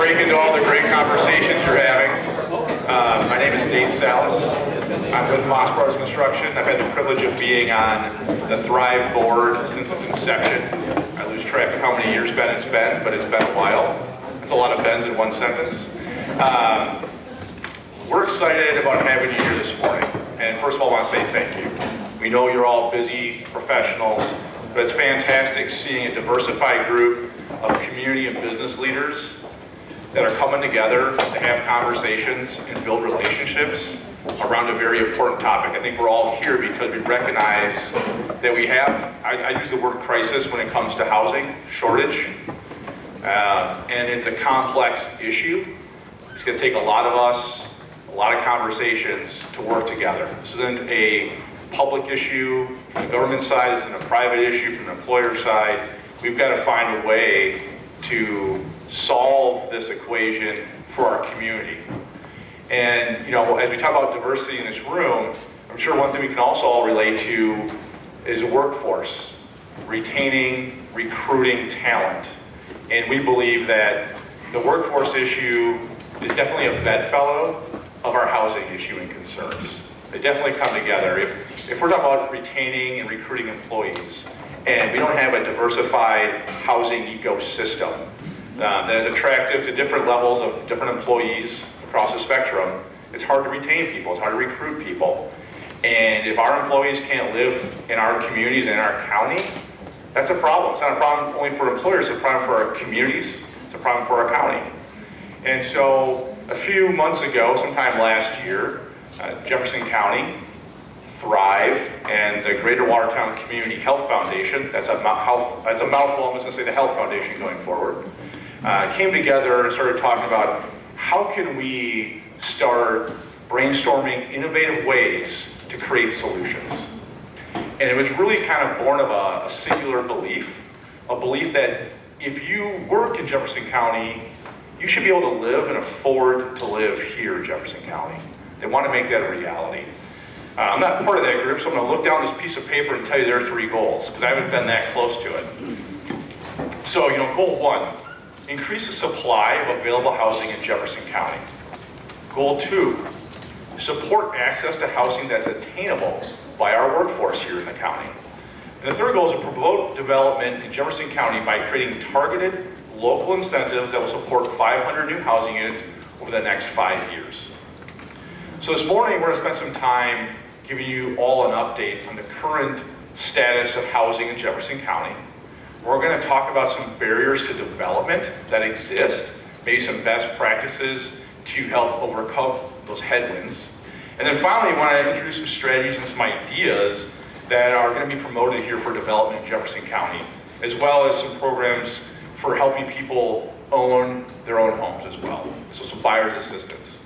break into all the great conversations you're having. My name is Nate Salas. I'm with Moss Brothers Construction. I've had the privilege of being on the Thrive board since its inception. I lose track of how many years it's been, but it's been a while. That's a lot of bens in one sentence. We're excited about having you here this morning. And first of all, I want to say thank you. We know you're all busy professionals, but it's fantastic seeing a diversified group of community and business leaders that are coming together to have conversations and build relationships around a very important topic. I think we're all here because we recognize that we have, I use the word crisis when it comes to housing shortage, and it's a complex issue. It's going to take a lot of us, a lot of conversations to work together. This isn't a public issue from the government side, this isn't a private issue from the employer side. We've got to find a way to solve this equation for our community. And you know, as we talk about diversity in this room, I'm sure one thing we can also all relate to is a workforce, retaining, recruiting talent. And we believe that the workforce issue is definitely a bedfellow of our housing issue and concerns. They definitely come together. If we're talking about retaining and recruiting employees, and we don't have a diversified housing ecosystem that is attractive to different levels of different employees across the spectrum, it's hard to retain people, it's hard to recruit people. And if our employees can't live in our communities and in our county, that's a problem. It's not a problem only for employers, it's a problem for our communities, it's a problem for our county. And so a few months ago, sometime last year, Jefferson County, Thrive, and the Greater Watertown Community Health Foundation, that's a mouthful, I'm just going to say the Health Foundation going forward, came together and started talking about how can we start brainstorming innovative ways to create solutions. And it was really kind of born of a singular belief, a belief that if you work in Jefferson County, you should be able to live and afford to live here in Jefferson County. They want to make that a reality. I'm not part of that group, so I'm going to look down this piece of paper and tell you their 3 goals, because I haven't been that close to it. So, you know, goal 1, increase the supply of available housing in Jefferson County. Goal 2, support access to housing that's attainable by our workforce here in the county. And the 3rd goal is to promote development in Jefferson County by creating targeted local incentives that will support 500 new housing units over the next 5 years. So this morning, we're going to spend some time giving you all an update on the current status of housing in Jefferson County. We're going to talk about some barriers to development that exist, maybe some best practices to help overcome those headwinds. And then finally, we want to introduce some strategies and some ideas that are going to be promoted here for development in Jefferson County, as well as some programs for helping people own their own homes as well. So some buyer's assistance.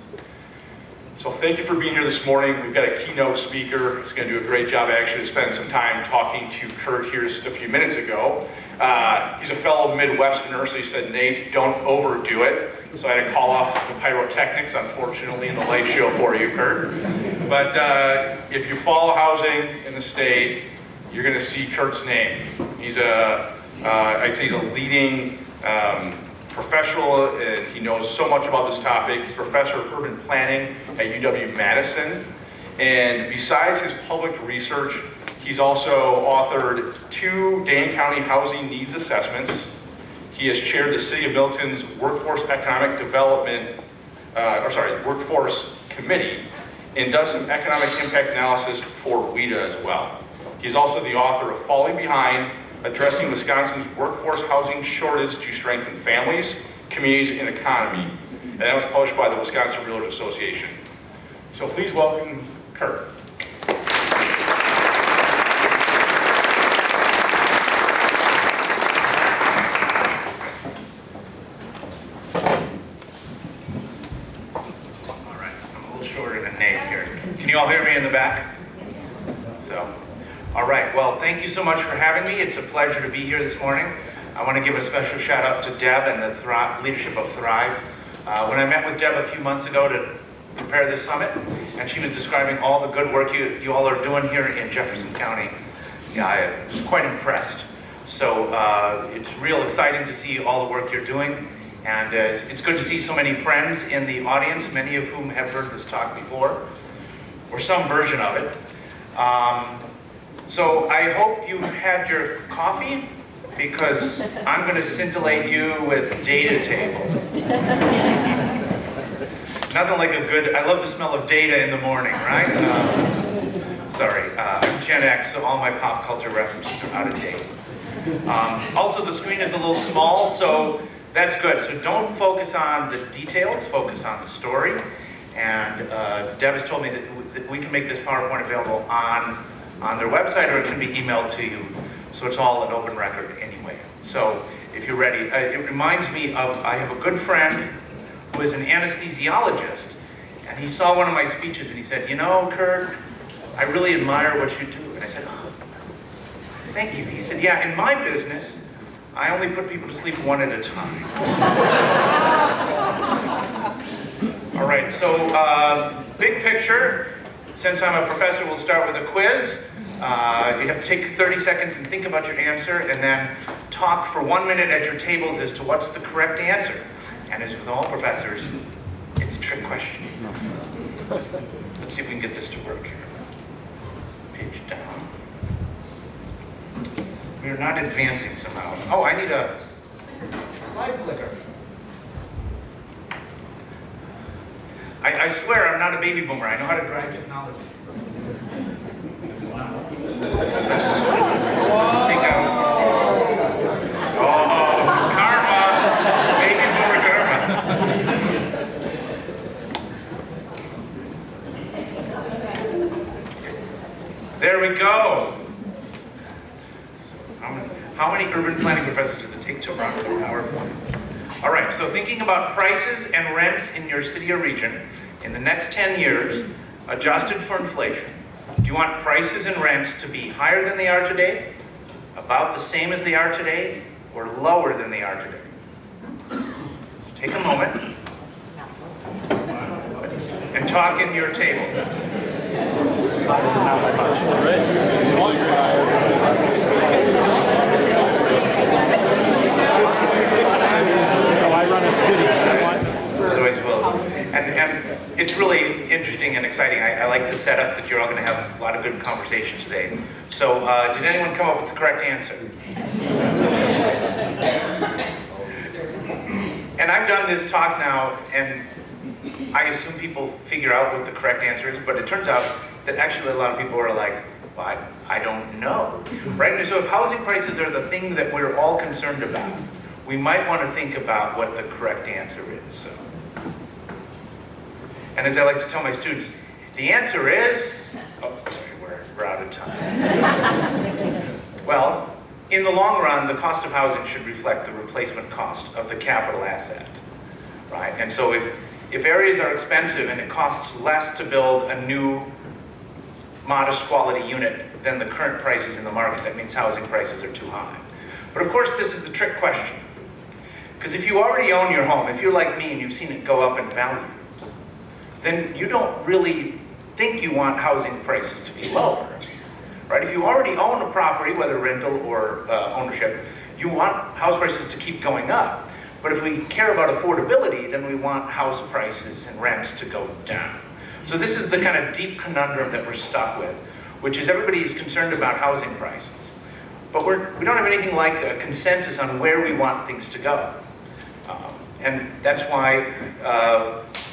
So thank you for being here this morning. We've got a keynote speaker who's going to do a great job. I actually spent some time talking to Kurt here just a few minutes ago. He's a fellow Midwesterner, so he said, Nate, don't overdo it. So I had to call off the pyrotechnics, unfortunately, in the light show for you, Kurt. But if you follow housing in the state, you're going to see Kurt's name. He's I'd say he's a leading professional, and he knows so much about this topic. He's professor of urban planning at UW-Madison. And besides his public research, he's also authored 2 Dane County housing needs assessments. He has chaired the City of Milton's Workforce Economic Development, Workforce Committee, and does some economic impact analysis for WIDA as well. He's also the author of Falling Behind, Addressing Wisconsin's Workforce Housing Shortage to Strengthen Families, Communities, and Economy. And that was published by the Wisconsin Realtors Association. So please welcome Kurt. All right, I'm a little shorter than Nate here. Can you all hear me in the back? All right, well, thank you so much for having me. It's a pleasure to be here this morning. I want to give a special shout out to Deb and the leadership of Thrive. When I met with Deb a few months ago to prepare this summit, and she was describing all the good work you all are doing here in Jefferson County, yeah, I was quite impressed. So it's real exciting to see all the work you're doing, And it's good to see so many friends in the audience, many of whom have heard this talk before, or some version of it. So I hope you've had your coffee, because I'm going to scintillate you with data tables. Nothing like a good, I love the smell of data in the morning, right? Sorry, I'm Gen X, so all my pop culture references are out of date. Also, the screen is a little small, so that's good. So don't focus on the details, focus on the story. And Deb has told me that we can make this PowerPoint available on their website, or it can be emailed to you. So it's all an open record anyway. So if you're ready, it reminds me of, I have a good friend who is an anesthesiologist, and he saw one of my speeches and he said, you know, Kurt, I really admire what you do. And I said, oh, thank you. He said, yeah, in my business, I only put people to sleep one at a time. All right, so big picture. Since I'm a professor, we'll start with a quiz. You have to take 30 seconds and think about your answer, and then talk for 1 minute at your tables as to what's the correct answer. And as with all professors, it's a trick question. Let's see if we can get this to work here. Page down. We are not advancing somehow. Oh, I need a slide clicker. I swear I'm not a baby boomer. I know how to drive technology. Let's take out. Oh, karma. Baby boomer karma. There we go. How many urban planning professors does it take to run through PowerPoint? All right, so thinking about prices and rents in your city or region in the next 10 years, adjusted for inflation, do you want prices and rents to be higher than they are today, about the same as they are today, or lower than they are today? So take a moment and talk in your table. So I run a city. Otherwise, well, and it's really interesting and exciting. I like the setup that you're all going to have a lot of good conversation today. So, did anyone come up with the correct answer? And I've done this talk now, and I assume people figure out what the correct answer is, but it turns out that actually a lot of people are like, well, I don't know, right? And so if housing prices are the thing that we're all concerned about, we might want to think about what the correct answer is. So. And as I like to tell my students, the answer is, oh, sorry, we're out of time. Well, in the long run, the cost of housing should reflect the replacement cost of the capital asset, right? And so if areas are expensive and it costs less to build a new modest quality unit than the current prices in the market, that means housing prices are too high. But of course, this is the trick question. Because if you already own your home, if you're like me and you've seen it go up in value, then you don't really think you want housing prices to be lower, right? If you already own a property, whether rental or ownership, you want house prices to keep going up. But if we care about affordability, then we want house prices and rents to go down. So this is the kind of deep conundrum that we're stuck with, which is everybody is concerned about housing prices. But we don't have anything like a consensus on where we want things to go. And that's why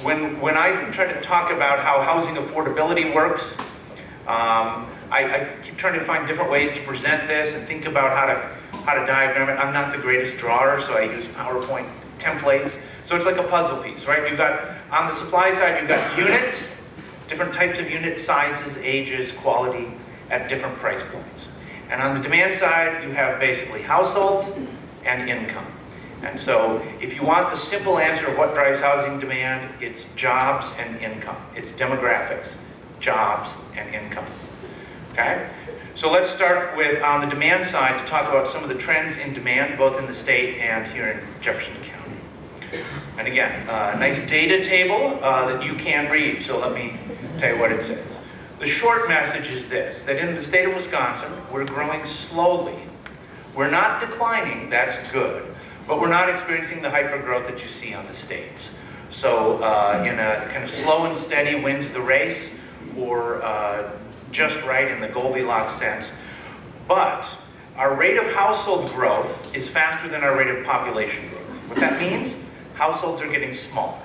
when I try to talk about how housing affordability works, I keep trying to find different ways to present this and think about how to diagram it. I'm not the greatest drawer, so I use PowerPoint templates. So it's like a puzzle piece, right? You've got, on the supply side, you've got units, different types of unit sizes, ages, quality, at different price points. And on the demand side, you have basically households and income. And so if you want the simple answer of what drives housing demand, it's jobs and income. It's demographics, jobs and income, okay? So let's start with, on the demand side, to talk about some of the trends in demand, both in the state and here in Jefferson County. And again, a nice data table that you can read, so let me tell you what it says. The short message is this, that in the state of Wisconsin, we're growing slowly. We're not declining, that's good. but we're not experiencing the hyper-growth that you see on the states. So in a kind of slow and steady wins the race, or just right in the Goldilocks sense. But our rate of household growth is faster than our rate of population growth. What that means, households are getting smaller.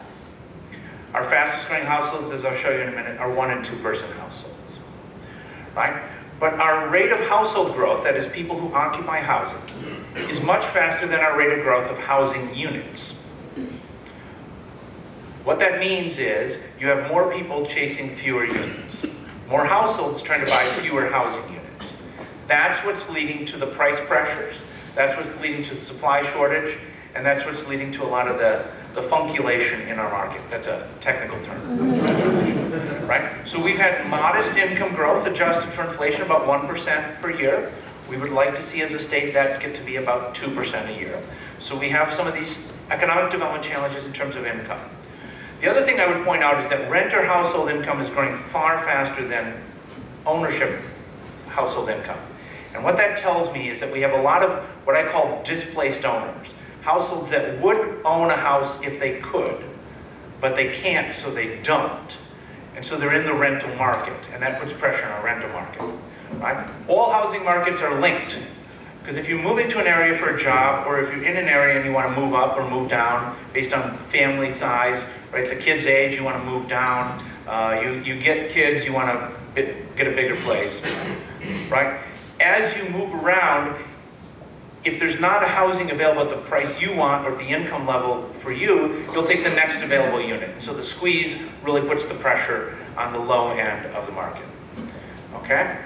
Our fastest growing households, as I'll show you in a minute, are 1 and 2 person households, right? But our rate of household growth, that is people who occupy housing, is much faster than our rate of growth of housing units. What that means is you have more people chasing fewer units, more households trying to buy fewer housing units. That's what's leading to the price pressures, that's what's leading to the supply shortage, and that's what's leading to a lot of the funculation in our market. That's a technical term, right? So we've had modest income growth adjusted for inflation, about 1% per year. We would like to see as a state that get to be about 2% a year. So we have some of these economic development challenges in terms of income. The other thing I would point out is that renter household income is growing far faster than ownership household income. And what that tells me is that we have a lot of what I call displaced owners. Households that would own a house if they could, but they can't, so they don't. And so they're in the rental market, and that puts pressure on our rental market, right? All housing markets are linked, because if you move into an area for a job, or if you're in an area and you want to move up or move down based on family size, right? The kid's age, you want to move down. You get kids, you want to get a bigger place, right? As you move around, if there's not a housing available at the price you want or the income level for you, you'll take the next available unit. So the squeeze really puts the pressure on the low end of the market. Okay?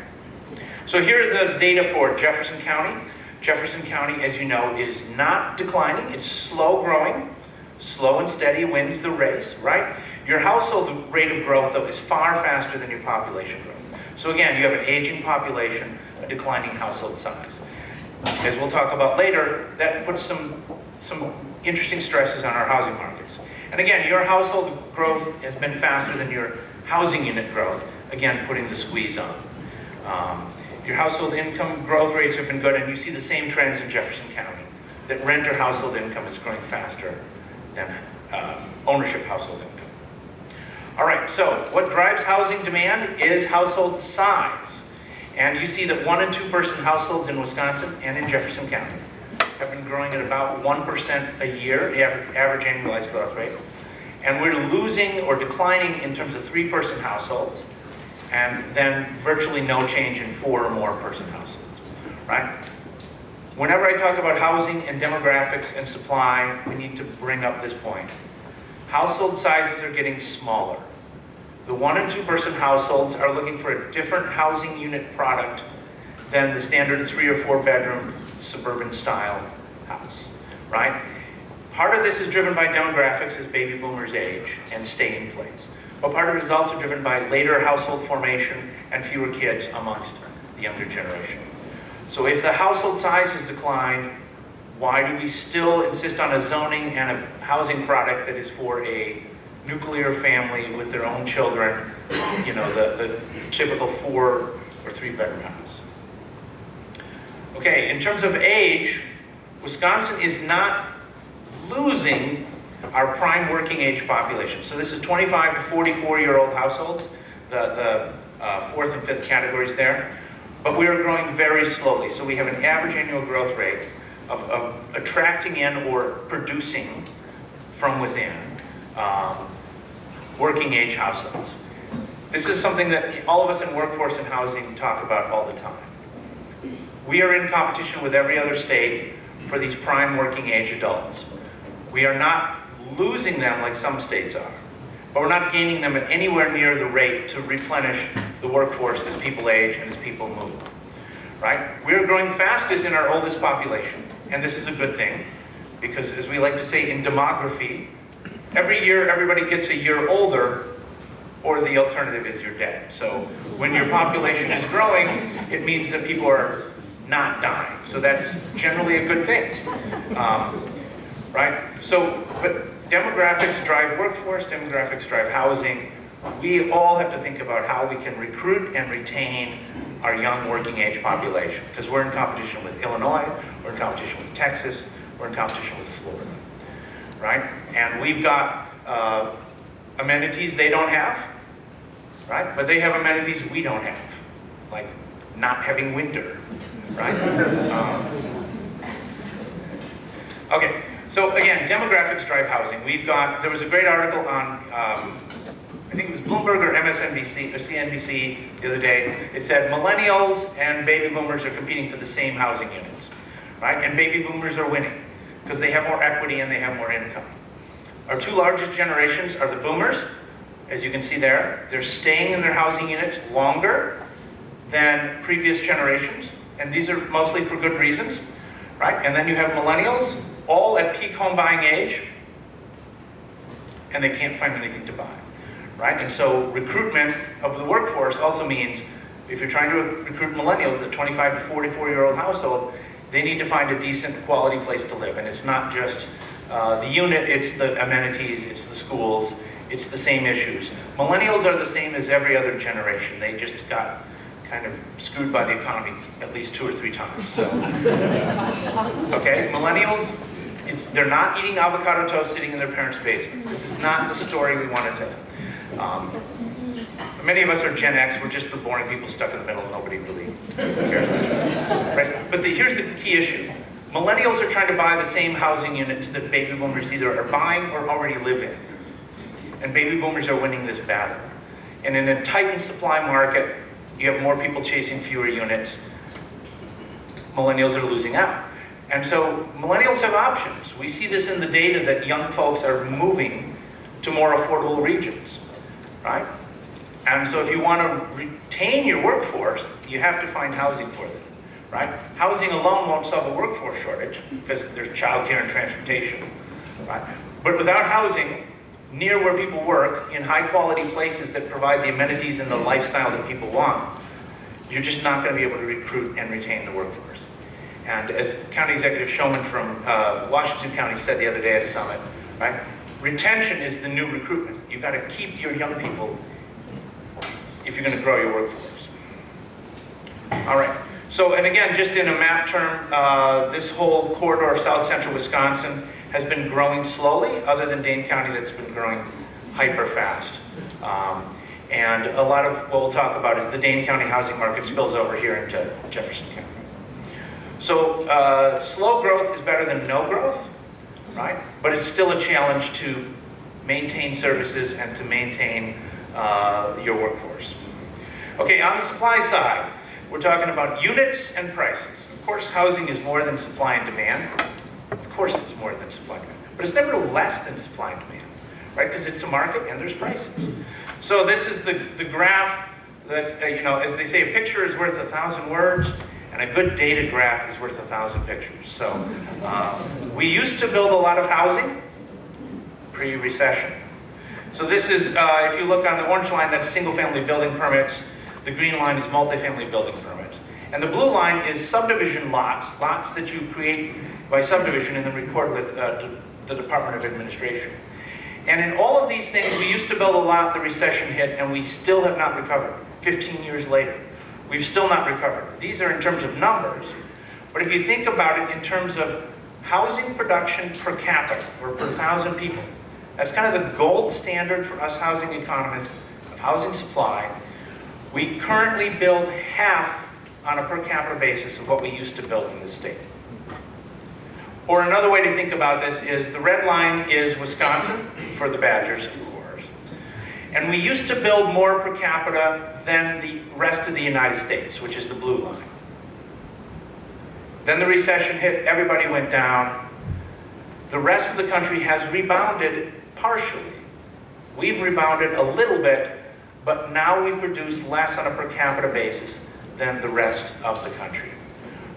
So here is the data for Jefferson County. Jefferson County, as you know, is not declining. It's slow growing. Slow and steady wins the race, right? Your household rate of growth, though, is far faster than your population growth. So again, you have an aging population, a declining household size. As we'll talk about later, that puts some interesting stresses on our housing markets. And again, your household growth has been faster than your housing unit growth, again, putting the squeeze on. Your household income growth rates have been good, and you see the same trends in Jefferson County, that renter household income is growing faster than ownership household income. All right, so what drives housing demand is household size. And you see that 1 and 2 person households in Wisconsin and in Jefferson County have been growing at about 1% a year, the average annualized growth rate. And we're losing or declining in terms of 3 person households, and then virtually no change in 4 or more person households, right? Whenever I talk about housing and demographics and supply, we need to bring up this point. Household sizes are getting smaller. The 1 and 2 person households are looking for a different housing unit product than the standard 3 or 4 bedroom suburban style house, right? Part of this is driven by demographics as baby boomers age and stay in place. But part of it is also driven by later household formation and fewer kids amongst the younger generation. So if the household size has declined, why do we still insist on a zoning and a housing product that is for a nuclear family with their own children, you know, the typical 4 or 3 bedroom house? Okay, in terms of age, Wisconsin is not losing our prime working age population. So this is 25 to 44-year-old households, the 4th and 5th categories there. But we are growing very slowly. So we have an average annual growth rate of attracting in or producing from within working age households. This is something that all of us in workforce and housing talk about all the time. We are in competition with every other state for these prime working age adults. We are not losing them like some states are, but we're not gaining them at anywhere near the rate to replenish the workforce as people age and as people move, right? We're growing fastest in our oldest population, and this is a good thing, because as we like to say in demography, every year everybody gets a year older, or the alternative is you're dead. So when your population is growing, it means that people are not dying. So that's generally a good thing, right? So, but demographics drive workforce, demographics drive housing. We all have to think about how we can recruit and retain our young working age population, because we're in competition with Illinois, we're in competition with Texas, we're in competition with Florida, right? And we've got amenities they don't have, right? But they have amenities we don't have, like not having winter, right? Okay, so again, demographics drive housing. There was a great article on, I think it was Bloomberg or MSNBC or CNBC the other day. It said millennials and baby boomers are competing for the same housing units, right? And baby boomers are winning because they have more equity and they have more income. Our two largest generations are the boomers, as you can see there. They're staying in their housing units longer than previous generations, and these are mostly for good reasons, right? And then you have millennials, all at peak home buying age, and they can't find anything to buy, right? And so recruitment of the workforce also means if you're trying to recruit millennials, the 25 to 44-year-old household, they need to find a decent quality place to live. And it's not just the unit, it's the amenities, it's the schools, it's the same issues. Millennials are the same as every other generation. They just got kind of screwed by the economy at least 2 or 3 times. So, okay, millennials, they're not eating avocado toast sitting in their parents' basement. This is not the story we want to tell. Many of us are Gen X. We're just the boring people stuck in the middle. Nobody really cares about it. Right? But here's the key issue. Millennials are trying to buy the same housing units that baby boomers either are buying or already live in. And baby boomers are winning this battle. And in a tightened supply market, you have more people chasing fewer units. Millennials are losing out. And so millennials have options. We see this in the data that young folks are moving to more affordable regions, right? And so if you want to retain your workforce, you have to find housing for them, right? Housing alone won't solve a workforce shortage because there's childcare and transportation, right? But without housing near where people work, in high quality places that provide the amenities and the lifestyle that people want, you're just not going to be able to recruit and retain the workforce. And as County Executive Showman from Washington County said the other day at a summit, right? Retention is the new recruitment. You've got to keep your young people if you're going to grow your workforce. All right. So, and again, just in a map term, this whole corridor of south central Wisconsin has been growing slowly, other than Dane County that's been growing hyper fast. And a lot of what we'll talk about is the Dane County housing market spills over here into Jefferson County. So slow growth is better than no growth, right? But it's still a challenge to maintain services and to maintain your workforce. Okay, on the supply side, we're talking about units and prices. Of course, housing is more than supply and demand. Of course it's more than supply and demand. But it's never less than supply and demand, right? Because it's a market and there's prices. So this is the graph that, as they say, a picture is worth 1,000 words, and a good data graph is worth 1,000 pictures. So we used to build a lot of housing pre-recession. So this is, if you look on the orange line, that's single-family building permits. The green line is multifamily building permits. And the blue line is subdivision lots that you create by subdivision and then record with the Department of Administration. And in all of these things, we used to build a lot, the recession hit, and we still have not recovered. 15 years later, we've still not recovered. These are in terms of numbers, but if you think about it in terms of housing production per capita, or per 1,000 people, that's kind of the gold standard for us housing economists of housing supply. We currently build half on a per capita basis of what we used to build in this state. Or another way to think about this is the red line is Wisconsin for the Badgers, of course. And we used to build more per capita than the rest of the United States, which is the blue line. Then the recession hit, everybody went down. The rest of the country has rebounded partially. We've rebounded a little bit, but now we produce less on a per capita basis than the rest of the country,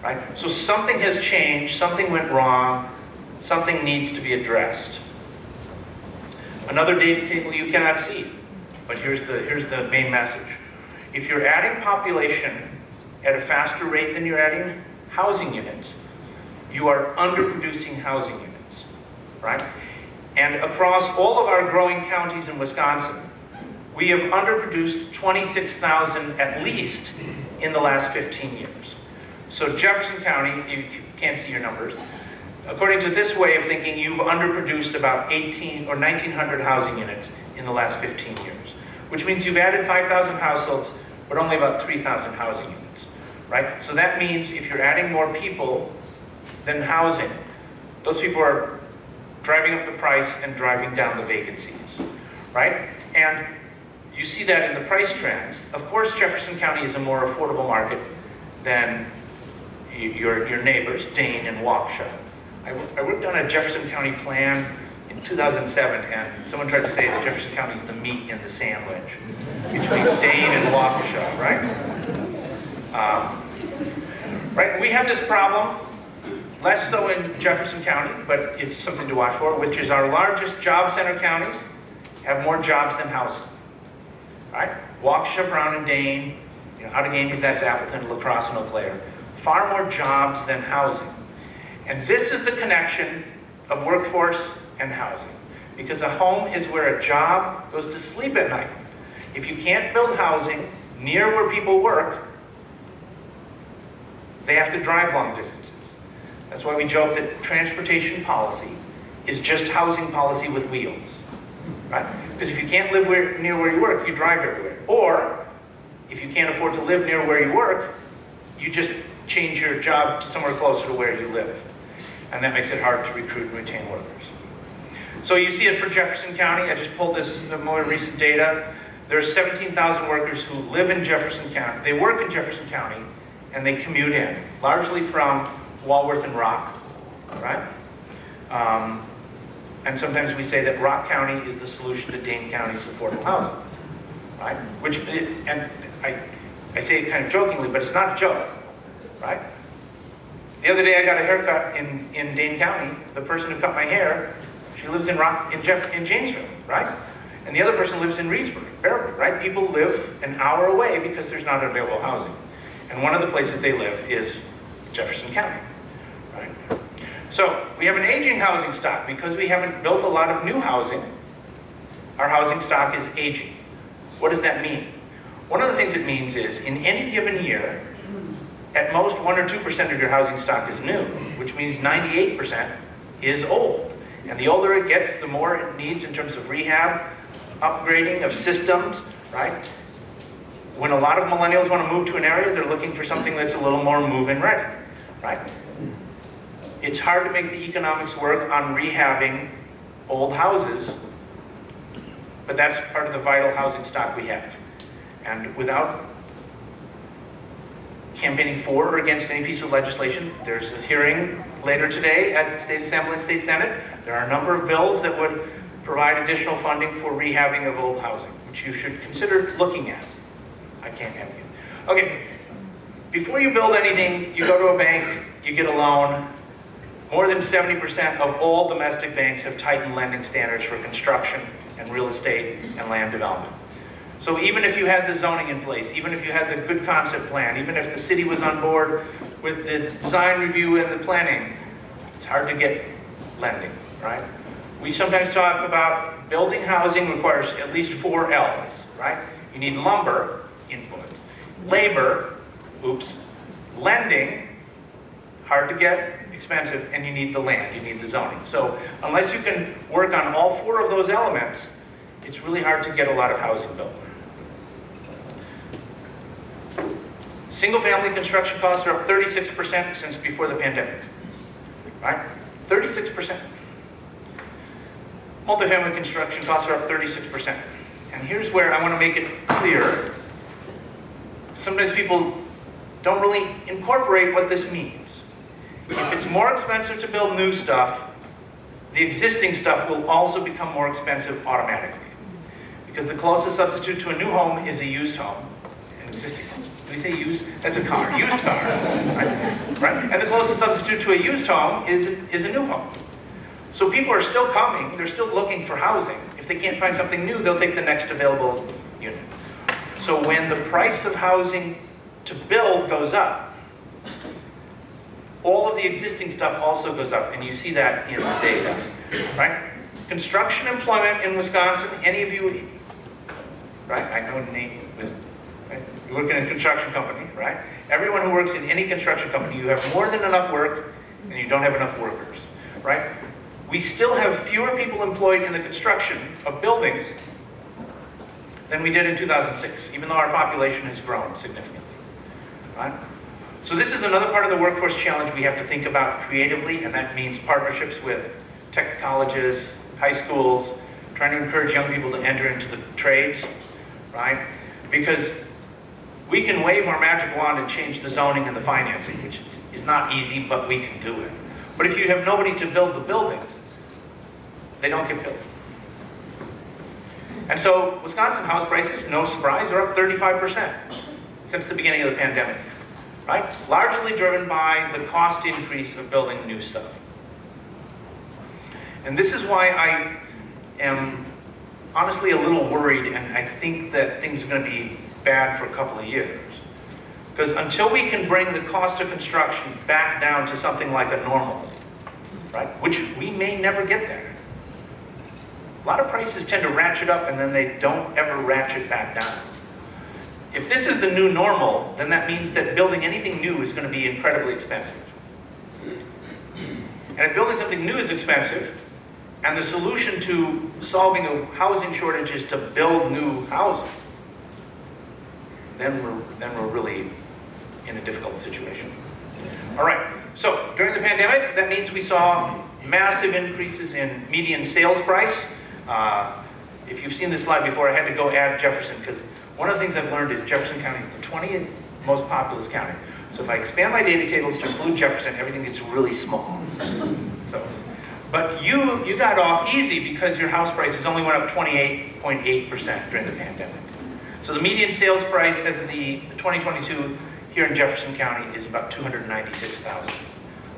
right? So something has changed, something went wrong, something needs to be addressed. Another data table you cannot see, but here's the main message. If you're adding population at a faster rate than you're adding housing units, you are underproducing housing units, right? And across all of our growing counties in Wisconsin, we have underproduced 26,000 at least in the last 15 years. So Jefferson County, you can't see your numbers, According to this way of thinking, you've underproduced about 18 or 1,900 housing units in the last 15 years, which means you've added 5,000 households, but only about 3,000 housing units, right? So that means if you're adding more people than housing, those people are driving up the price and driving down the vacancies, right? And you see that in the price trends. Of course, Jefferson County is a more affordable market than your neighbors, Dane and Waukesha. I worked on a Jefferson County plan in 2007, and someone tried to say that Jefferson County is the meat in the sandwich between Dane and Waukesha, right? Right, we have this problem, less so in Jefferson County, but it's something to watch for, which is our largest job center counties have more jobs than housing, right? Waukesha, Brown, and Dane, Outagamie, that's Appleton, La Crosse, and Eau Claire, far more jobs than housing. And this is the connection of workforce and housing, because a home is where a job goes to sleep at night. If you can't build housing near where people work, they have to drive long distances. That's why we joke that transportation policy is just housing policy with wheels, right? Because if you can't live near where you work, you drive everywhere. Or, if you can't afford to live near where you work, you just change your job to somewhere closer to where you live. And that makes it hard to recruit and retain workers. So you see it for Jefferson County. I just pulled this more recent data. There are 17,000 workers who live in Jefferson County. They work in Jefferson County, and they commute in, largely from Walworth and Rock, right? And sometimes we say that Rock County is the solution to Dane County's affordable housing, right? And I say it kind of jokingly, but it's not a joke, right? The other day I got a haircut in Dane County. The person who cut my hair, she lives in Janesville, right? And the other person lives in Reedsburg, right? People live an hour away because there's not available housing. And one of the places they live is Jefferson County, right? So we have an aging housing stock. Because we haven't built a lot of new housing, our housing stock is aging. What does that mean? One of the things it means is, in any given year, at most 1 or 2% of your housing stock is new, which means 98% is old. And the older it gets, the more it needs in terms of rehab, upgrading of systems, right? When a lot of millennials want to move to an area, they're looking for something that's a little more move-in ready, right? It's hard to make the economics work on rehabbing old houses, but that's part of the vital housing stock we have. And without campaigning for or against any piece of legislation, there's a hearing later today at the State Assembly and State Senate. There are a number of bills that would provide additional funding for rehabbing of old housing, which you should consider looking at. I can't help you. Okay, before you build anything, you go to a bank, you get a loan. More than 70% of all domestic banks have tightened lending standards for construction and real estate and land development. So even if you had the zoning in place, even if you had the good concept plan, even if the city was on board with the design review and the planning, it's hard to get lending, right? We sometimes talk about building housing requires at least 4 L's, right? You need lumber, inputs, labor, lending, hard to get, expensive, and you need the land, you need the zoning. So unless you can work on all 4 of those elements, it's really hard to get a lot of housing built. Single-family construction costs are up 36% since before the pandemic, right? 36%. Multifamily construction costs are up 36%. And here's where I want to make it clear. Sometimes people don't really incorporate what this means. If it's more expensive to build new stuff, the existing stuff will also become more expensive automatically. Because the closest substitute to a new home is a used home, an existing home. When we say used, that's a car, used car, right? And the closest substitute to a used home is a new home. So people are still coming, they're still looking for housing. If they can't find something new, they'll take the next available unit. So when the price of housing to build goes up, all of the existing stuff also goes up, and you see that in the data, right? Construction employment in Wisconsin, any of you, right? I know Nate was, right? You work in a construction company, right? Everyone who works in any construction company, you have more than enough work, and you don't have enough workers. right? We still have fewer people employed in the construction of buildings than we did in 2006, even though our population has grown significantly, right? So this is another part of the workforce challenge we have to think about creatively, and that means partnerships with tech colleges, high schools, trying to encourage young people to enter into the trades, right? Because we can wave our magic wand and change the zoning and the financing, which is not easy, but we can do it. But if you have nobody to build the buildings, they don't get built. And so Wisconsin house prices, no surprise, are up 35% since the beginning of the pandemic, right? Largely driven by the cost increase of building new stuff. And this is why I am honestly a little worried, and I think that things are going to be bad for a couple of years. Because until we can bring the cost of construction back down to something like a normal, right, which we may never get there. A lot of prices tend to ratchet up and then they don't ever ratchet back down. If this is the new normal, then that means that building anything new is going to be incredibly expensive. And if building something new is expensive, and the solution to solving a housing shortage is to build new housing, then we're really in a difficult situation. All right, so during the pandemic, that means we saw massive increases in median sales price. If you've seen this slide before, I had to go add Jefferson, because one of the things I've learned is Jefferson County is the 20th most populous county. So if I expand my data tables to include Jefferson, everything gets really small. So, but you got off easy because your house prices only went up 28.8% during the pandemic. So the median sales price as of the 2022 here in Jefferson County is about $296,000.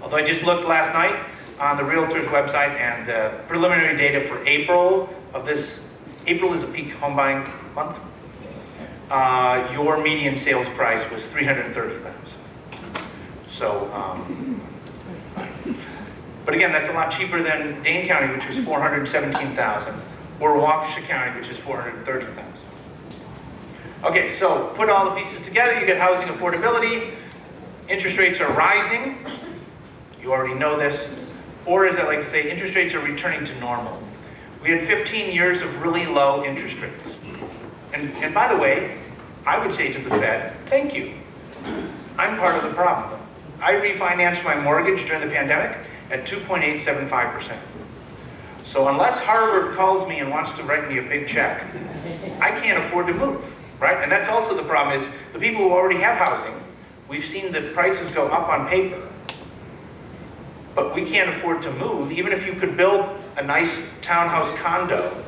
Although I just looked last night on the Realtors website, and the preliminary data for April of this, April is a peak home buying month, your median sales price was $330,000. So, but again, that's a lot cheaper than Dane County, which was $417,000, or Waukesha County, which is $430,000. Okay, so put all the pieces together, you get housing affordability, interest rates are rising, you already know this, or as I like to say, interest rates are returning to normal. We had 15 years of really low interest rates. And by the way, I would say to the Fed, thank you. I'm part of the problem. I refinanced my mortgage during the pandemic at 2.875%. So unless Harvard calls me and wants to write me a big check, I can't afford to move, right? And that's also the problem is the people who already have housing, we've seen the prices go up on paper, but we can't afford to move. Even if you could build a nice townhouse condo.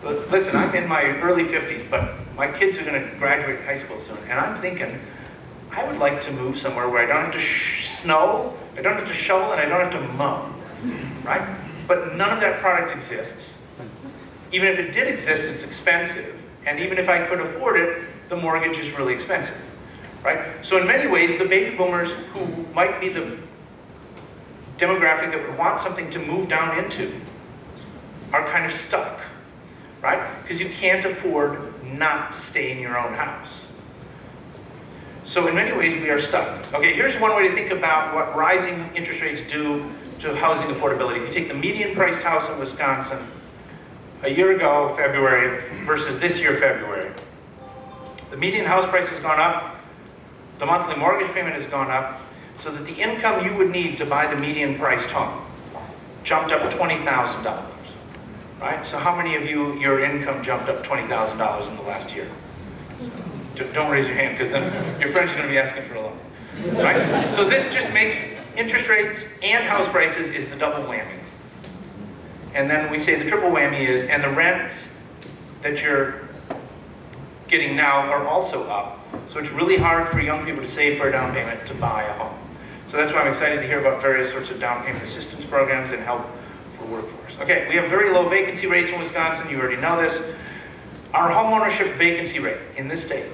But listen, I'm in my early 50s, but my kids are going to graduate high school soon, and I'm thinking, I would like to move somewhere where I don't have to snow, I don't have to shovel, and I don't have to mow, right? But none of that product exists. Even if it did exist, it's expensive. And even if I could afford it, the mortgage is really expensive, right? So in many ways, the baby boomers who might be the demographic that would want something to move down into are kind of stuck, right? Because you can't afford not to stay in your own house. So in many ways, we are stuck. Okay, here's one way to think about what rising interest rates do to housing affordability. If you take the median priced house in Wisconsin a year ago, February, versus this year, February, the median house price has gone up, the monthly mortgage payment has gone up, so that the income you would need to buy the median priced home jumped up $20,000, right? So how many of you, your income jumped up $20,000 in the last year? Don't raise your hand, because then your friends are going to be asking for a loan, right? So this just makes interest rates and house prices is the double whammy. And then we say the triple whammy is, and the rents that you're getting now are also up. So it's really hard for young people to save for a down payment to buy a home. So that's why I'm excited to hear about various sorts of down payment assistance programs and help for workforce. Okay, we have very low vacancy rates in Wisconsin. You already know this. Our homeownership vacancy rate in this state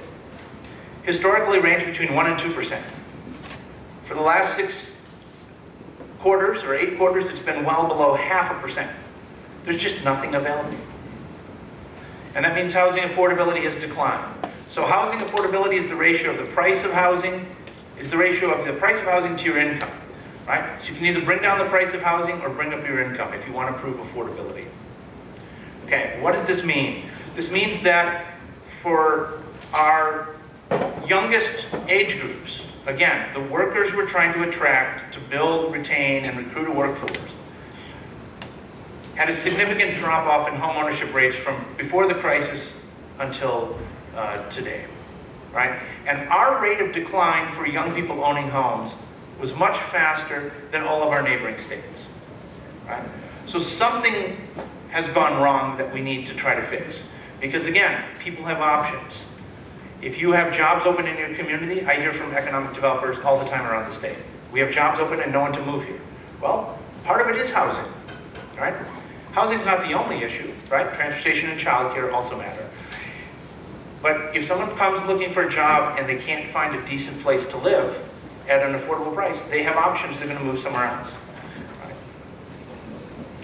historically ranged between 1% and 2%. For the last 6 quarters or 8 quarters, it's been well below 0.5%. There's just nothing available. And that means housing affordability has declined. So housing affordability is the ratio of the price of housing, is the ratio of the price of housing to your income. right? So you can either bring down the price of housing or bring up your income if you want to improve affordability. Okay, what does this mean? This means that for our youngest age groups, again, the workers we're trying to attract to build, retain, and recruit a workforce, had a significant drop-off in home ownership rates from before the crisis until today, right? And our rate of decline for young people owning homes was much faster than all of our neighboring states, right? So something has gone wrong that we need to try to fix. Because again, people have options. If you have jobs open in your community, I hear from economic developers all the time around the state. We have jobs open and no one to move here. Well, part of it is housing, right? Housing's not the only issue, right? Transportation and childcare also matter. But if someone comes looking for a job and they can't find a decent place to live at an affordable price, they have options, they're going to move somewhere else. Right?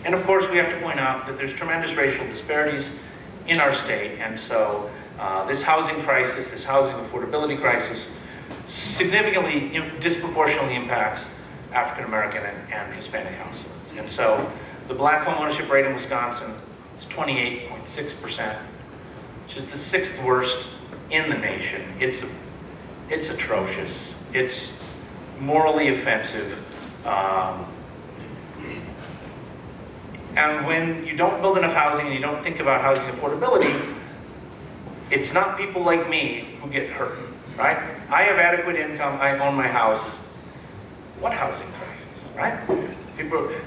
And of course, we have to point out that there's tremendous racial disparities in our state, and so this housing crisis, this housing affordability crisis, significantly, disproportionately impacts African American and Hispanic households. And so the black home ownership rate in Wisconsin is 28.6%, which is the 6th worst in the nation. It's atrocious. It's morally offensive. And when you don't build enough housing and you don't think about housing affordability, it's not people like me who get hurt, right? I have adequate income, I own my house. What housing crisis, right?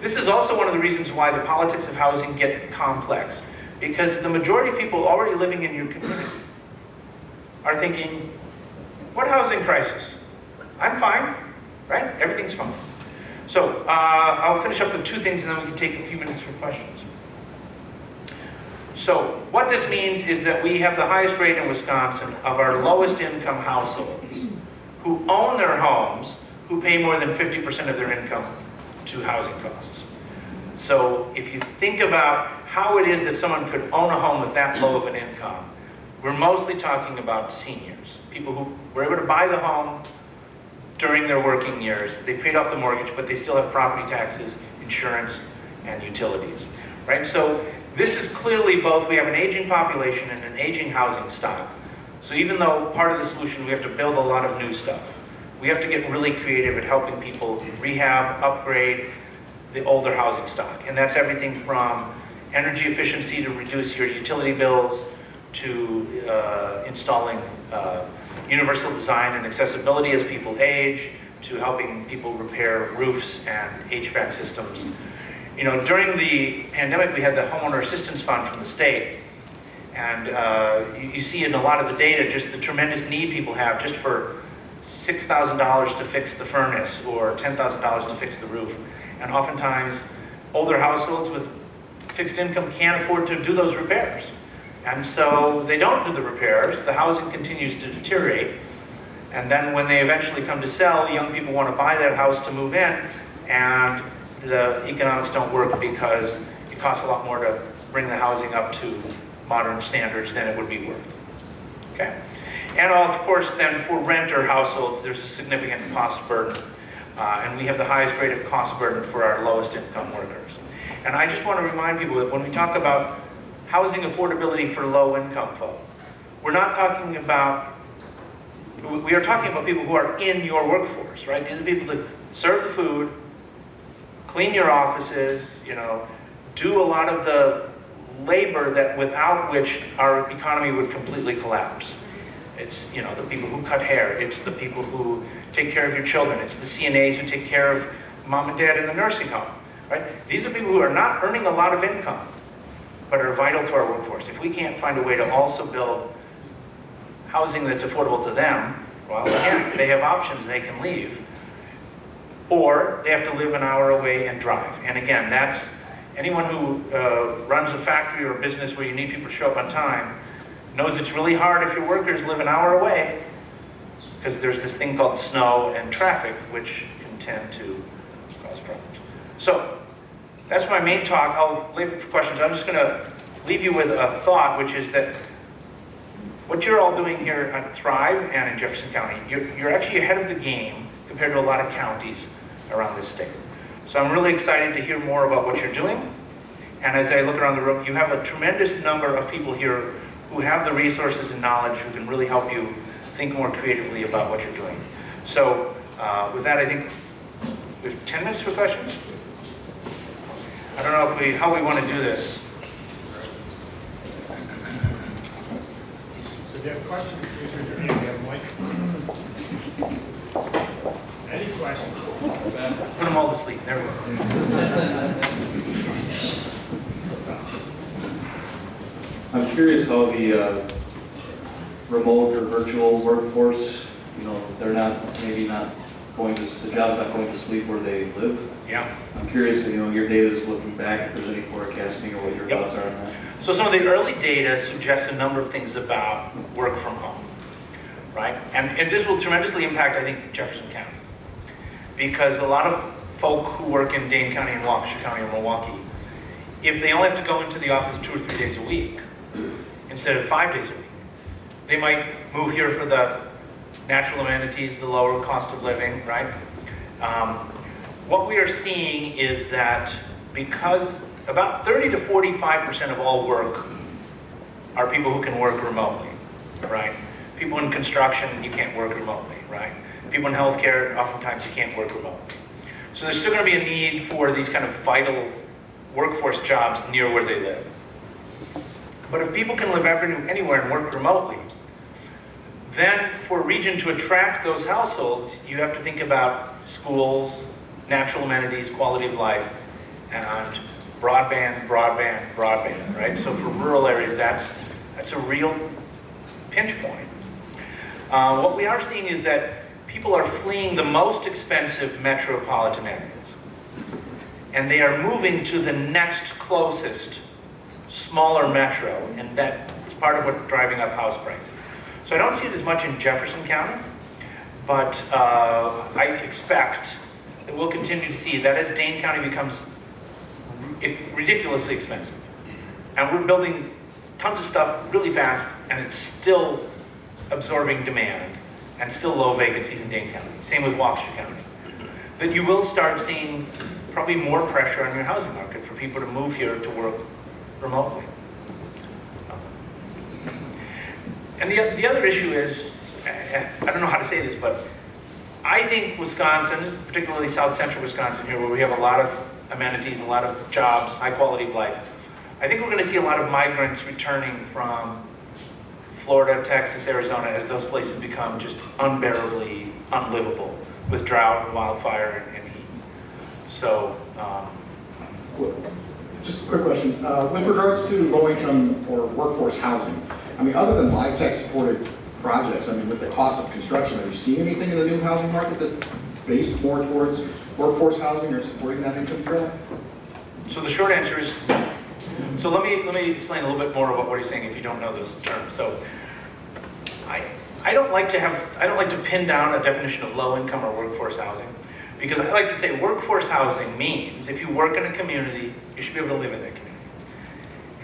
This is also one of the reasons why the politics of housing get complex, because the majority of people already living in your community are thinking, what housing crisis? I'm fine, right? Everything's fine. So I'll finish up with 2 things and then we can take a few minutes for questions. So what this means is that we have the highest rate in Wisconsin of our lowest income households who own their homes, who pay more than 50% of their income to housing costs. So if you think about how it is that someone could own a home with that low of an income, we're mostly talking about seniors, people who were able to buy the home during their working years. They paid off the mortgage, but they still have property taxes, insurance, and utilities, right? So this is clearly both, we have an aging population and an aging housing stock. So even though part of the solution, we have to build a lot of new stuff, we have to get really creative at helping people rehab, upgrade the older housing stock. And that's everything from energy efficiency to reduce your utility bills, to installing universal design and accessibility as people age, to helping people repair roofs and HVAC systems. You know, during the pandemic, we had the Homeowner Assistance Fund from the state. And you see in a lot of the data just the tremendous need people have just for $6,000 to fix the furnace or $10,000 to fix the roof. And oftentimes, older households with fixed income can't afford to do those repairs. And so they don't do the repairs, the housing continues to deteriorate, and then when they eventually come to sell, young people want to buy that house to move in, and the economics don't work because it costs a lot more to bring the housing up to modern standards than it would be worth. Okay? And of course then for renter households, there's a significant cost burden, and we have the highest rate of cost burden for our lowest income workers. And I just want to remind people that when we talk about housing affordability for low-income folk, we're not talking about, we are talking about people who are in your workforce, right? These are people that serve the food, clean your offices, you know, do a lot of the labor that without which our economy would completely collapse. It's, you know, the people who cut hair, it's the people who take care of your children, it's the CNAs who take care of mom and dad in the nursing home, right? These are people who are not earning a lot of income, but are vital to our workforce. If we can't find a way to also build housing that's affordable to them, well, again, they have options, they can leave. Or they have to live an hour away and drive. And again, that's anyone who runs a factory or a business where you need people to show up on time knows it's really hard if your workers live an hour away, because there's this thing called snow and traffic, which can tend to cause problems. So that's my main talk. I'll leave it for questions. I'm just going to leave you with a thought, which is that what you're all doing here at Thrive and in Jefferson County, you're actually ahead of the game compared to a lot of counties around this state. So I'm really excited to hear more about what you're doing. And as I look around the room, you have a tremendous number of people here who have the resources and knowledge who can really help you think more creatively about what you're doing. So with that, I think we have 10 minutes for questions. I don't know how we want to do this. So if you have questions, please raise your hand. We have a mic. Any questions? Put them all to sleep. There we go. I'm curious how the remote or virtual workforce, they're maybe not going to, the job's not going to sleep where they live. Yeah. I'm curious, your data is looking back, if there's any forecasting or what your Yep. thoughts are on that. So some of the early data suggests a number of things about work from home, right? And this will tremendously impact, I think, Jefferson County. Because a lot of folk who work in Dane County and Waukesha County or Milwaukee, if they only have to go into the office 2 or 3 days a week, instead of 5 days a week, they might move here for the natural amenities, the lower cost of living, right? What we are seeing is that because about 30 to 45% of all work are people who can work remotely, right? People in construction, you can't work remotely, right? People in healthcare, oftentimes you can't work remotely. So there's still going to be a need for these kind of vital workforce jobs near where they live. But if people can live anywhere and work remotely, then for a region to attract those households, you have to think about schools, natural amenities, quality of life, and broadband, right? So for rural areas, that's a real pinch point. What we are seeing is that people are fleeing the most expensive metropolitan areas, and they are moving to the next closest smaller metro, and that is part of what's driving up house prices. So I don't see it as much in Jefferson County, but I expect that we'll continue to see that as Dane County becomes ridiculously expensive. And we're building tons of stuff really fast, and it's still absorbing demand, and still low vacancies in Dane County. Same with Waukesha County. That you will start seeing probably more pressure on your housing market for people to move here to work remotely. And the other issue is, I don't know how to say this, but I think Wisconsin, particularly South Central Wisconsin here, where we have a lot of amenities, a lot of jobs, high quality of life, I think we're going to see a lot of migrants returning from Florida, Texas, Arizona, as those places become just unbearably unlivable with drought, wildfire, and heat. So, just a quick question. With regards to low-income or workforce housing, other than LIHTC supported projects, with the cost of construction, are you seeing anything in the new housing market that's based more towards workforce housing or supporting that income growth? So the short answer is no. So let me explain a little bit more about what he's saying if you don't know those terms. So I don't like to pin down a definition of low income or workforce housing, because I like to say workforce housing means if you work in a community, you should be able to live in that community.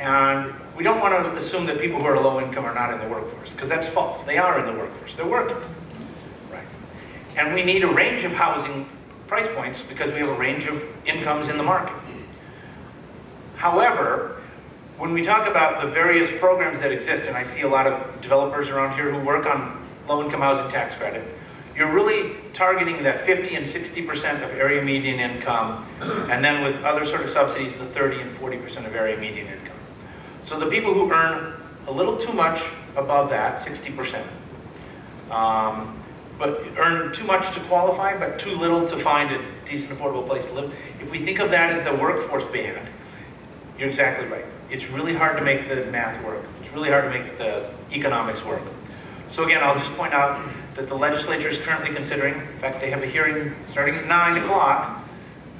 And we don't want to assume that people who are low income are not in the workforce, because that's false. They are in the workforce. They're working, right? And we need a range of housing price points because we have a range of incomes in the market. However, when we talk about the various programs that exist, and I see a lot of developers around here who work on low-income housing tax credit, you're really targeting that 50 and 60% of area median income, and then with other sort of subsidies, the 30 and 40% of area median income. So the people who earn a little too much above that, 60%, but earn too much to qualify, but too little to find a decent, affordable place to live. If we think of that as the workforce band, you're exactly right. It's really hard to make the math work. It's really hard to make the economics work. So again, I'll just point out that the legislature is currently considering, in fact, they have a hearing starting at 9 o'clock,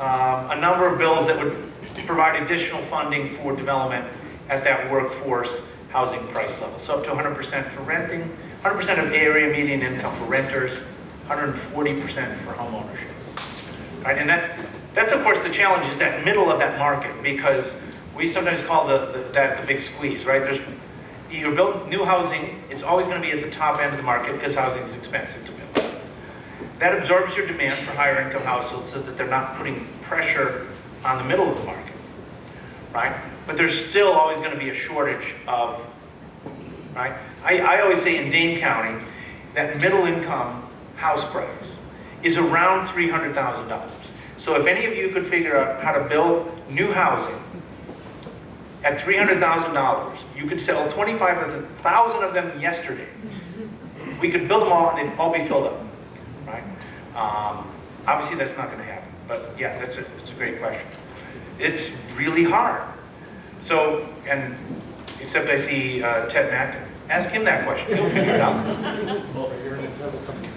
a number of bills that would provide additional funding for development at that workforce housing price level. So up to 100% for renting, 100% of area median income for renters, 140% for home ownership. Right? And that's of course the challenge, is that middle of that market, because we sometimes call that the big squeeze, right? You build new housing, it's always going to be at the top end of the market because housing is expensive to build. that absorbs your demand for higher income households so that they're not putting pressure on the middle of the market, right? But there's still always going to be a shortage of, right? I always say in Dane County, that middle income house price is around $300,000. So if any of you could figure out how to build new housing at $300,000, you could sell 25,000 of them yesterday. We could build them all and they'd all be filled up, right? Obviously that's not going to happen, but yeah, it's a great question. It's really hard. So, and except I see Ted Mack, ask him that question. He'll figure it out. Well, you're in a double company.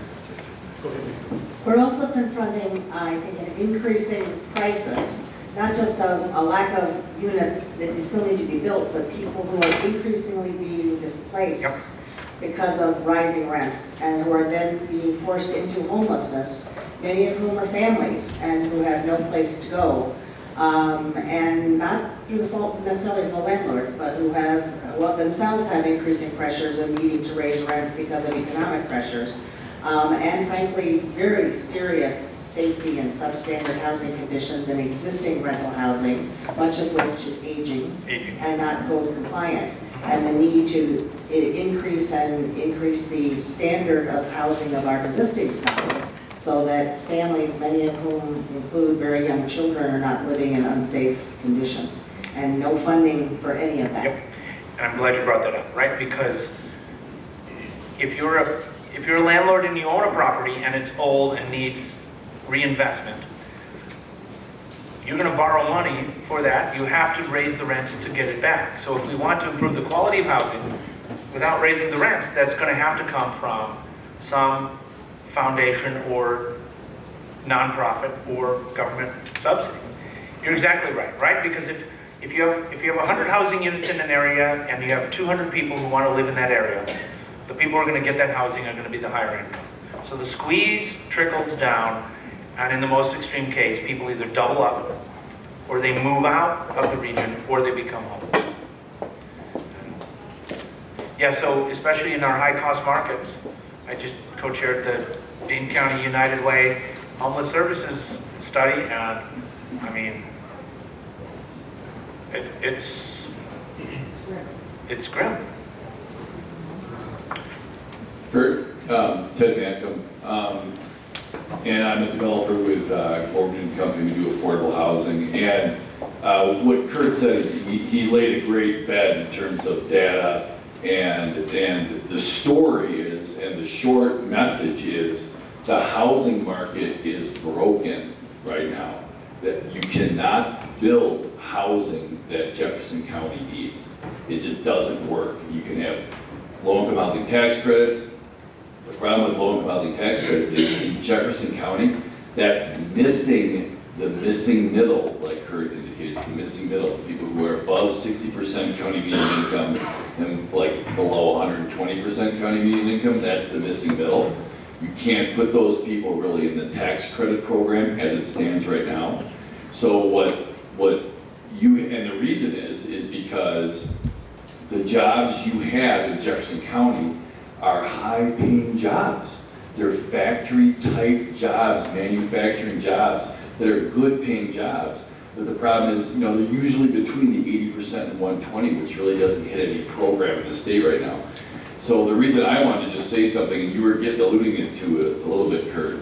Go ahead. We're also confronting, I think, an increasing crisis, not just of a lack of units that still need to be built, but people who are increasingly being displaced Yep. because of rising rents, and who are then being forced into homelessness, many of whom are families and who have no place to go. And not through the fault necessarily of the landlords, but who have, well, themselves have increasing pressures and needing to raise rents because of economic pressures. And frankly, very serious safety and substandard housing conditions in existing rental housing, much of which is aging and not code compliant. And the need to increase the standard of housing of our existing stock, so that families, many of whom include very young children, are not living in unsafe conditions, and no funding for any of that. Yep. And I'm glad you brought that up, right? Because if you're a landlord and you own a property and it's old and needs reinvestment, you're going to borrow money for that. You have to raise the rents to get it back. So if we want to improve the quality of housing without raising the rents, that's going to have to come from some foundation or nonprofit or government subsidy. You're exactly right, right? Because if you have 100 housing units in an area and you have 200 people who want to live in that area, the people who are going to get that housing are going to be the higher income. So the squeeze trickles down, and in the most extreme case, people either double up, or they move out of the region, or they become homeless. Yeah, so especially in our high-cost markets, I just co-chaired the Dane County United Way Homeless Services Study, and I mean, it's grim. Kurt, Ted Mankum, and I'm a developer with Corbin Company. We do affordable housing. And what Kurt said is he laid a great bed in terms of data, and the story is, and the short message is, the housing market is broken right now. That you cannot build housing that Jefferson County needs. It just doesn't work. You can have low-income housing tax credits. The problem with low-income housing tax credits is in Jefferson County, that's missing the missing middle, like Kurt indicates, the missing middle. People who are above 60% county median income and like below 120% county median income, that's the missing middle. You can't put those people really in the tax credit program as it stands right now. So and the reason is because the jobs you have in Jefferson County are high-paying jobs. They're factory-type jobs, manufacturing jobs that are good-paying jobs. But the problem is, they're usually between the 80% and 120, which really doesn't hit any program in the state right now. So the reason I wanted to just say something, and you were alluding into it a little bit, Kurt,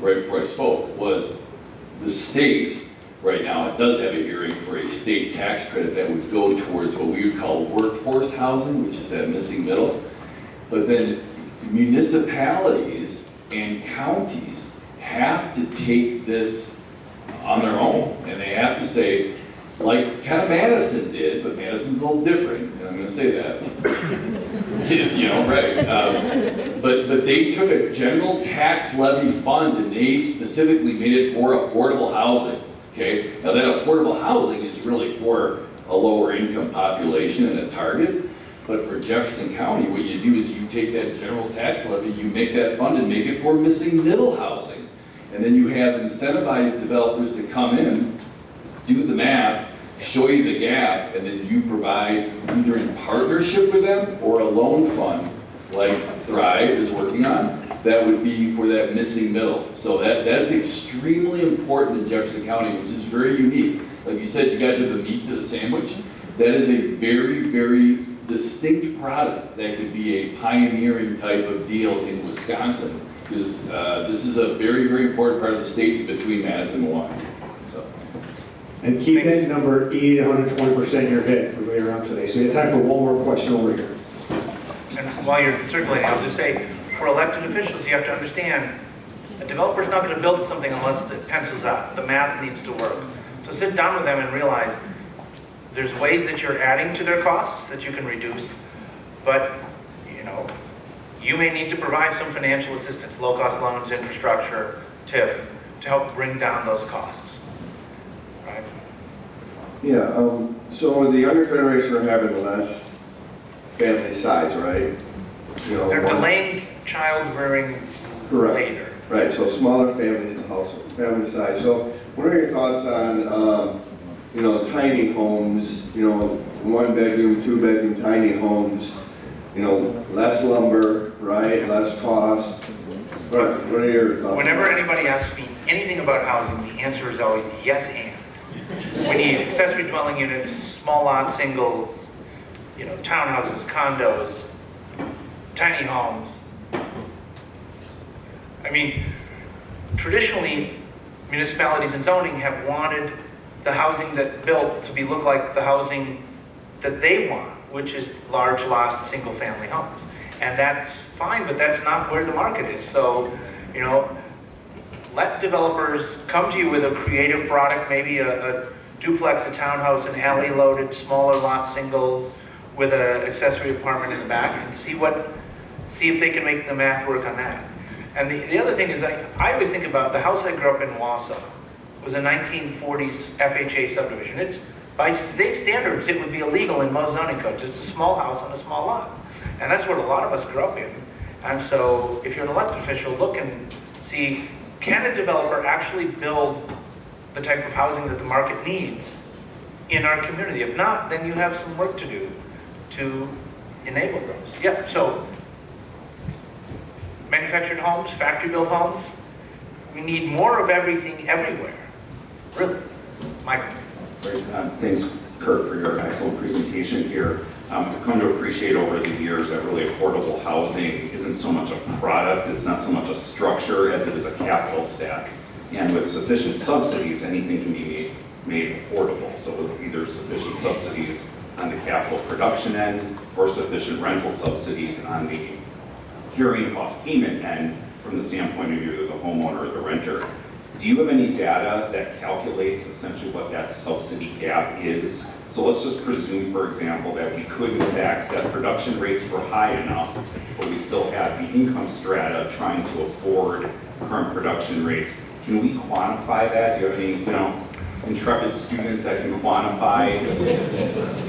right before I spoke, was the state right now, it does have a hearing for a state tax credit that would go towards what we would call workforce housing, which is that missing middle. But then municipalities and counties have to take this on their own, and they have to say, like kind of Madison did, but Madison's a little different, and I'm going to say that. Right. But they took a general tax levy fund and they specifically made it for affordable housing. Okay. Now that affordable housing is really for a lower income population and a target. But for Jefferson County, what you do is you take that general tax levy, you make that fund and make it for missing middle housing. And then you have incentivized developers to come in, do the math, show you the gap, and then you provide either in partnership with them or a loan fund like Thrive is working on, that would be for that missing middle. So that's extremely important in Jefferson County, which is very unique. Like you said, you guys are the meat to the sandwich. That is a very, very distinct product that could be a pioneering type of deal in Wisconsin. Because this is a very, very important part of the state between Madison and Milwaukee. So. And keep that number 80 to 120% in your head for later on today. So we have time for one more question over here. And while you're circulating, I'll just say, for elected officials, you have to understand, a developer's not going to build something unless it pencils out. The math needs to work. So sit down with them and realize there's ways that you're adding to their costs that you can reduce, but you may need to provide some financial assistance, low-cost loans, infrastructure, TIF, to help bring down those costs. Right? Yeah, so the younger generation are having less family size, right? They're delaying child rearing Correct. later. Right, so smaller families, household, family size. So what are your thoughts on, tiny homes, 1 bedroom, 2 bedroom tiny homes, less lumber, right, less cost? What are your thoughts? Whenever anybody asks me anything about housing, the answer is always yes and. We need accessory dwelling units, small lot singles, townhouses, condos, tiny homes. I mean, traditionally, municipalities and zoning have wanted the housing that built to look like the housing that they want, which is large lot, single family homes. And that's fine, but that's not where the market is. So, let developers come to you with a creative product, maybe a duplex, a townhouse, an alley loaded, smaller lot singles with an accessory apartment in the back, and see if they can make the math work on that. And the other thing is, I always think about the house I grew up in, Wausau. It was a 1940s FHA subdivision. It's, by today's standards, it would be illegal in most zoning codes. It's a small house on a small lot. And that's what a lot of us grew up in. And so if you're an elected official, look and see, can a developer actually build the type of housing that the market needs in our community? If not, then you have some work to do to enable those. Yeah, so manufactured homes, factory-built homes, we need more of everything everywhere. Really. Michael. Great. Thanks, Kurt, for your excellent presentation here. I've come to appreciate over the years that really affordable housing isn't so much a product, it's not so much a structure as it is a capital stack. And with sufficient subsidies, anything can be made affordable. So with either sufficient subsidies on the capital production end or sufficient rental subsidies on the carrying cost payment end from the standpoint of either the homeowner or the renter. Do you have any data that calculates essentially what that subsidy gap is? So let's just presume, for example, that we could, in fact, that production rates were high enough, but we still had the income strata trying to afford current production rates. Can we quantify that? Do you have any, intrepid students that can quantify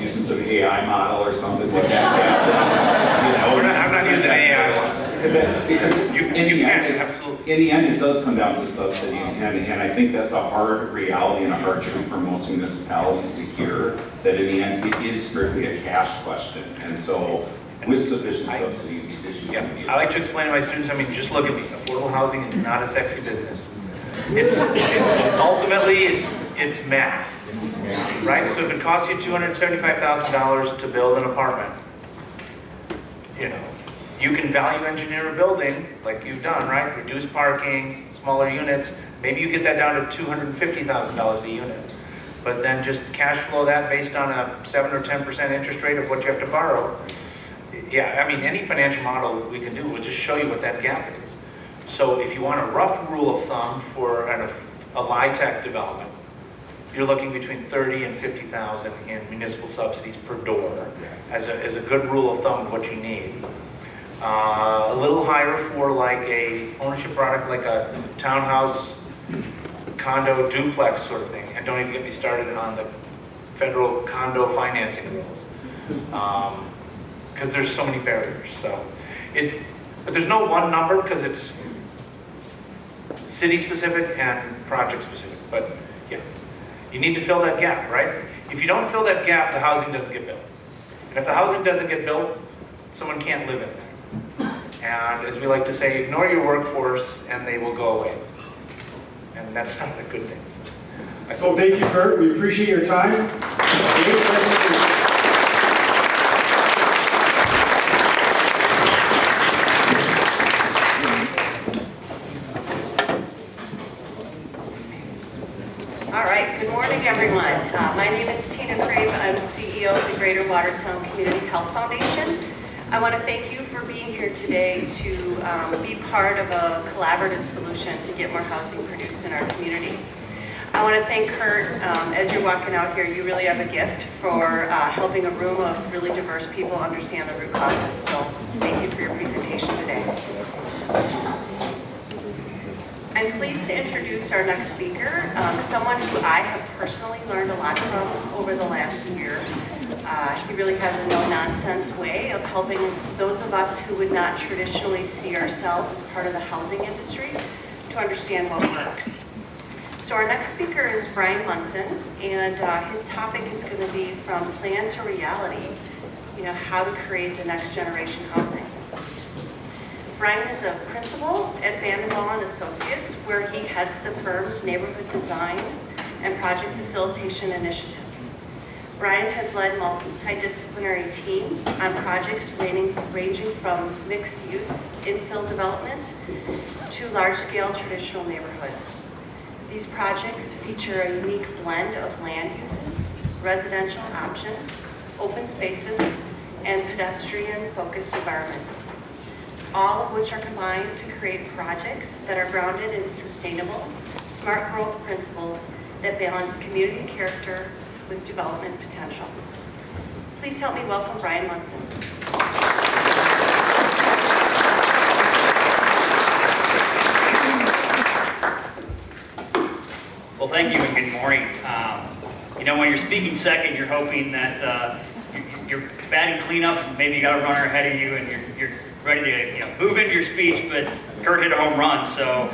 using some AI model or something like that? I'm not using AI. Because absolutely. in the end, it does come down to subsidies, and I think that's a hard reality and a hard truth for most municipalities to hear, that in the end, it is strictly a cash question. And so, with sufficient subsidies, these issues can be. I like to explain to my students, just look at me. Affordable housing is not a sexy business. It's ultimately, it's math, right? So if it costs you $275,000 to build an apartment, you can value engineer a building like you've done, right? Reduce parking, smaller units. Maybe you get that down to $250,000 a unit. But then just cash flow that based on a 7 or 10% interest rate of what you have to borrow. Yeah, any financial model we can do will just show you what that gap is. So if you want a rough rule of thumb for a LIHTC development, you're looking between 30 and 50,000 in municipal subsidies per door as a good rule of thumb of what you need. A little higher for like a ownership product like a townhouse, condo, duplex sort of thing. And don't even get me started on the federal condo financing rules. Because there's so many barriers. But there's no one number because it's city specific and project specific. But yeah, you need to fill that gap, right? If you don't fill that gap, the housing doesn't get built. And if the housing doesn't get built, someone can't live in it. And as we like to say, ignore your workforce and they will go away. And that's not a good thing. So thank you, Kurt. We appreciate your time. All right, good morning, everyone. My name is Tina Crave. I'm CEO of the Greater Watertown Community Health Foundation. I want to thank you for being here today to be part of a collaborative solution to get more housing produced in our community. I want to thank Kurt. As you're walking out here, you really have a gift for helping a room of really diverse people understand the root causes. So thank you for your presentation today. I'm pleased to introduce our next speaker, someone who I have personally learned a lot from over the last year. He really has a no-nonsense way of helping those of us who would not traditionally see ourselves as part of the housing industry to understand what works. So our next speaker is Brian Munson, and his topic is going to be from plan to reality, how to create the next generation housing. Brian is a principal at Vanderbilt and Associates, where he heads the firm's neighborhood design and project facilitation initiatives. Brian has led multidisciplinary teams on projects ranging from mixed-use infill development to large-scale traditional neighborhoods. These projects feature a unique blend of land uses, residential options, open spaces, and pedestrian-focused environments, all of which are combined to create projects that are grounded in sustainable, smart growth principles that balance community character with development potential. Please help me welcome Brian Munson. Well, thank you and good morning. When you're speaking second, you're hoping that you're batting cleanup, and maybe you got a runner ahead of you, and you're ready to move into your speech. But Kurt hit a home run, so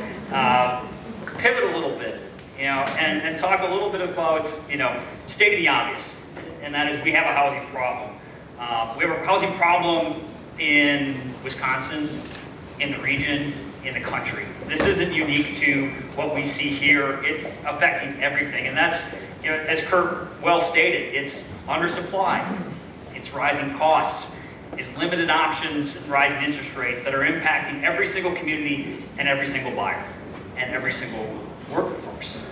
pivot a little bit, and talk a little bit about state of the obvious, and that is we have a housing problem. We have a housing problem in Wisconsin, in the region, in the country. This isn't unique to what we see here. It's affecting everything. And that's, as Kurt well stated, it's undersupply, it's rising costs, it's limited options, rising interest rates that are impacting every single community and every single buyer and every single workforce.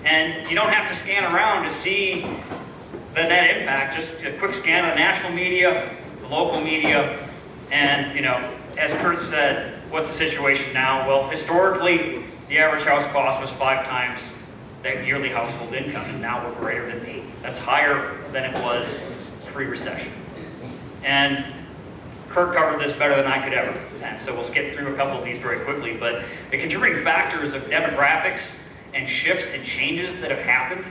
And you don't have to scan around to see the net impact. Just a quick scan of the national media, the local media, and as Kurt said, what's the situation now? Well, historically, the average house cost was 5 times that yearly household income, and now we're greater than 8. That's higher than it was pre-recession. And Kurt covered this better than I could ever, and so we'll skip through a couple of these very quickly, but the contributing factors of demographics and shifts and changes that have happened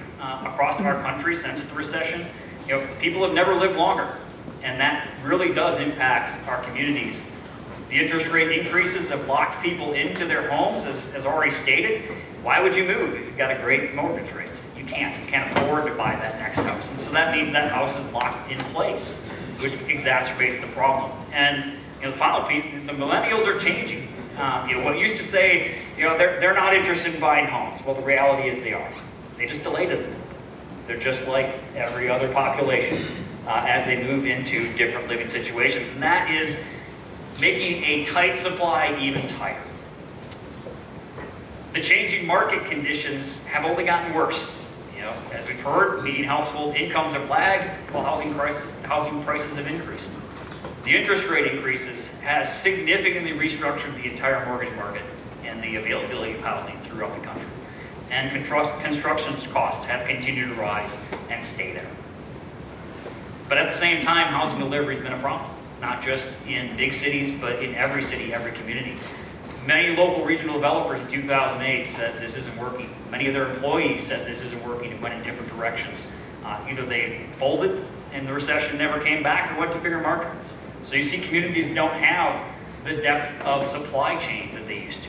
across our country since the recession, people have never lived longer, and that really does impact our communities. The interest rate increases have locked people into their homes, as already stated. Why would you move if you've got a great mortgage rate? You can't afford to buy that next house. And so that means that house is locked in place, which exacerbates the problem. And the final piece, the millennials are changing. What used to say, they're not interested in buying homes. Well, the reality is they are. They just delayed it. They're just like every other population as they move into different living situations. And that is making a tight supply even tighter. The changing market conditions have only gotten worse. As we've heard, median household incomes have lagged while housing prices have increased. The interest rate increases has significantly restructured the entire mortgage market and the availability of housing throughout the country. And construction costs have continued to rise and stay there. But at the same time, housing delivery has been a problem, not just in big cities, but in every city, every community. Many local regional developers in 2008 said this isn't working. Many of their employees said this isn't working and went in different directions. Either they folded and the recession never came back or went to bigger markets. So you see communities don't have the depth of supply chain that they used to.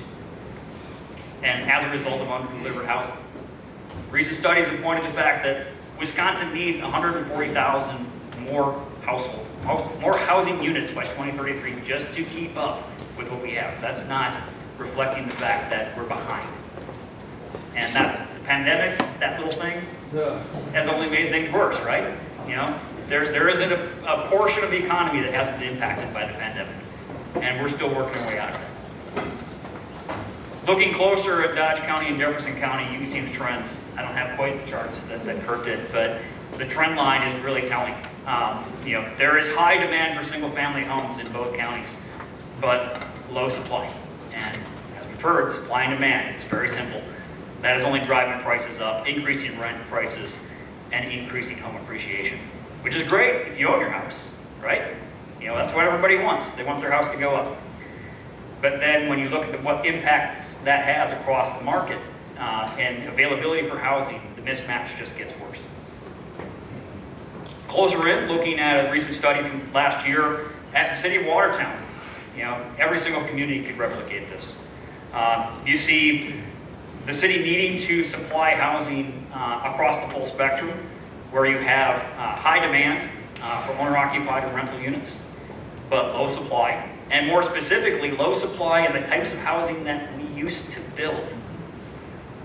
And as a result of undelivered housing. Recent studies have pointed to the fact that Wisconsin needs 140,000 more housing units by 2033 just to keep up with what we have. That's not reflecting the fact that we're behind. And that the pandemic, that little thing, has only made things worse, right? You know, there isn't a portion of the economy that hasn't been impacted by the pandemic, and we're still working our way out of it. Looking closer at Dodge County and Jefferson County, you can see the trends. I don't have quite the charts that Kurt did, but the trend line is really telling. You know, there is high demand for single-family homes in both counties, but low supply. And as we've heard, supply and demand, it's very simple. That is only driving prices up, increasing rent prices, and increasing home appreciation, which is great if you own your house, right? You know, that's what everybody wants. They want their house to go up. But then when you look at what impacts that has across the market and availability for housing, the mismatch just gets worse. Closer in, looking at a recent study from last year at the city of Watertown. You know, every single community could replicate this. You see the city needing to supply housing across the full spectrum, where you have high demand for owner-occupied and rental units, but low supply. And more specifically, low supply in the types of housing that we used to build.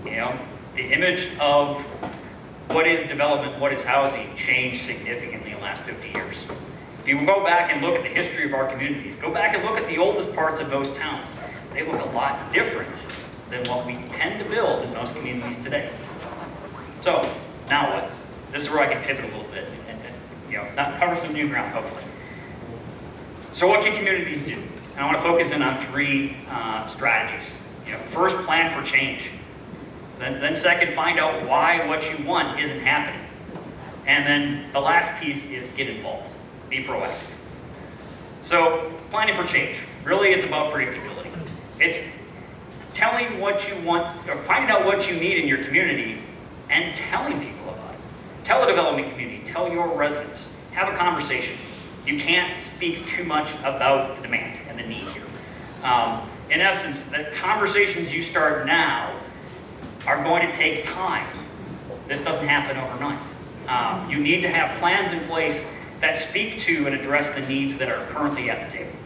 You know, the image of what is development, what is housing, changed significantly in the last 50 years. If you go back and look at the history of our communities, go back and look at the oldest parts of those towns, they look a lot different than what we tend to build in those communities today. So, now what? This is where I can pivot a little bit and you know, not cover some new ground, hopefully. So what can communities do? And I want to focus in on three strategies. You know, first, plan for change. Then second, find out why what you want isn't happening. And then the last piece is get involved, be proactive. So planning for change, really it's about predictability. It's telling what you want, or finding out what you need in your community and telling people about it. Tell the development community, tell your residents, have a conversation. You can't speak too much about the demand and the need here. In essence, the conversations you start now are going to take time. This doesn't happen overnight. You need to have plans in place that speak to and address the needs that are currently at the table.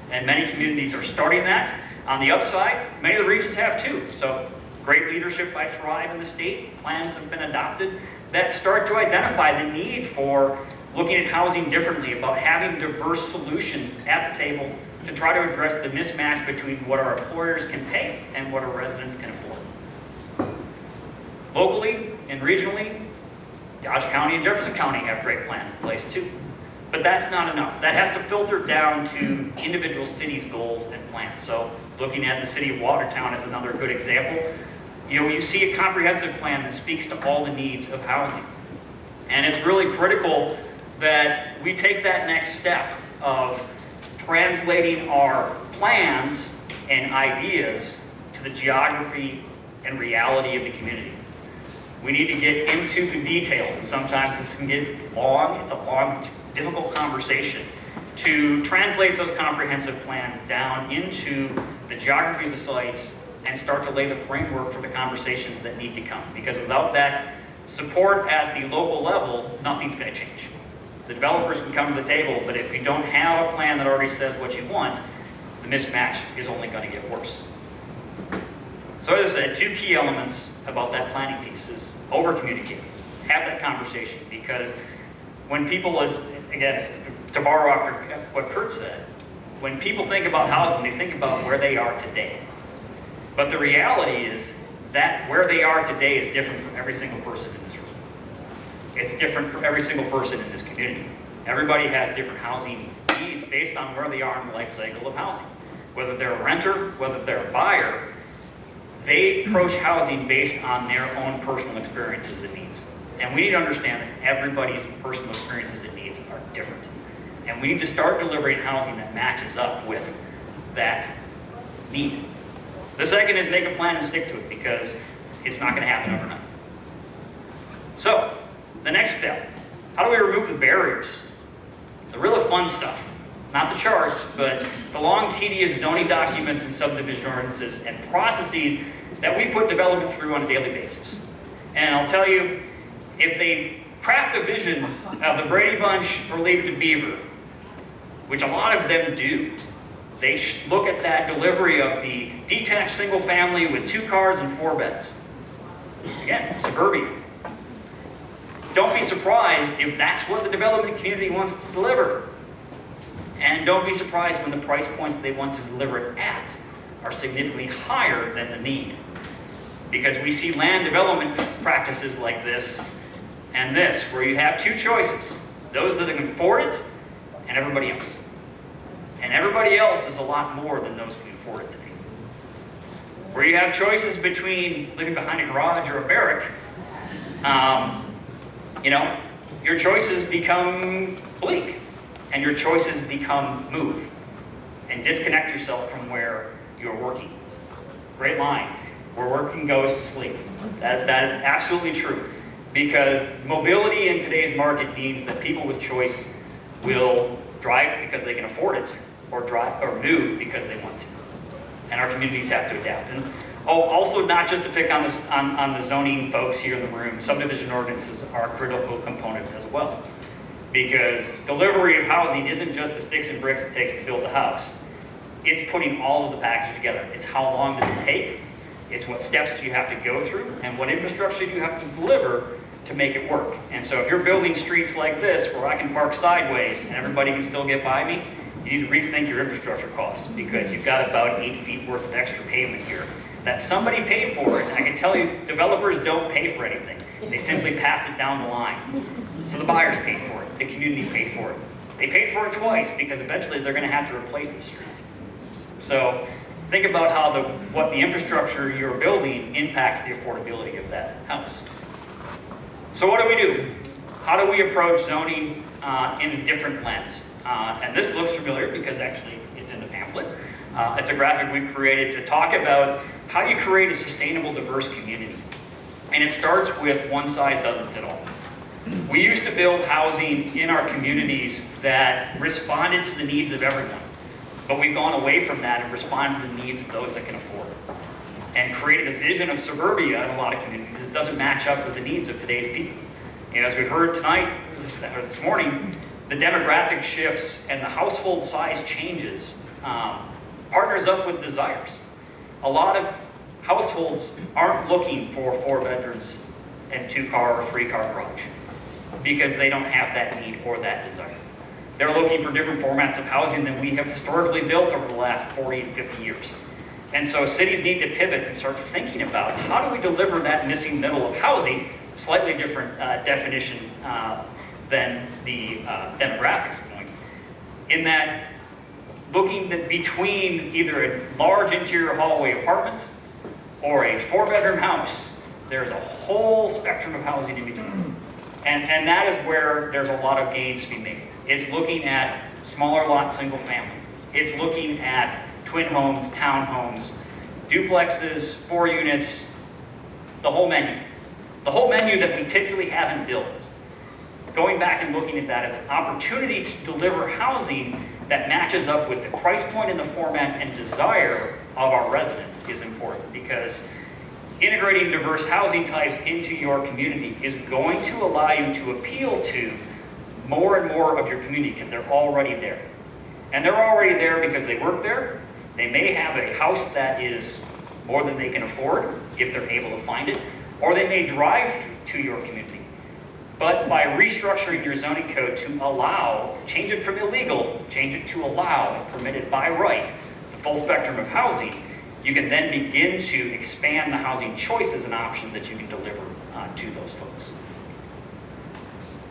And many communities are starting that. On the upside, many of the regions have too. So great leadership by Thrive in the state, plans have been adopted that start to identify the need for looking at housing differently, about having diverse solutions at the table to try to address the mismatch between what our employers can pay and what our residents can afford. Locally and regionally, Dodge County and Jefferson County have great plans in place too. But that's not enough. That has to filter down to individual cities' goals and plans. So looking at the city of Watertown as another good example, you know, you see a comprehensive plan that speaks to all the needs of housing. And it's really critical that we take that next step of translating our plans and ideas to the geography and reality of the community. We need to get into the details, and sometimes this can get long. It's a long, difficult conversation to translate those comprehensive plans down into the geography of the sites and start to lay the framework for the conversations that need to come. Because without that support at the local level, nothing's going to change. The developers can come to the table, but if you don't have a plan that already says what you want, the mismatch is only going to get worse. So as I said, two key elements about that planning piece is over-communicate. Have that conversation, because when people, again, to borrow after what Kurt said, when people think about housing, they think about where they are today. But the reality is that where they are today is different from every single person in this room. It's different for every single person in this community. Everybody has different housing needs based on where they are in the life cycle of housing. Whether they're a renter, whether they're a buyer, they approach housing based on their own personal experiences and needs. And we need to understand that everybody's personal experiences and needs are different. And we need to start delivering housing that matches up with that need. The second is make a plan and stick to it, because it's not going to happen overnight. So, the next step, how do we remove the barriers? The really fun stuff. Not the charts, but the long, tedious zoning documents and subdivision ordinances and processes that we put development through on a daily basis. And I'll tell you, if they craft a vision of the Brady Bunch or Leave It to Beaver, which a lot of them do, They look at that delivery of the detached single family with 2 cars and 4 beds. Again, suburbia. Don't be surprised if that's what the development community wants to deliver. And don't be surprised when the price points they want to deliver it at are significantly higher than the need. Because we see land development practices like this and this, where you have 2 choices. Those that can afford it and everybody else. And everybody else is a lot more than those who can afford it today. Where you have choices between living behind a garage or a barrack, you know, your choices become bleak, and your choices become move, and disconnect yourself from where you're working. Great line. Where working goes to sleep. That is absolutely true, because mobility in today's market means that people with choice will drive because they can afford it, or drive or move because they want to. And our communities have to adapt. And also, not just to pick on this on the zoning folks here in the room, subdivision ordinances are a critical component as well. Because delivery of housing isn't just the sticks and bricks it takes to build the house. It's putting all of the package together. It's how long does it take? It's what steps do you have to go through, and what infrastructure do you have to deliver to make it work. And so if you're building streets like this where I can park sideways and everybody can still get by me, you need to rethink your infrastructure costs, because you've got about 8 feet worth of extra pavement here that somebody paid for it. And I can tell you, developers don't pay for anything. They simply pass it down the line. So the buyers paid for it, the community paid for it. They paid for it twice because eventually they're going to have to replace the street. So think about how what the infrastructure you're building impacts the affordability of that house. So what do? How do we approach zoning in a different lens? And this looks familiar because actually it's in the pamphlet. It's a graphic we created to talk about how you create a sustainable, diverse community. And it starts with one size doesn't fit all. We used to build housing in our communities that responded to the needs of everyone. But we've gone away from that and responded to the needs of those that can afford it. And created a vision of suburbia in a lot of communities that doesn't match up with the needs of today's people. And as we've heard tonight, or this morning, the demographic shifts and the household size changes partners up with desires. A lot of households aren't looking for 4 bedrooms and 2-car or 3-car garage because they don't have that need or that desire. They're looking for different formats of housing than we have historically built over the last 40 and 50 years. And so cities need to pivot and start thinking about how do we deliver that missing middle of housing, slightly different definition than the demographics point, in that looking between either a large interior hallway apartment or a 4-bedroom house, there's a whole spectrum of housing in between. And that is where there's a lot of gains to be made. It's looking at smaller lot single family. It's looking at twin homes, townhomes, duplexes, 4 units, the whole menu. The whole menu that we typically haven't built. Going back and looking at that as an opportunity to deliver housing that matches up with the price point and the format and desire of our residents is important, because integrating diverse housing types into your community is going to allow you to appeal to more and more of your community because they're already there. And they're already there because they work there. They may have a house that is more than they can afford if they're able to find it, or they may drive to your community. But by restructuring your zoning code to allow, change it from illegal, change it to allow and permitted by right, the full spectrum of housing, you can then begin to expand the housing choices and options that you can deliver to those folks.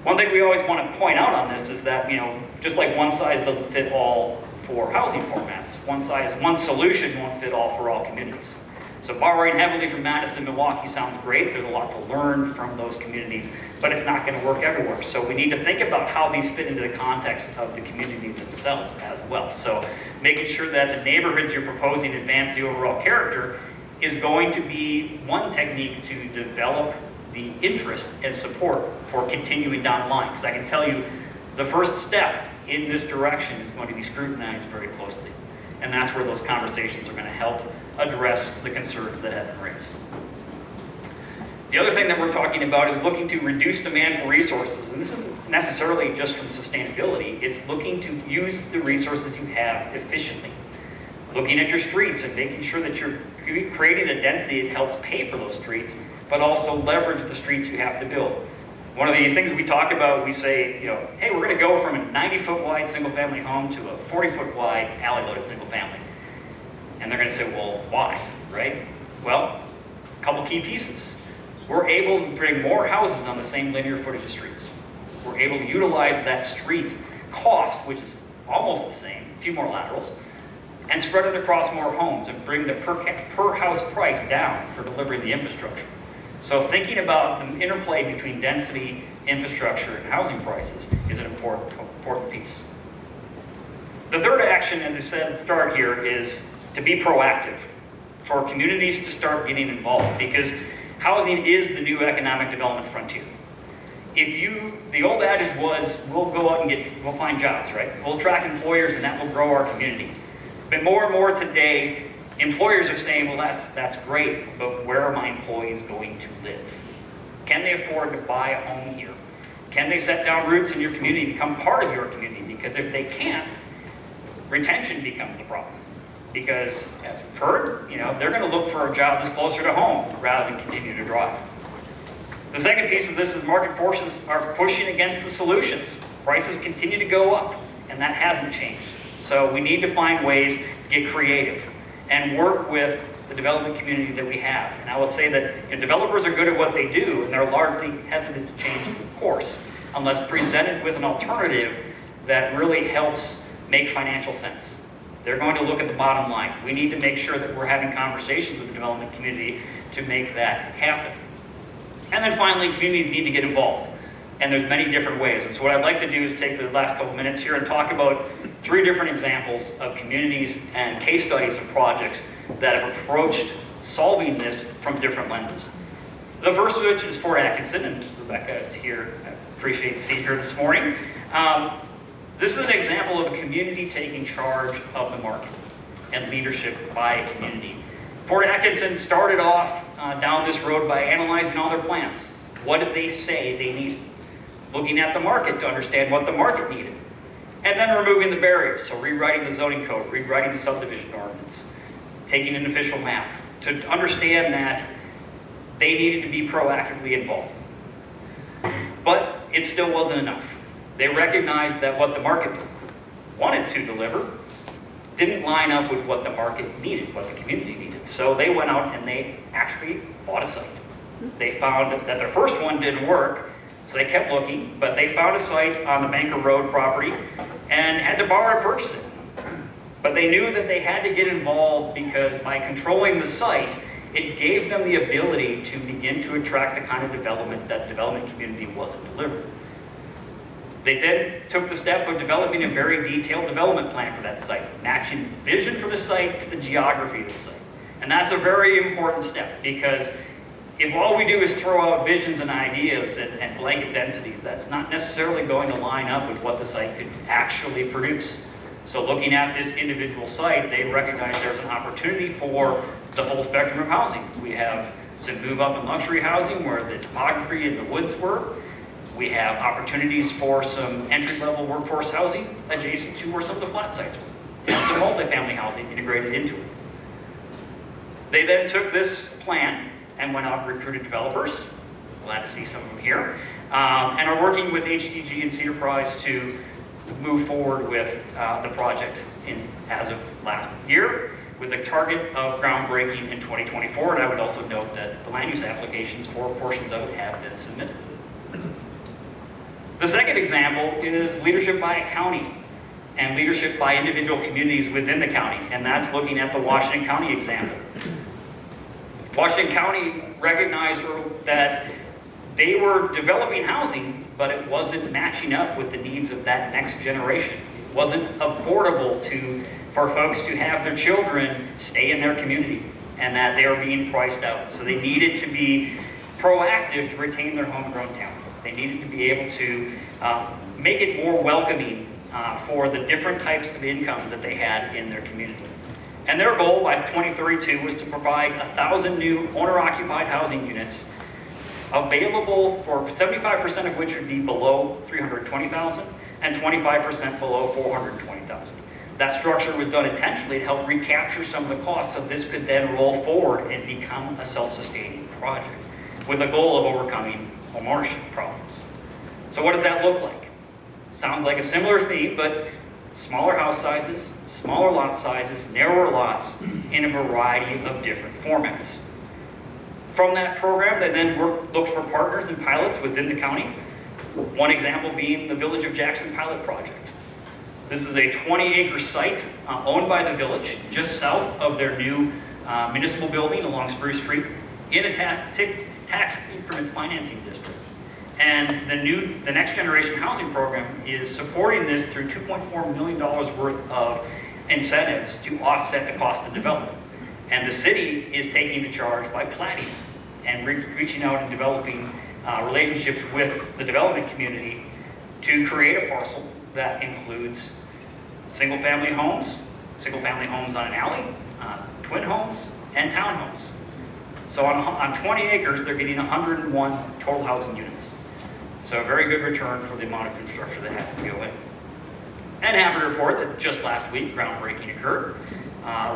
One thing we always want to point out on this is that, you know, just like one size doesn't fit all for housing formats, one solution won't fit all for all communities. So borrowing heavily from Madison, Milwaukee sounds great. There's a lot to learn from those communities, but it's not going to work everywhere. So we need to think about how these fit into the context of the community themselves as well. So making sure that the neighborhoods you're proposing advance the overall character is going to be one technique to develop the interest and support for continuing down the line. Because I can tell you the first step in this direction is going to be scrutinized very closely. And that's where those conversations are going to help address the concerns that have been raised. The other thing that we're talking about is looking to reduce demand for resources. And this isn't necessarily just from sustainability. It's looking to use the resources you have efficiently. looking at your streets and making sure that you're creating a density that helps pay for those streets, but also leverage the streets you have to build. One of the things we talk about, we say, hey, we're going to go from a 90-foot wide single-family home to a 40-foot wide alley-loaded single-family. And they're going to say, well, why, right? Well, a couple key pieces. We're able to bring more houses on the same linear footage of streets. We're able to utilize that street cost, which is almost the same, a few more laterals, and spread it across more homes and bring the per house price down for delivering the infrastructure. So thinking about the interplay between density, infrastructure, and housing prices is an important piece. The third action, as I said, start here is to be proactive, for communities to start getting involved, because housing is the new economic development frontier. The old adage was, we'll go out and we'll find jobs, right? We'll attract employers and that will grow our community. But more and more today, employers are saying, well, that's great, but where are my employees going to live? Can they afford to buy a home here? Can they set down roots in your community, become part of your community? Because if they can't, retention becomes the problem. Because, as we've heard, they're going to look for a job that's closer to home rather than continue to drive. The second piece of this is market forces are pushing against the solutions. Prices continue to go up, and that hasn't changed. So we need to find ways to get creative and work with the development community that we have. And I will say that developers are good at what they do, and they're largely hesitant to change course unless presented with an alternative that really helps make financial sense. They're going to look at the bottom line. We need to make sure that we're having conversations with the development community to make that happen. And then finally, communities need to get involved. And there's many different ways. And so what I'd like to do is take the last couple minutes here and talk about 3 different examples of communities and case studies of projects that have approached solving this from different lenses. The first of which is Fort Atkinson, and Rebecca is here. I appreciate seeing her this morning. This is an example of a community taking charge of the market and leadership by a community. Fort Atkinson started off down this road by analyzing all their plans. What did they say they needed? Looking at the market to understand what the market needed. And then removing the barriers, so rewriting the zoning code, rewriting the subdivision ordinance, taking an official map to understand that they needed to be proactively involved. But it still wasn't enough. They recognized that what the market wanted to deliver didn't line up with what the market needed, what the community needed. So they went out and they actually bought a site. They found that their first one didn't work, so they kept looking, but they found a site on the Banker Road property and had to borrow to purchase it. But they knew that they had to get involved because by controlling the site, it gave them the ability to begin to attract the kind of development that the development community wasn't delivering. They then took the step of developing a very detailed development plan for that site, matching vision for the site to the geography of the site. And that's a very important step, because if all we do is throw out visions and ideas and blanket densities, that's not necessarily going to line up with what the site could actually produce. So looking at this individual site, they recognize there's an opportunity for the full spectrum of housing. We have some move-up and luxury housing where the topography and the woods were. We have opportunities for some entry-level workforce housing adjacent to where some of the flat sites were, and some multifamily housing integrated into it. They then took this plan and went out and recruited developers. Glad to see some of them here. And are working with HTG and Cedar Prize to move forward with the project as of last year, with a target of groundbreaking in 2024. And I would also note that the land use applications for portions of it have been submitted. The second example is leadership by a county and leadership by individual communities within the county, and that's looking at the Washington County example. Washington County recognized that they were developing housing, but it wasn't matching up with the needs of that next generation. It wasn't affordable for folks to have their children stay in their community, and that they were being priced out. So they needed to be proactive to retain their homegrown talent. They needed to be able to make it more welcoming for the different types of incomes that they had in their community. And their goal by 2032 was to provide 1,000 new owner-occupied housing units available, for 75% of which would be below $320,000 and 25% below $420,000. That structure was done intentionally to help recapture some of the costs so this could then roll forward and become a self-sustaining project with a goal of overcoming homeownership problems. So what does that look like? Sounds like a similar theme, but smaller house sizes, smaller lot sizes, narrower lots in a variety of different formats. From that program, they then looked for partners and pilots within the county. One example being the Village of Jackson pilot project. This is a 20-acre site owned by the village just south of their new municipal building along Spruce Street in a tax increment financing district. And the next generation housing program is supporting this through $2.4 million worth of incentives to offset the cost of development. And the city is taking the charge by planning and reaching out and developing relationships with the development community to create a parcel that includes single-family homes on an alley, twin homes, and townhomes. So on 20 acres, they're getting 101 total housing units. So a very good return for the amount of infrastructure that has to go in. And happy to report that just last week, groundbreaking occurred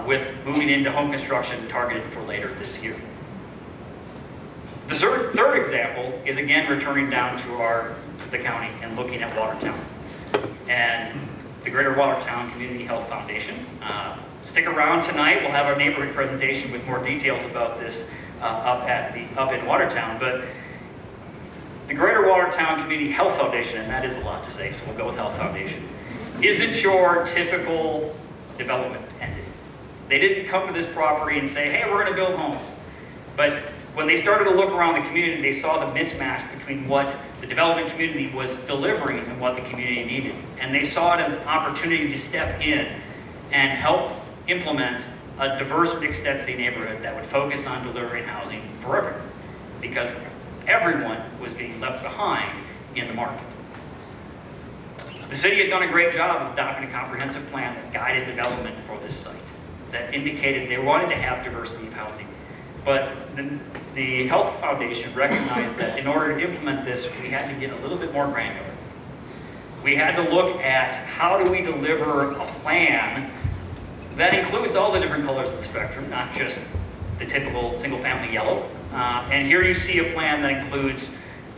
with moving into home construction targeted for later this year. The third example is again returning down to the county and looking at Watertown and the Greater Watertown Community Health Foundation. Stick around tonight. We'll have our neighborhood presentation with more details about this up in Watertown. But the Greater Watertown Community Health Foundation, and that is a lot to say, so we'll go with Health Foundation, isn't your typical development entity. They didn't come to this property and say, hey, we're going to build homes. But when they started to look around the community, they saw the mismatch between what the development community was delivering and what the community needed. And they saw it as an opportunity to step in and help implement a diverse mixed density neighborhood that would focus on delivering housing for everyone, because everyone was being left behind in the market. The city had done a great job of adopting a comprehensive plan that guided development for this site, that indicated they wanted to have diversity of housing. But the Health Foundation recognized that in order to implement this, we had to get a little bit more granular. We had to look at how do we deliver a plan that includes all the different colors of the spectrum, not just the typical single-family yellow. And here you see a plan that includes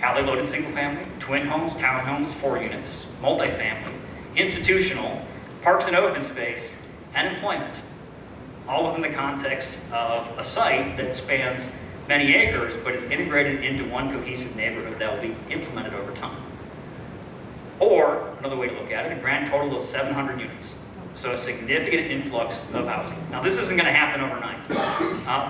alley-loaded single-family, twin homes, townhomes, 4 units, multifamily, institutional, parks and open space, and employment, all within the context of a site that spans many acres, but is integrated into one cohesive neighborhood that will be implemented over time. Or, another way to look at it, a grand total of 700 units. So a significant influx of housing. Now this isn't going to happen overnight,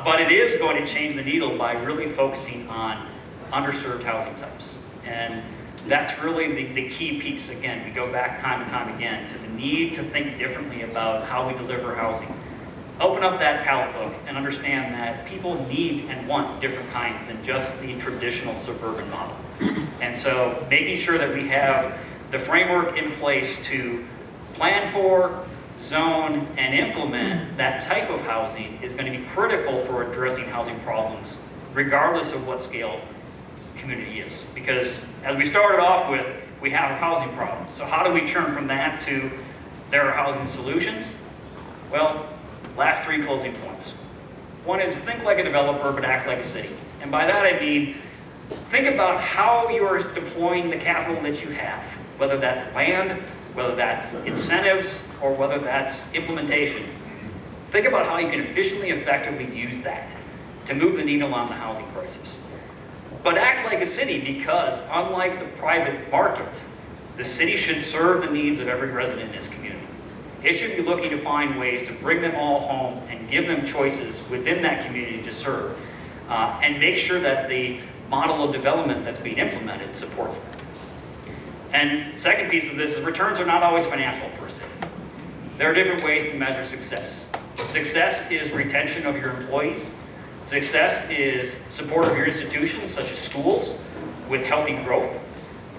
but it is going to change the needle by really focusing on underserved housing types. And that's really the key piece. Again, we go back time and time again to the need to think differently about how we deliver housing. Open up that palette book and understand that people need and want different kinds than just the traditional suburban model. And so making sure that we have the framework in place to plan for, zone, and implement that type of housing is going to be critical for addressing housing problems, regardless of what scale community is. Because as we started off with, we have a housing problem. So how do we turn from that to there are housing solutions? Well, last 3 closing points. One is think like a developer, but act like a city. And by that I mean, think about how you are deploying the capital that you have, whether that's land, whether that's incentives, or whether that's implementation. Think about how you can efficiently, effectively use that to move the needle on the housing crisis. But act like a city, because unlike the private market, the city should serve the needs of every resident in its community. It should be looking to find ways to bring them all home and give them choices within that community to serve, and make sure that the model of development that's being implemented supports them. And the second piece of this is returns are not always financial for a city. There are different ways to measure success. Success is retention of your employees. Success is support of your institutions, such as schools, with healthy growth.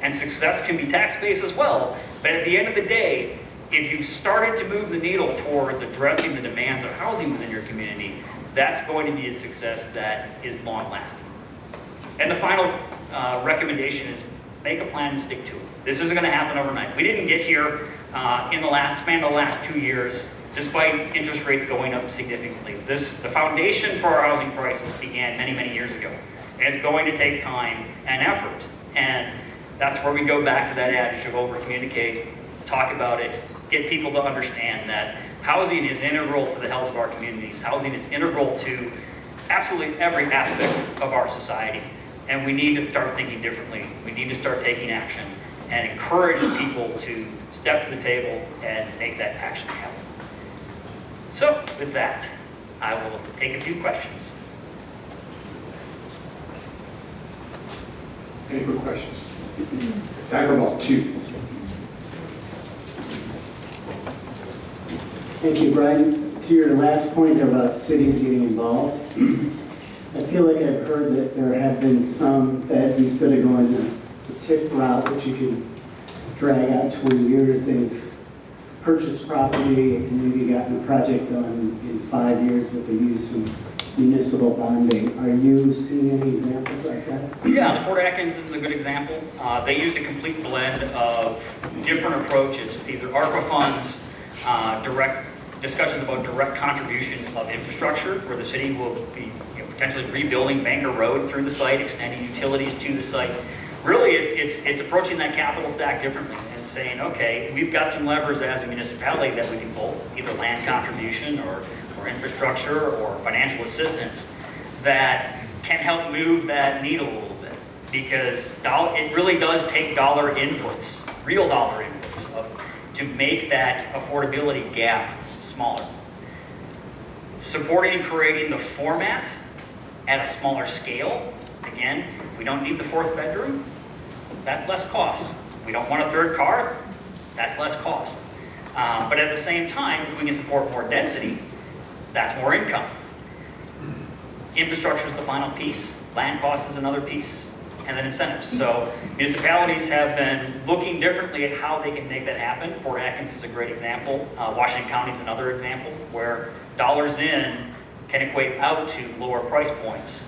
And success can be tax-based as well. But at the end of the day, if you've started to move the needle towards addressing the demands of housing within your community, that's going to be a success that is long-lasting. And the final recommendation is make a plan and stick to it. This isn't going to happen overnight. We didn't get here in the span of the last 2 years, despite interest rates going up significantly. The foundation for our housing crisis began many, many years ago. And it's going to take time and effort. And that's where we go back to that adage of over-communicate, talk about it, get people to understand that housing is integral to the health of our communities. Housing is integral to absolutely every aspect of our society. And we need to start thinking differently. We need to start taking action and encourage people to step to the table and make that action happen. So with that, I will take a few questions. Any quick questions? Time for about 2. Thank you, Brian. To your last point about cities getting involved, I feel like I've heard that there have been some that instead of going the TIF route, which you can drag out 20 years, they've purchased property and maybe gotten a project done in 5 years, but they use some municipal bonding. Are you seeing any examples like that? Yeah, the Fort Atkins is a good example. They used a complete blend of different approaches, either ARPA funds, direct discussions about direct contribution of infrastructure, where the city will be potentially rebuilding Banker Road through the site, extending utilities to the site. Really, it's approaching that capital stack differently and saying, okay, we've got some levers as a municipality that we can pull, either land contribution or infrastructure or financial assistance that can help move that needle a little bit. Because it really does take dollar inputs, real dollar inputs, to make that affordability gap smaller. Supporting and creating the format at a smaller scale. Again, we don't need the 4th bedroom, that's less cost. We don't want a 3rd car, that's less cost. But at the same time, if we can support more density, that's more income. Infrastructure is the final piece, land cost is another piece, and then incentives. So municipalities have been looking differently at how they can make that happen. Fort Atkins is a great example. Washington County is another example where dollars in can equate out to lower price points.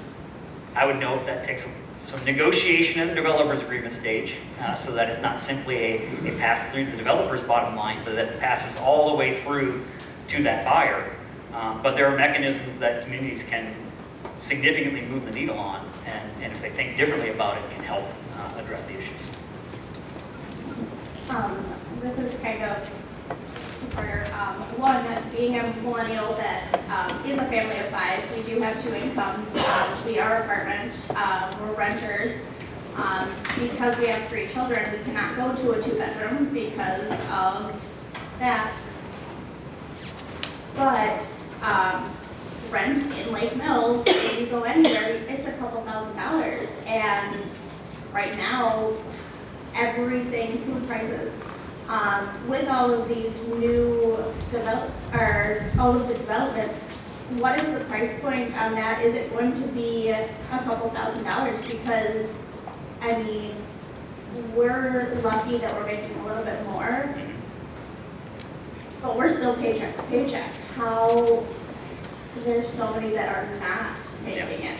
I would note that takes some negotiation at the developer's agreement stage, so that it's not simply a pass through the developer's bottom line, but that it passes all the way through to that buyer. But there are mechanisms that communities can significantly move the needle on, and if they think differently about it, can help address the issues. This is kind of for one, being a millennial that is a family of 5, we do have 2 incomes. We are apartment, we're renters. Because we have 3 children, we cannot go to a 2-bedroom because of that. But rent in Lake Mills, if you go anywhere, it's a couple $1,000s. And right now, everything, food prices, with all of these new all of the developments, what is the price point on that? Is it going to be a couple $1,000s? Because, I mean, we're lucky that we're making a little bit more, but we're still paycheck to paycheck. How, there's so many that are not making it.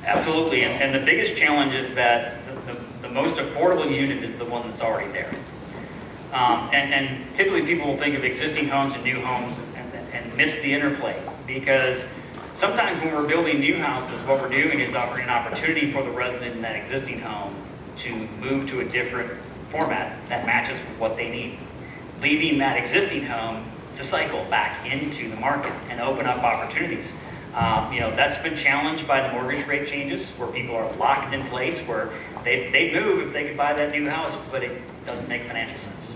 Absolutely, and the biggest challenge is that the most affordable unit is the one that's already there. And typically people will think of existing homes and new homes and miss the interplay, because sometimes when we're building new houses, what we're doing is offering an opportunity for the resident in that existing home to move to a different format that matches what they need, leaving that existing home to cycle back into the market and open up opportunities. That's been challenged by the mortgage rate changes, where people are locked in place, where they'd move if they could buy that new house, but it doesn't make financial sense.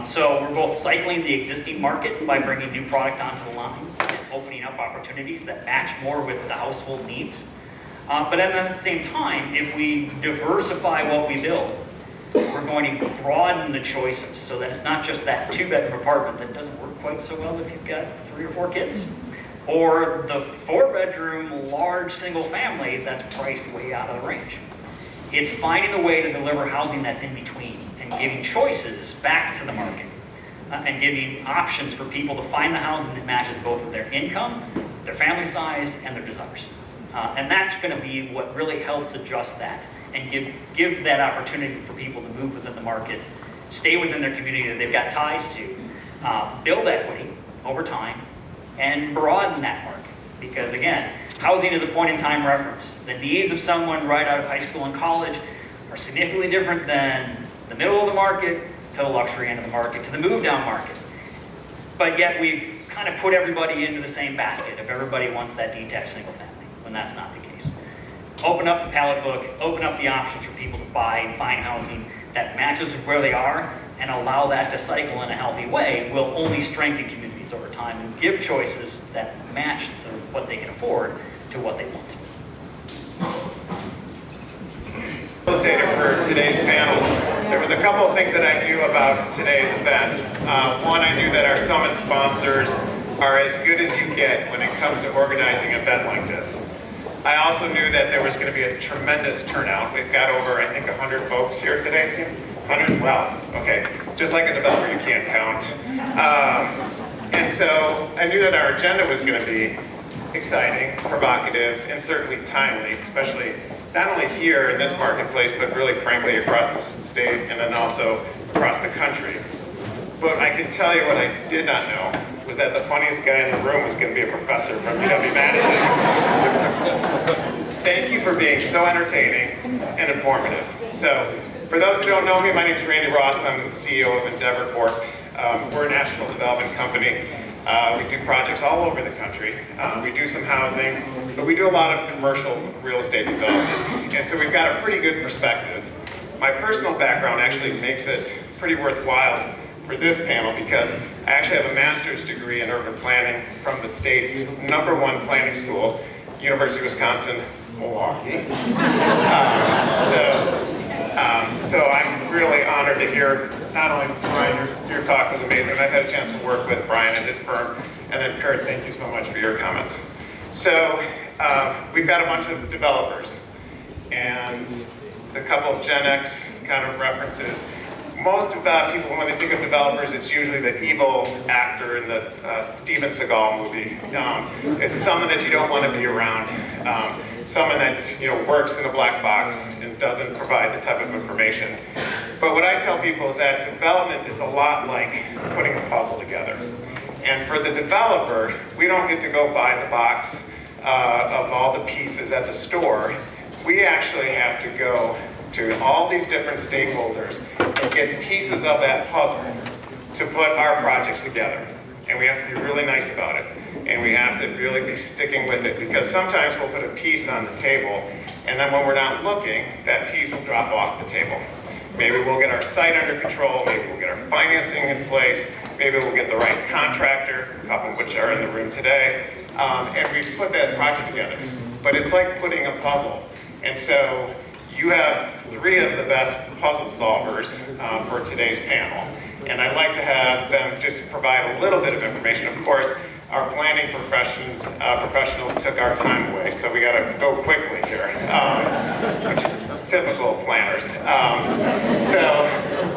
So we're both cycling the existing market by bringing new product onto the line and opening up opportunities that match more with the household needs. But then at the same time, if we diversify what we build, we're going to broaden the choices so that it's not just that 2-bedroom apartment that doesn't work quite so well if you've got 3 or 4 kids, or the 4-bedroom large single family that's priced way out of the range. It's finding a way to deliver housing that's in between and giving choices back to the market and giving options for people to find the housing that matches both with their income, their family size, and their desires. And that's going to be what really helps adjust that and give that opportunity for people to move within the market stay within their community that they've got ties to, build equity over time, and broaden that market. Because again, housing is a point-in-time reference. The needs of someone right out of high school and college are significantly different than the middle of the market to the luxury end of the market to the move-down market. But yet we've kind of put everybody into the same basket if everybody wants that detached single family, when that's not the case. Open up the pallet book, open up the options for people to buy and find housing that matches with where they are, and allow that to cycle in a healthy way will only strengthen communities over time and give choices that match what they can afford to what they want. Facilitator for today's panel. There was a couple of things that I knew about today's event. One, I knew that our summit sponsors are as good as you get when it comes to organizing an event like this. I also knew that there was going to be a tremendous turnout. We've got over, I think, 100 folks here today, Tim? 100? Wow, okay. Just like a developer, you can't count. And so I knew that our agenda was going to be exciting, provocative, and certainly timely, especially not only here in this marketplace, but really frankly across the state and then also across the country. But I can tell you what I did not know was that the funniest guy in the room was going to be a professor from UW-Madison. Thank you for being so entertaining and informative. So, for those who don't know me, my name is Randy Roth. I'm the CEO of Endeavor Corp. We're a national development company. We do projects all over the country. We do some housing, but we do a lot of commercial real estate development. And so we've got a pretty good perspective. My personal background actually makes it pretty worthwhile for this panel because I actually have a master's degree in urban planning from the state's #1 planning school, University of Wisconsin, Milwaukee. So I'm really honored to hear not only Brian, your talk was amazing, I've had a chance to work with Brian and his firm, and then Kurt, thank you so much for your comments. So we've got a bunch of developers, and a couple of Gen X kind of references. Most people, when they think of developers, it's usually the evil actor in the Steven Seagal movie. It's someone that you don't want to be around. Someone that works in a black box and doesn't provide the type of information. But what I tell people is that development is a lot like putting a puzzle together. And for the developer, we don't get to go buy the box of all the pieces at the store. We actually have to go to all these different stakeholders and get pieces of that puzzle to put our projects together. And we have to be really nice about it. And we have to really be sticking with it because sometimes we'll put a piece on the table and then when we're not looking, that piece will drop off the table. Maybe we'll get our site under control, maybe we'll get our financing in place, maybe we'll get the right contractor, a couple of which are in the room today, and we put that project together. But it's like putting a puzzle. And so you have 3 of the best puzzle solvers for today's panel. And I'd like to have them just provide a little bit of information. Of course, our planning professionals took our time away, so we got to go quickly here, which is typical planners. So,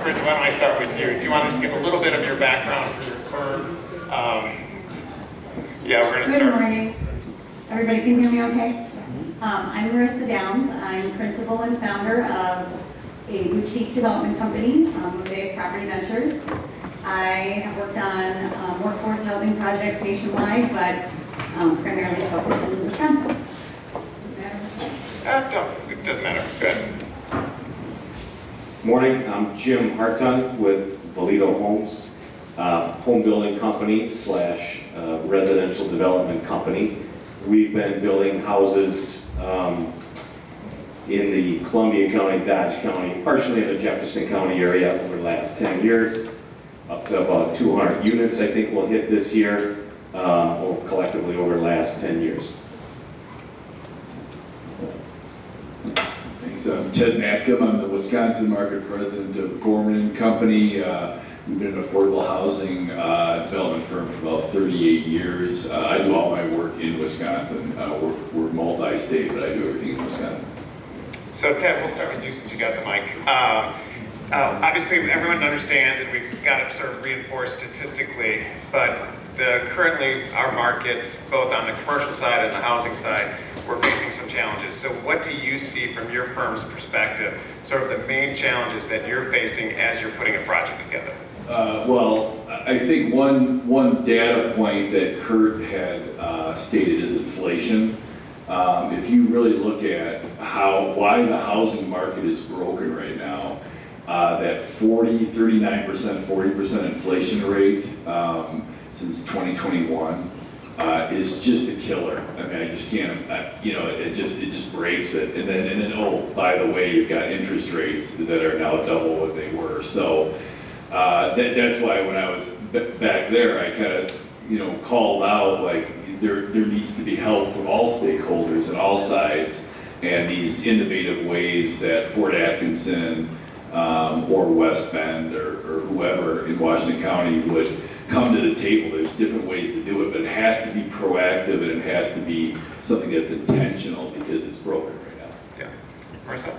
Chris, why don't I start with you? Do you want to just give a little bit of your background for your firm? Yeah, we're going to start. Good morning. Everybody can hear me okay? I'm Marissa Downs. I'm principal and founder of a boutique development company, Mosaic Property Ventures. I have worked on workforce housing projects nationwide, but primarily focused in Wisconsin. It doesn't matter. Good. Morning, I'm Jim Harton with Valito Homes, home building company / residential development company. We've been building houses in the Columbia County, Dodge County, partially in the Jefferson County area over the last 10 years, up to about 200 units I think we'll hit this year, or collectively over the last 10 years. Thanks. I'm Ted Matcom. I'm the Wisconsin market president of Gorman & Company. We've been an affordable housing development firm for about 38 years. I do all my work in Wisconsin. We're multi-state, but I do everything in Wisconsin. So Ted, we'll start with you since you got the mic. Obviously, everyone understands, and we've got it sort of reinforced statistically, but currently our markets, both on the commercial side and the housing side, we're facing some challenges. So what do you see from your firm's perspective, sort of the main challenges that you're facing as you're putting a project together? Well, I think one data point that Kurt had stated is inflation. If you really look at why the housing market is broken right now, that 39%, 40% inflation rate since 2021 is just a killer. I mean, I just can't, it just breaks it. And then, oh, by the way, you've got interest rates that are now double what they were. So that's why when I was back there, I kind of, called out, like, there needs to be help from all stakeholders and all sides, and these innovative ways that Fort Atkinson or West Bend or whoever in Washington County would come to the table. There's different ways to do it, but it has to be proactive and it has to be something that's intentional because it's broken right now. Yeah. Marissa?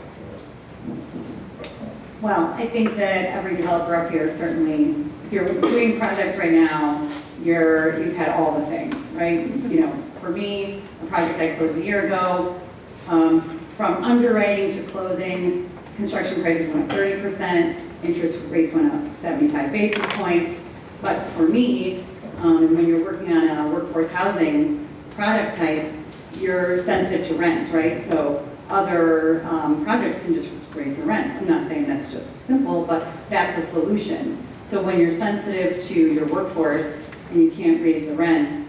Well, I think that every developer up here certainly, if you're doing projects right now, you've had all the things, right? For me, a project I closed a year ago, from underwriting to closing, construction prices went up 30%, interest rates went up 75 basis points. But for me, when you're working on a workforce housing product type, you're sensitive to rents, right? So other projects can just raise the rents. I'm not saying that's just simple, but that's a solution. So when you're sensitive to your workforce and you can't raise the rents,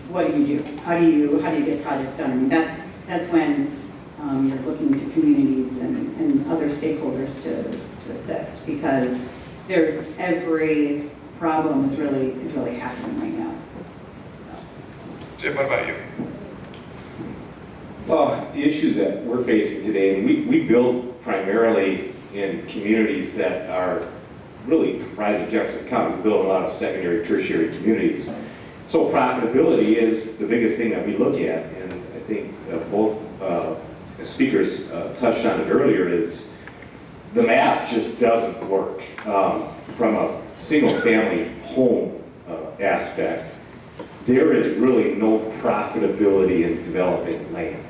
what do you do? How do you get projects done? I mean, that's when you're looking to communities and other stakeholders to assist, because there's every problem is really happening right now. Jim, what about you? Well, the issues that we're facing today, and we build primarily in communities that are really comprised of Jefferson County. We build a lot of secondary, tertiary communities. So profitability is the biggest thing that we look at, and I think both speakers touched on it earlier, is the math just doesn't work. From a single-family home aspect, there is really no profitability in developing land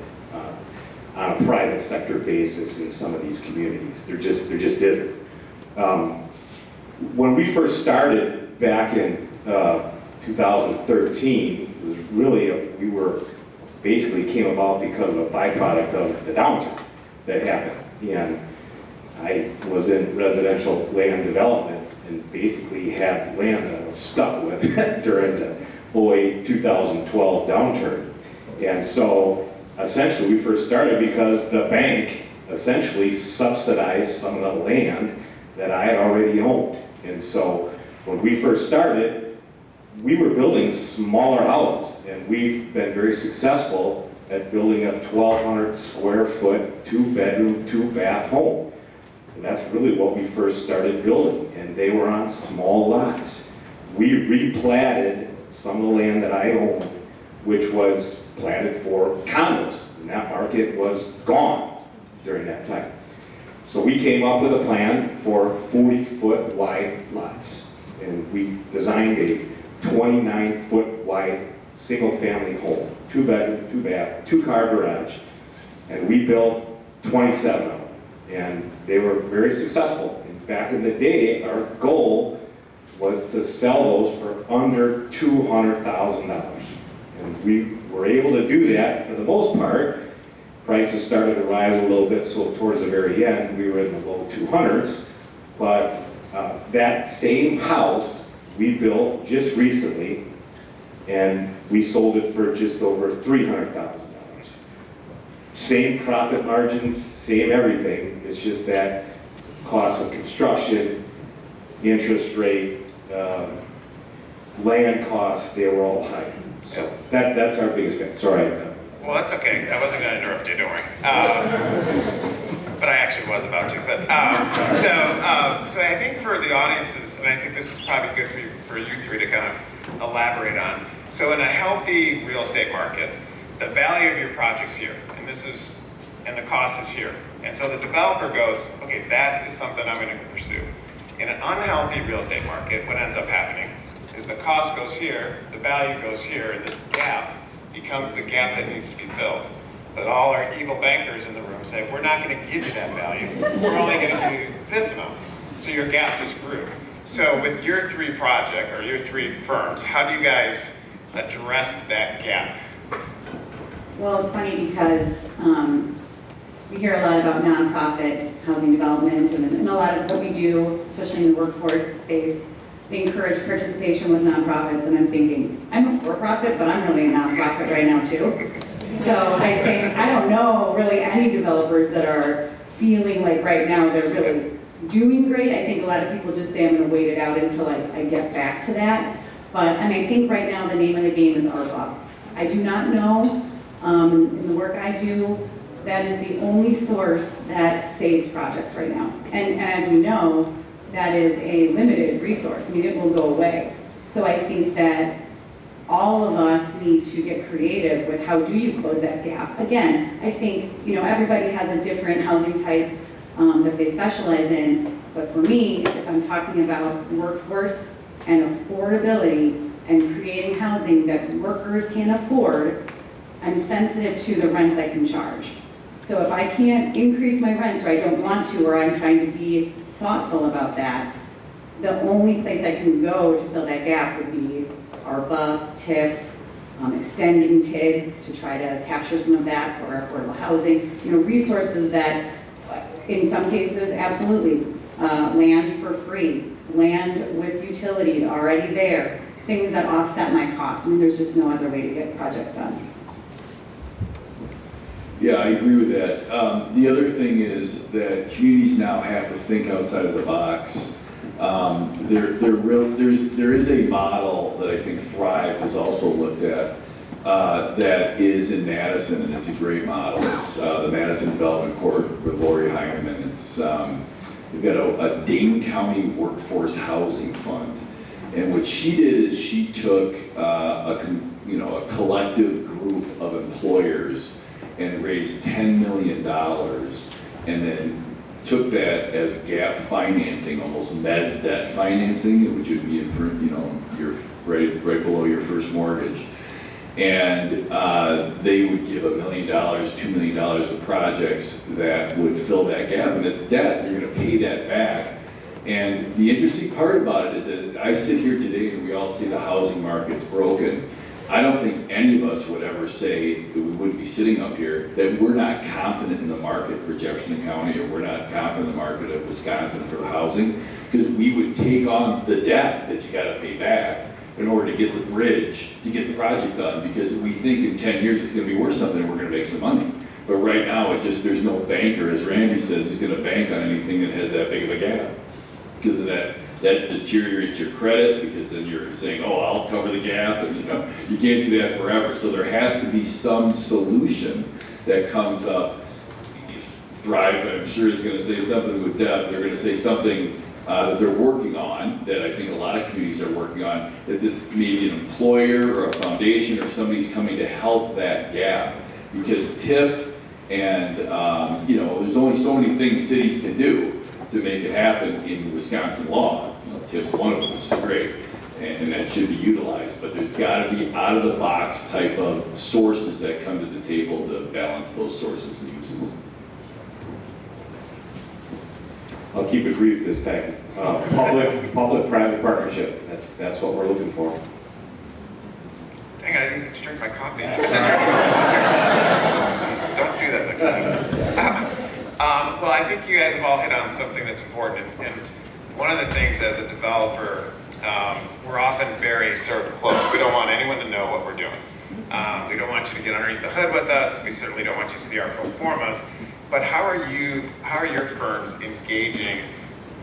on a private sector basis in some of these communities. There just isn't. When we first started back in 2013, it was really we were basically came about because of a byproduct of the downturn that happened. And I was in residential land development and basically had land that I was stuck with during the 2008-2012 downturn. And so essentially we first started because the bank essentially subsidized some of the land that I had already owned. And so when we first started, we were building smaller houses, and we've been very successful at building a 1,200 square foot, 2-bedroom, 2-bath home. And that's really what we first started building, and they were on small lots. We replatted some of the land that I owned, which was platted for condos, and that market was gone during that time. So we came up with a plan for 40-foot wide lots, and we designed a 29-foot wide single-family home, 2-bedroom, 2-bath, 2-car garage, and we built 27 of them, and they were very successful. And back in the day, our goal was to sell those for under $200,000, and we were able to do that for the most part. Prices started to rise a little bit, so towards the very end, we were in the low 200s, but that same house we built just recently, and we sold it for just over $300,000. Same profit margins, same everything. It's just that cost of construction, interest rate, land costs, they were all high. So that's our biggest thing. Sorry. Well, that's okay. I wasn't going to interrupt you, don't worry. But I actually was about to. But so I think for the audiences, and I think this is probably good for you three to kind of elaborate on. So in a healthy real estate market, the value of your project's here, and the cost is here. And so the developer goes, okay, that is something I'm going to pursue. In an unhealthy real estate market, what ends up happening is the cost goes here, the value goes here, and this gap becomes the gap that needs to be filled. But all our evil bankers in the room say, we're not going to give you that value. We're only going to give you this amount. So your gap just grew. So with your three project or your three firms, how do you guys address that gap? Well, it's funny because we hear a lot about nonprofit housing development, and a lot of what we do, especially in the workforce space, we encourage participation with nonprofits, and I'm thinking, I'm a for-profit, but I'm really a nonprofit right now too. So I think, I don't know really any developers that are feeling like right now they're really doing great. I think a lot of people just say, I'm gonna wait it out until I get back to that. But, and I think right now the name of the game is ARPA. I do not know, in the work I do, that is the only source that saves projects right now. And as we know, that is a limited resource. I mean, it will go away. So I think that all of us need to get creative with how do you close that gap. Again, I think, everybody has a different housing type that they specialize in. But for me, if I'm talking about workforce and affordability and creating housing that workers can afford, I'm sensitive to the rents I can charge. So if I can't increase my rents, or I don't want to, or I'm trying to be thoughtful about that, the only place I can go to fill that gap would be ARPA, TIF, extending TIDs to try to capture some of that for affordable housing. Resources that, in some cases, absolutely, land for free, land with utilities already there, things that offset my costs. I mean, there's just no other way to get projects done. Yeah, I agree with that. The other thing is that communities now have to think outside of the box. There is a model that I think Thrive has also looked at that is in Madison, and it's a great model. It's the Madison Development Court with Lori Heineman. It's we've got a Dane County Workforce Housing Fund, and what she did is she took a collective group of employers and raised $10 million, and then took that as gap financing, almost mezz debt financing, which would be you're right below your first mortgage. And they would give $1 million, $2 million to projects that would fill that gap, and it's debt. You're going to pay that back. And the interesting part about it is that I sit here today and we all see the housing market's broken. I don't think any of us would ever say, that we wouldn't be sitting up here, that we're not confident in the market for Jefferson County, or we're not confident in the market of Wisconsin for housing, because we would take on the debt that you got to pay back in order to get the bridge, to get the project done, because we think in 10 years it's going to be worth something and we're going to make some money. But right now, there's no banker, as Randy says, who's going to bank on anything that has that big of a gap. Because of that deteriorates your credit, because then you're saying, oh, I'll cover the gap, and you can't do that forever. So there has to be some solution that comes up. Thrive, I'm sure, is going to say something with Deb. They're going to say something that they're working on, that I think a lot of communities are working on, that this maybe an employer or a foundation or somebody's coming to help that gap. Because TIF and, there's only so many things cities can do to make it happen in Wisconsin law. TIF's one of them, which is great, and that should be utilized. But there's got to be out-of-the-box type of sources that come to the table to balance those sources and uses. I'll keep it brief this time. Public-private partnership, that's what we're looking for. Dang, I didn't get to drink my coffee. Don't do that next time. Well, I think you guys have all hit on something that's important, and one of the things as a developer, we're often very sort of close. We don't want anyone to know what we're doing. We don't want you to get underneath the hood with us. We certainly don't want you to see our pro formas. But how are your firms engaging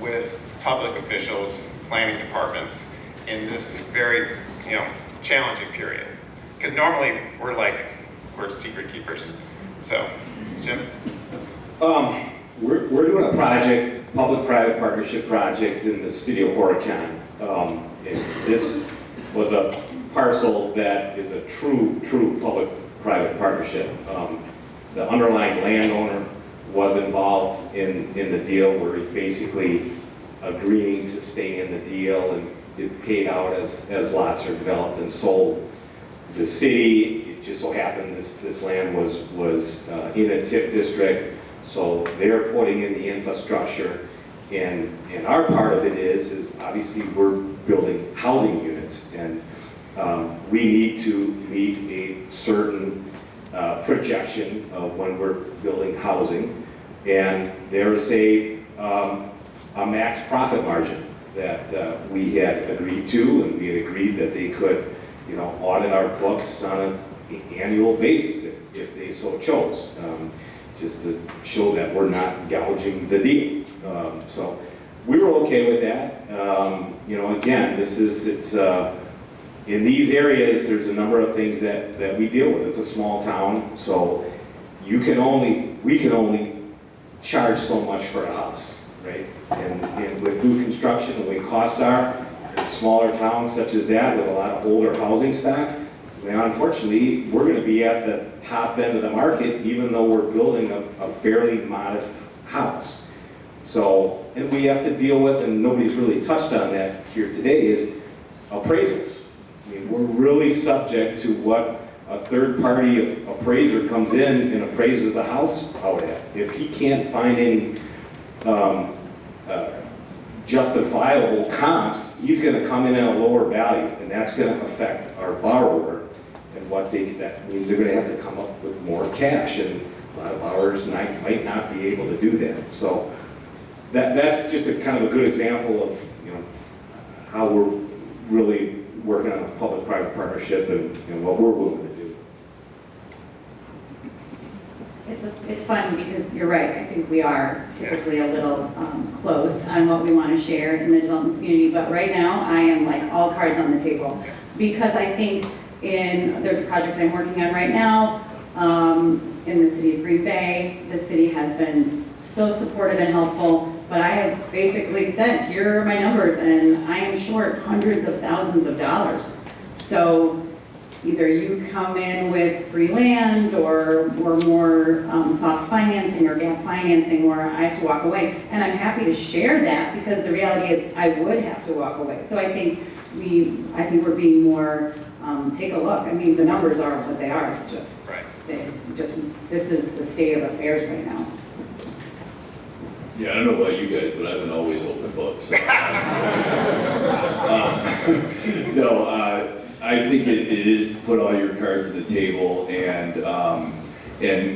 with public officials, planning departments in this very, challenging period? Because normally we're secret keepers. So, Jim? We're doing a project, public-private partnership project in the city of Watertown. This was a parcel that is a true public-private partnership. The underlying landowner was involved in the deal, where he's basically agreeing to stay in the deal, and it paid out as lots are developed and sold. The city, it just so happened this land was in a TIF district, so they're putting in the infrastructure. And our part of it is obviously we're building housing units, and we need to meet a certain projection of when we're building housing. And there's a max profit margin that we had agreed to, and we had agreed that they could, audit our books on an annual basis if they so chose, just to show that we're not gouging the deal. So we were okay with that. Again, in these areas, there's a number of things that we deal with. It's a small town, so we can only charge so much for a house, right? And with new construction, the way costs are, in smaller towns such as that with a lot of older housing stock, unfortunately, we're going to be at the top end of the market, even though we're building a fairly modest house. So, and we have to deal with, and nobody's really touched on that here today, is appraisals. I mean, we're really subject to what a third-party appraiser comes in and appraises the house out at. If he can't find any justifiable comps, he's going to come in at a lower value, and that's going to affect our borrower. And that means they're going to have to come up with more cash, and a lot of borrowers might not be able to do that. So that's just a kind of a good example of how we're really working on a public-private partnership and what we're willing to do. It's fun because you're right. I think we are typically a little closed on what we want to share in the development community. But right now, I am like all cards on the table because I think there's a project I'm working on right now in the city of Green Bay. The city has been so supportive and helpful, but I have basically said, here are my numbers, and I am short hundreds of thousands of dollars. So either you come in with free land or more soft financing or gap financing where I have to walk away. And I'm happy to share that because the reality is I would have to walk away. So I think we're being more, take a look. I mean, the numbers are what they are. It's just, this is the state of affairs right now. Yeah, I don't know about you guys, but I've been always open book. So. I think it is put all your cards on the table, and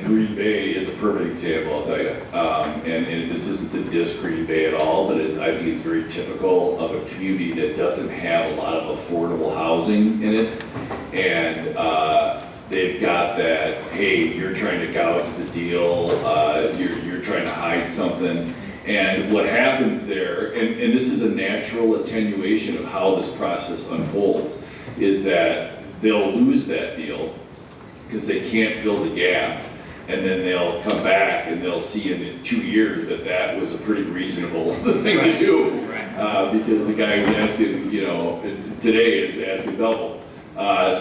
Green Bay is a perfect example, I'll tell you. And this isn't to diss Green Bay at all, but I think it's very typical of a community that doesn't have a lot of affordable housing in it. And they've got that, hey, you're trying to gouge the deal, you're trying to hide something. And what happens there, and this is a natural attenuation of how this process unfolds, is that they'll lose that deal because they can't fill the gap, and then they'll come back and they'll see in 2 years that was a pretty reasonable thing to do, because the guy who's asking, today is asking double.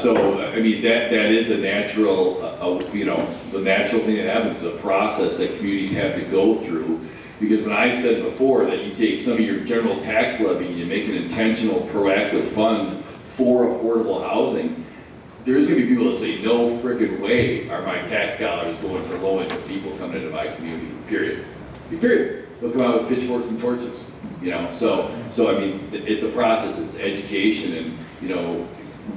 So, I mean, that is a natural, the natural thing that happens is a process that communities have to go through. Because when I said before that you take some of your general tax levy and you make an intentional proactive fund for affordable housing, there's going to be people that say, no frickin' way are my tax dollars going for low-income people coming into my community, period. Period. They'll come out with pitchforks and torches, So I mean, it's a process, it's education, and,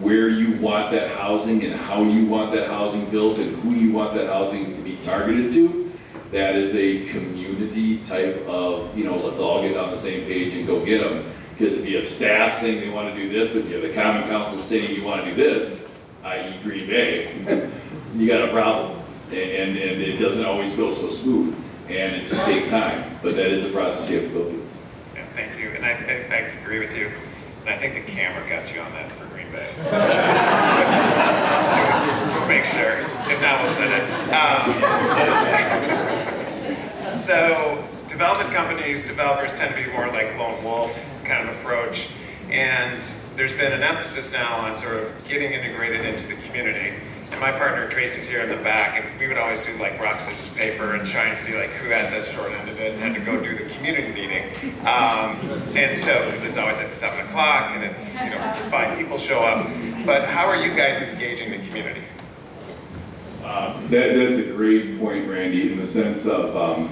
where you want that housing and how you want that housing built and who you want that housing to be targeted to. That is a community type of, let's all get on the same page and go get them. Because if you have staff saying they want to do this, but you have the common council saying you want to do this, i.e. Green Bay, you got a problem. And it doesn't always go so smooth. And it just takes time. But that is a process you have to go through. Yeah, thank you. And I agree with you. And I think the camera got you on that for Green Bay. So make sure. If not, we'll send it. So developers tend to be more like lone wolf kind of approach. And there's been an emphasis now on sort of getting integrated into the community. And my partner Tracy's here in the back, and we would always do like rock, scissors, paper and try and see like who had the short end of it and had to go do the community meeting. And so, because it's always at 7 o'clock and it's, 5 people show up. But how are you guys engaging the community? That's a great point, Randy, in the sense of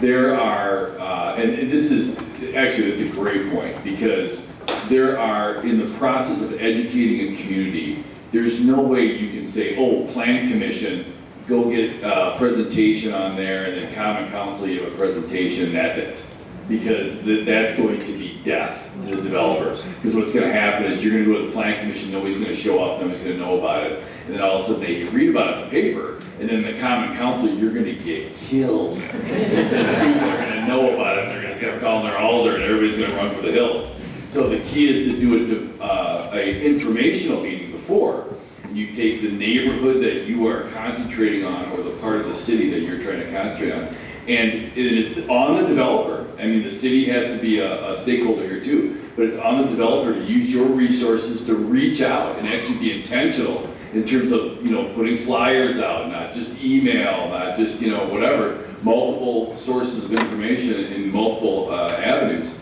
there are, and this is, actually, that's a great point, because there are, in the process of educating a community, there's no way you can say, oh, Plan Commission, go get a presentation on there, and then Common Council, you have a presentation, that's it. Because that's going to be death to the developers. Because what's going to happen is you're going to go to the Plan Commission, nobody's going to show up, nobody's going to know about it, and then all of a sudden they read about it in the paper, and then the Common Council, you're going to get killed. Because people are going to know about it, and they're going to start calling their alder, and everybody's going to run for the hills. So the key is to do a informational meeting before. You take the neighborhood that you are concentrating on, or the part of the city that you're trying to concentrate on, and it's on the developer. I mean, the city has to be a stakeholder here too, but it's on the developer to use your resources to reach out and actually be intentional in terms of, putting flyers out, not just email, not just, whatever, multiple sources of information in multiple avenues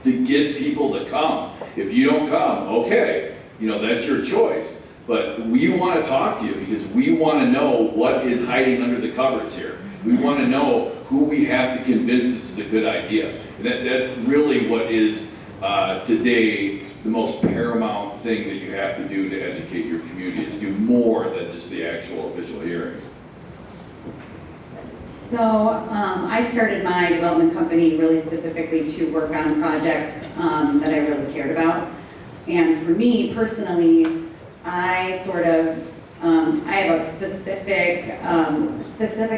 to get people to come. If you don't come, okay, that's your choice. But we want to talk to you because we want to know what is hiding under the covers here. We want to know who we have to convince this is a good idea. And that's really what is today the most paramount thing that you have to do to educate your community, is do more than just the actual official hearing. So I started my development company really specifically to work on projects that I really cared about. And for me personally, I sort of, I have a specific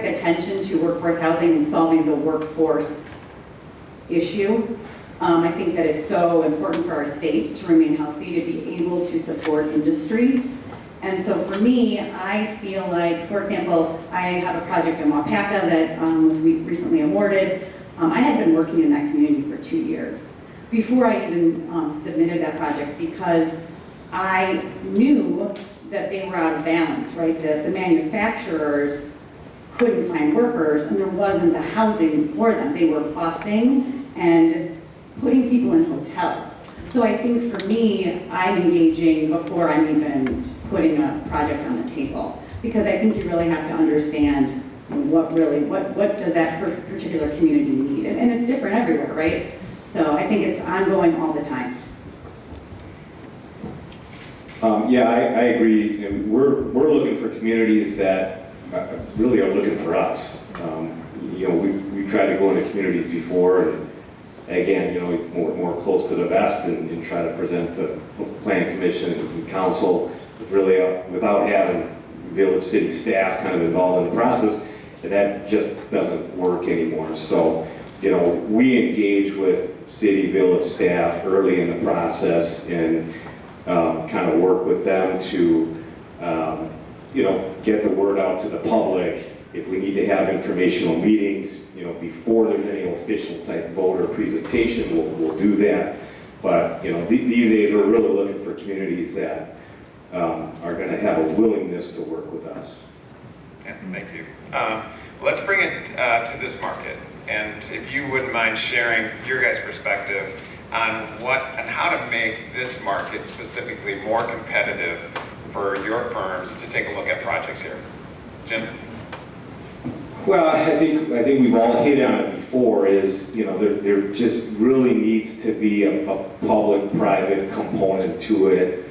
attention to workforce housing and solving the workforce issue. I think that it's so important for our state to remain healthy, to be able to support industry. And so for me, I feel like, for example, I have a project in Wapaka that was recently awarded. I had been working in that community for 2 years before I even submitted that project, because I knew that they were out of balance, right? The manufacturers couldn't find workers, and there wasn't the housing for them. They were busing and putting people in hotels. So I think for me, I'm engaging before I'm even putting a project on the table, because I think you really have to understand what does that particular community need, and it's different everywhere, right? So I think it's ongoing all the time. Yeah, I agree. And we're looking for communities that really are looking for us. We tried to go into communities before, and again, more close to the vest and try to present to Plan Commission and Council, really without having village city staff kind of involved in the process. And that just doesn't work anymore. So, we engage with city village staff early in the process and kind of work with them to, get the word out to the public. If we need to have informational meetings, before there's any official type vote or presentation, we'll do that. But, these days we're really looking for communities that are going to have a willingness to work with us. Yeah, thank you. Let's bring it to this market. And if you wouldn't mind sharing your guys' perspective on what and how to make this market specifically more competitive for your firms to take a look at projects here. Jim? Well, I think we've all hit on it before, is, there just really needs to be a public-private component to it.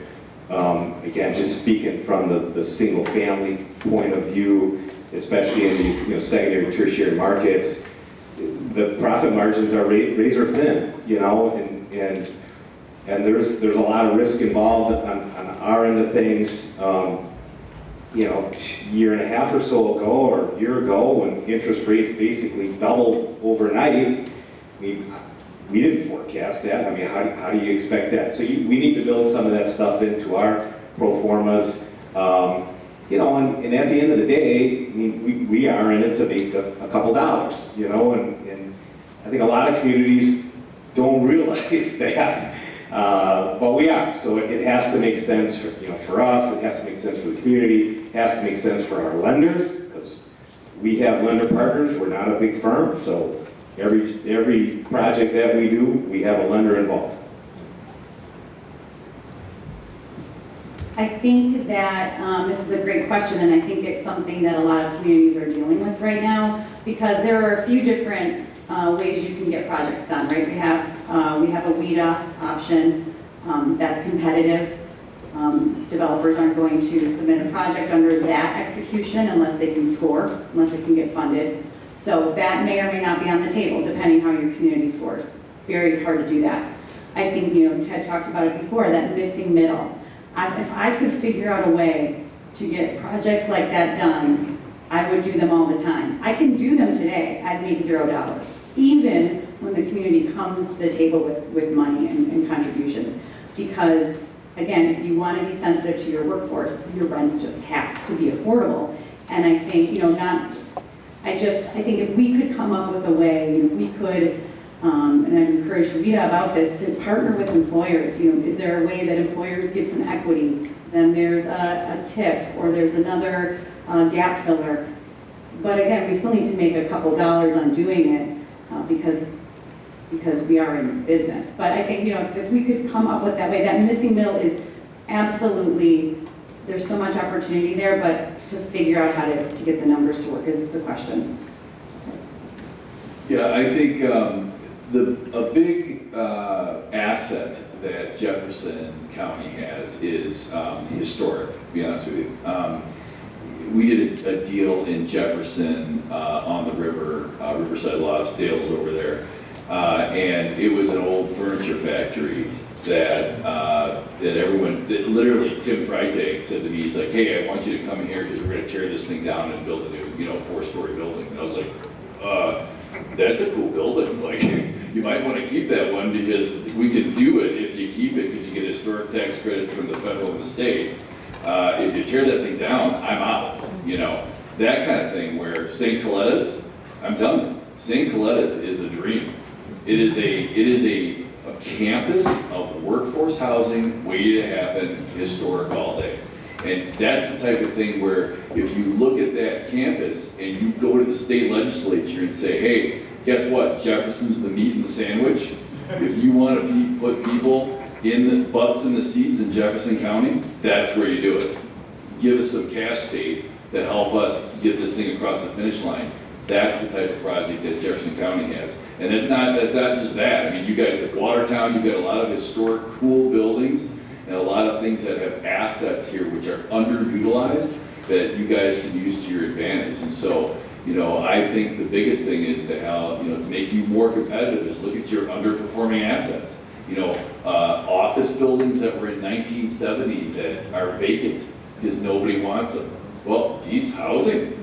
Again, just speaking from the single-family point of view, especially in these secondary, tertiary markets, the profit margins are razor thin, and there's a lot of risk involved on our end of things. Year and a half or so ago, or a year ago, when interest rates basically doubled overnight, we didn't forecast that. I mean, how do you expect that? So we need to build some of that stuff into our pro formas. And at the end of the day, I mean, we are in it to make a couple dollars, and I think a lot of communities don't realize that. But we are, so it has to make sense for, for us, it has to make sense for the community, it has to make sense for our lenders, because we have lender partners, we're not a big firm, so every project that we do, we have a lender involved. I think that this is a great question, and I think it's something that a lot of communities are dealing with right now, because there are a few different ways you can get projects done, right? We have a WIDA option that's competitive. Developers aren't going to submit a project under that execution unless they can score, unless they can get funded. So that may or may not be on the table, depending how your community scores. Very hard to do that. I think, Ted talked about it before, that missing middle. If I could figure out a way to get projects like that done, I would do them all the time. I can do them today. I'd make $0, even when the community comes to the table with money and contributions. Because, again, if you want to be sensitive to your workforce, your rents just have to be affordable. And I think, I think if we could come up with a way, if we could, and I've encouraged Rita about this, to partner with employers. Is there a way that employers give some equity? Then there's a tip, or there's another gap filler. But again, we still need to make a couple dollars on doing it because we are in business. But I think, if we could come up with that way, that missing middle is absolutely, there's so much opportunity there, but to figure out how to get the numbers to work is the question. Yeah, I think a big asset that Jefferson County has is historic, to be honest with you. We did a deal in Jefferson on the river, Riverside Lofts, Dale's over there, and it was an old furniture factory that literally Tim Freitag said to me, he's like, hey, I want you to come in here because we're going to tear this thing down and build a new, 4-story building. And I was like, that's a cool building. Like, you might want to keep that one because we can do it if you keep it because you get historic tax credits from the federal and the state. If you tear that thing down, I'm out. That kind of thing where St. Coletta's, I'm telling you, St. Coletta's is a dream. It is a campus of workforce housing waiting to happen, historic all day. And that's the type of thing where if you look at that campus and you go to the state legislature and say, hey, guess what? Jefferson's the meat and the sandwich. If you want to put people in the butts in the seats in Jefferson County, that's where you do it. Give us some cash state to help us get this thing across the finish line. That's the type of project that Jefferson County has. And that's not just that. I mean, you guys at Watertown, you've got a lot of historic, cool buildings and a lot of things that have assets here which are underutilized that you guys can use to your advantage. And so, I think the biggest thing is to make you more competitive is look at your underperforming assets. Office buildings that were in 1970 that are vacant because nobody wants them. Well, geez, housing,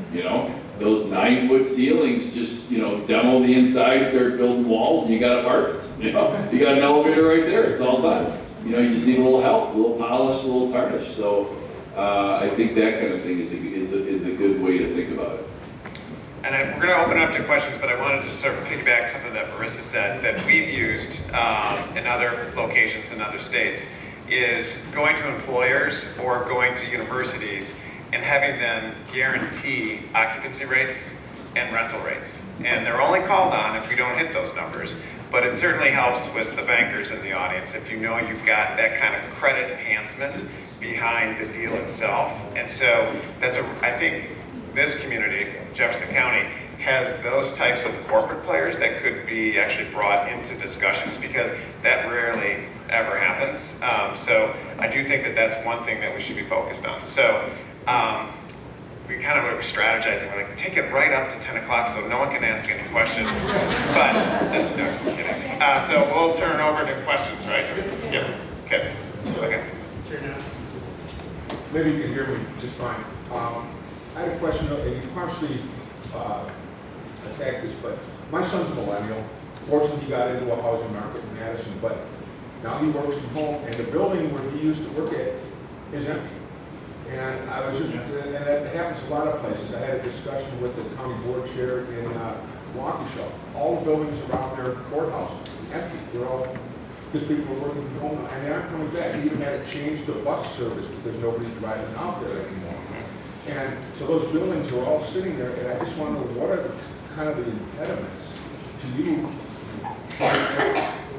those 9-foot ceilings, just, demo the inside, start building walls, and you got apartments. You got an elevator right there, it's all done. You just need a little help, a little polish, a little tarnish. So I think that kind of thing is a good way to think about it. And we're going to open up to questions, but I wanted to sort of piggyback something that Marissa said that we've used in other locations in other states is going to employers or going to universities and having them guarantee occupancy rates and rental rates. And they're only called on if we don't hit those numbers, but it certainly helps with the bankers in the audience if you know you've got that kind of credit enhancement behind the deal itself. And so I think this community, Jefferson County, has those types of corporate players that could be actually brought into discussions because that rarely ever happens. So I do think that that's one thing that we should be focused on. So we kind of were strategizing. We're like, take it right up to 10 o'clock so no one can ask any questions. But just kidding. So we'll turn over to questions, right? Yep. Okay. Maybe you can hear me just fine. I had a question, and you partially attacked this, but my son's a millennial. Fortunately, he got into a housing market in Madison, but now he works from home, and the building where he used to work at is empty. And and that happens a lot of places. I had a discussion with the county board chair in Waukesha. All the buildings around their courthouse empty. They're all because people are working from home, and they aren't coming back. They even had to change the bus service because nobody's driving out there anymore. And so those buildings are all sitting there, and I just wonder, what are kind of the impediments to you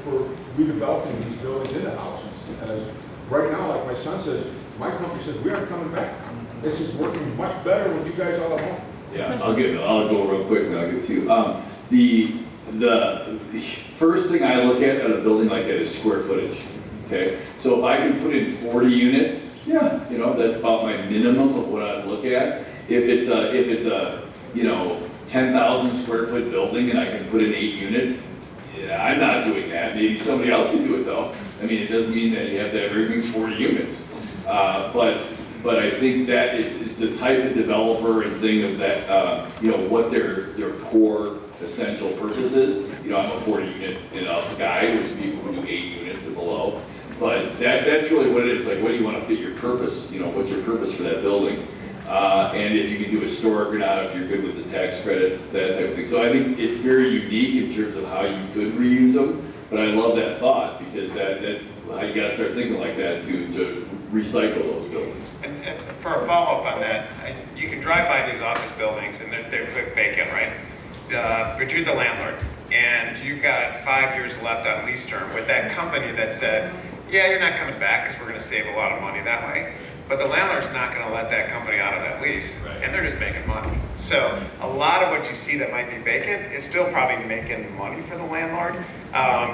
for redeveloping these buildings into houses? Because right now, like my son says, my company says, we aren't coming back. This is working much better with you guys all at home. Yeah, I'll go real quick and I'll give it to you. The first thing I look at a building like that is square footage. Okay, so if I can put in 40 units, yeah, you know, that's about my minimum of what I'd look at. If it's a 10,000 square foot building and I can put in 8 units, yeah, I'm not doing that. Maybe somebody else can do it though. I mean, it doesn't mean that you have to have everything's 40 units. But I think that it's the type of developer and thing of that, what their core essential purpose is. You know, I'm a 40 unit and up guy. There's people who do 8 units and below. But that's really what it is. Like, what do you want to fit your purpose? You know, what's your purpose for that building? And if you can do historic or not, if you're good with the tax credits, that type of thing. So I think it's very unique in terms of how you could reuse them. But I love that thought because that's how you got to start thinking like that to recycle those buildings. And for a follow-up on that, you can drive by these office buildings and they're vacant, right? But you're the landlord, and you've got 5 years left on lease term with that company that said, yeah, you're not coming back because we're going to save a lot of money that way. But the landlord's not going to let that company out of that lease, and they're just making money. So a lot of what you see that might be vacant is still probably making money for the landlord,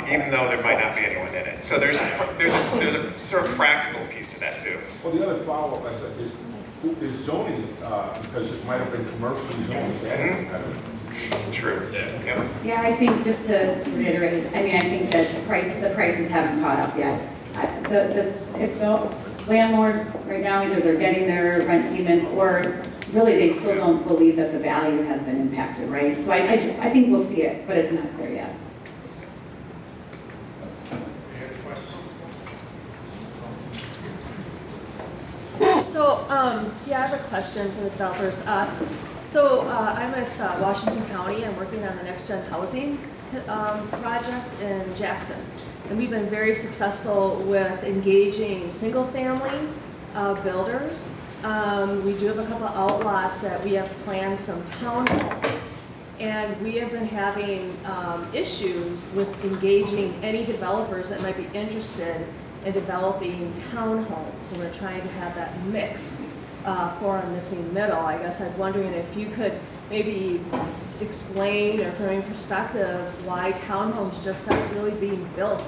even though there might not be anyone in it. So there's a sort of practical piece to that too. Well, the other follow-up I said is zoning, because it might have been commercially zoned. True. Yep. Yeah, I think just to reiterate, I mean, I think that the prices haven't caught up yet. If the landlords right now, either they're getting their rent payments or really they still don't believe that the value has been impacted, right? So I think we'll see it, but it's not there yet. So, yeah, I have a question for the developers. I'm with Washington County. I'm working on the next gen housing project in Jackson. And we've been very successful with engaging single family builders. We do have a couple of outlots that we have planned some townhomes. And we have been having issues with engaging any developers that might be interested in developing townhomes. And we're trying to have that mix for a missing middle. I guess I'm wondering if you could maybe explain or from your perspective why townhomes just aren't really being built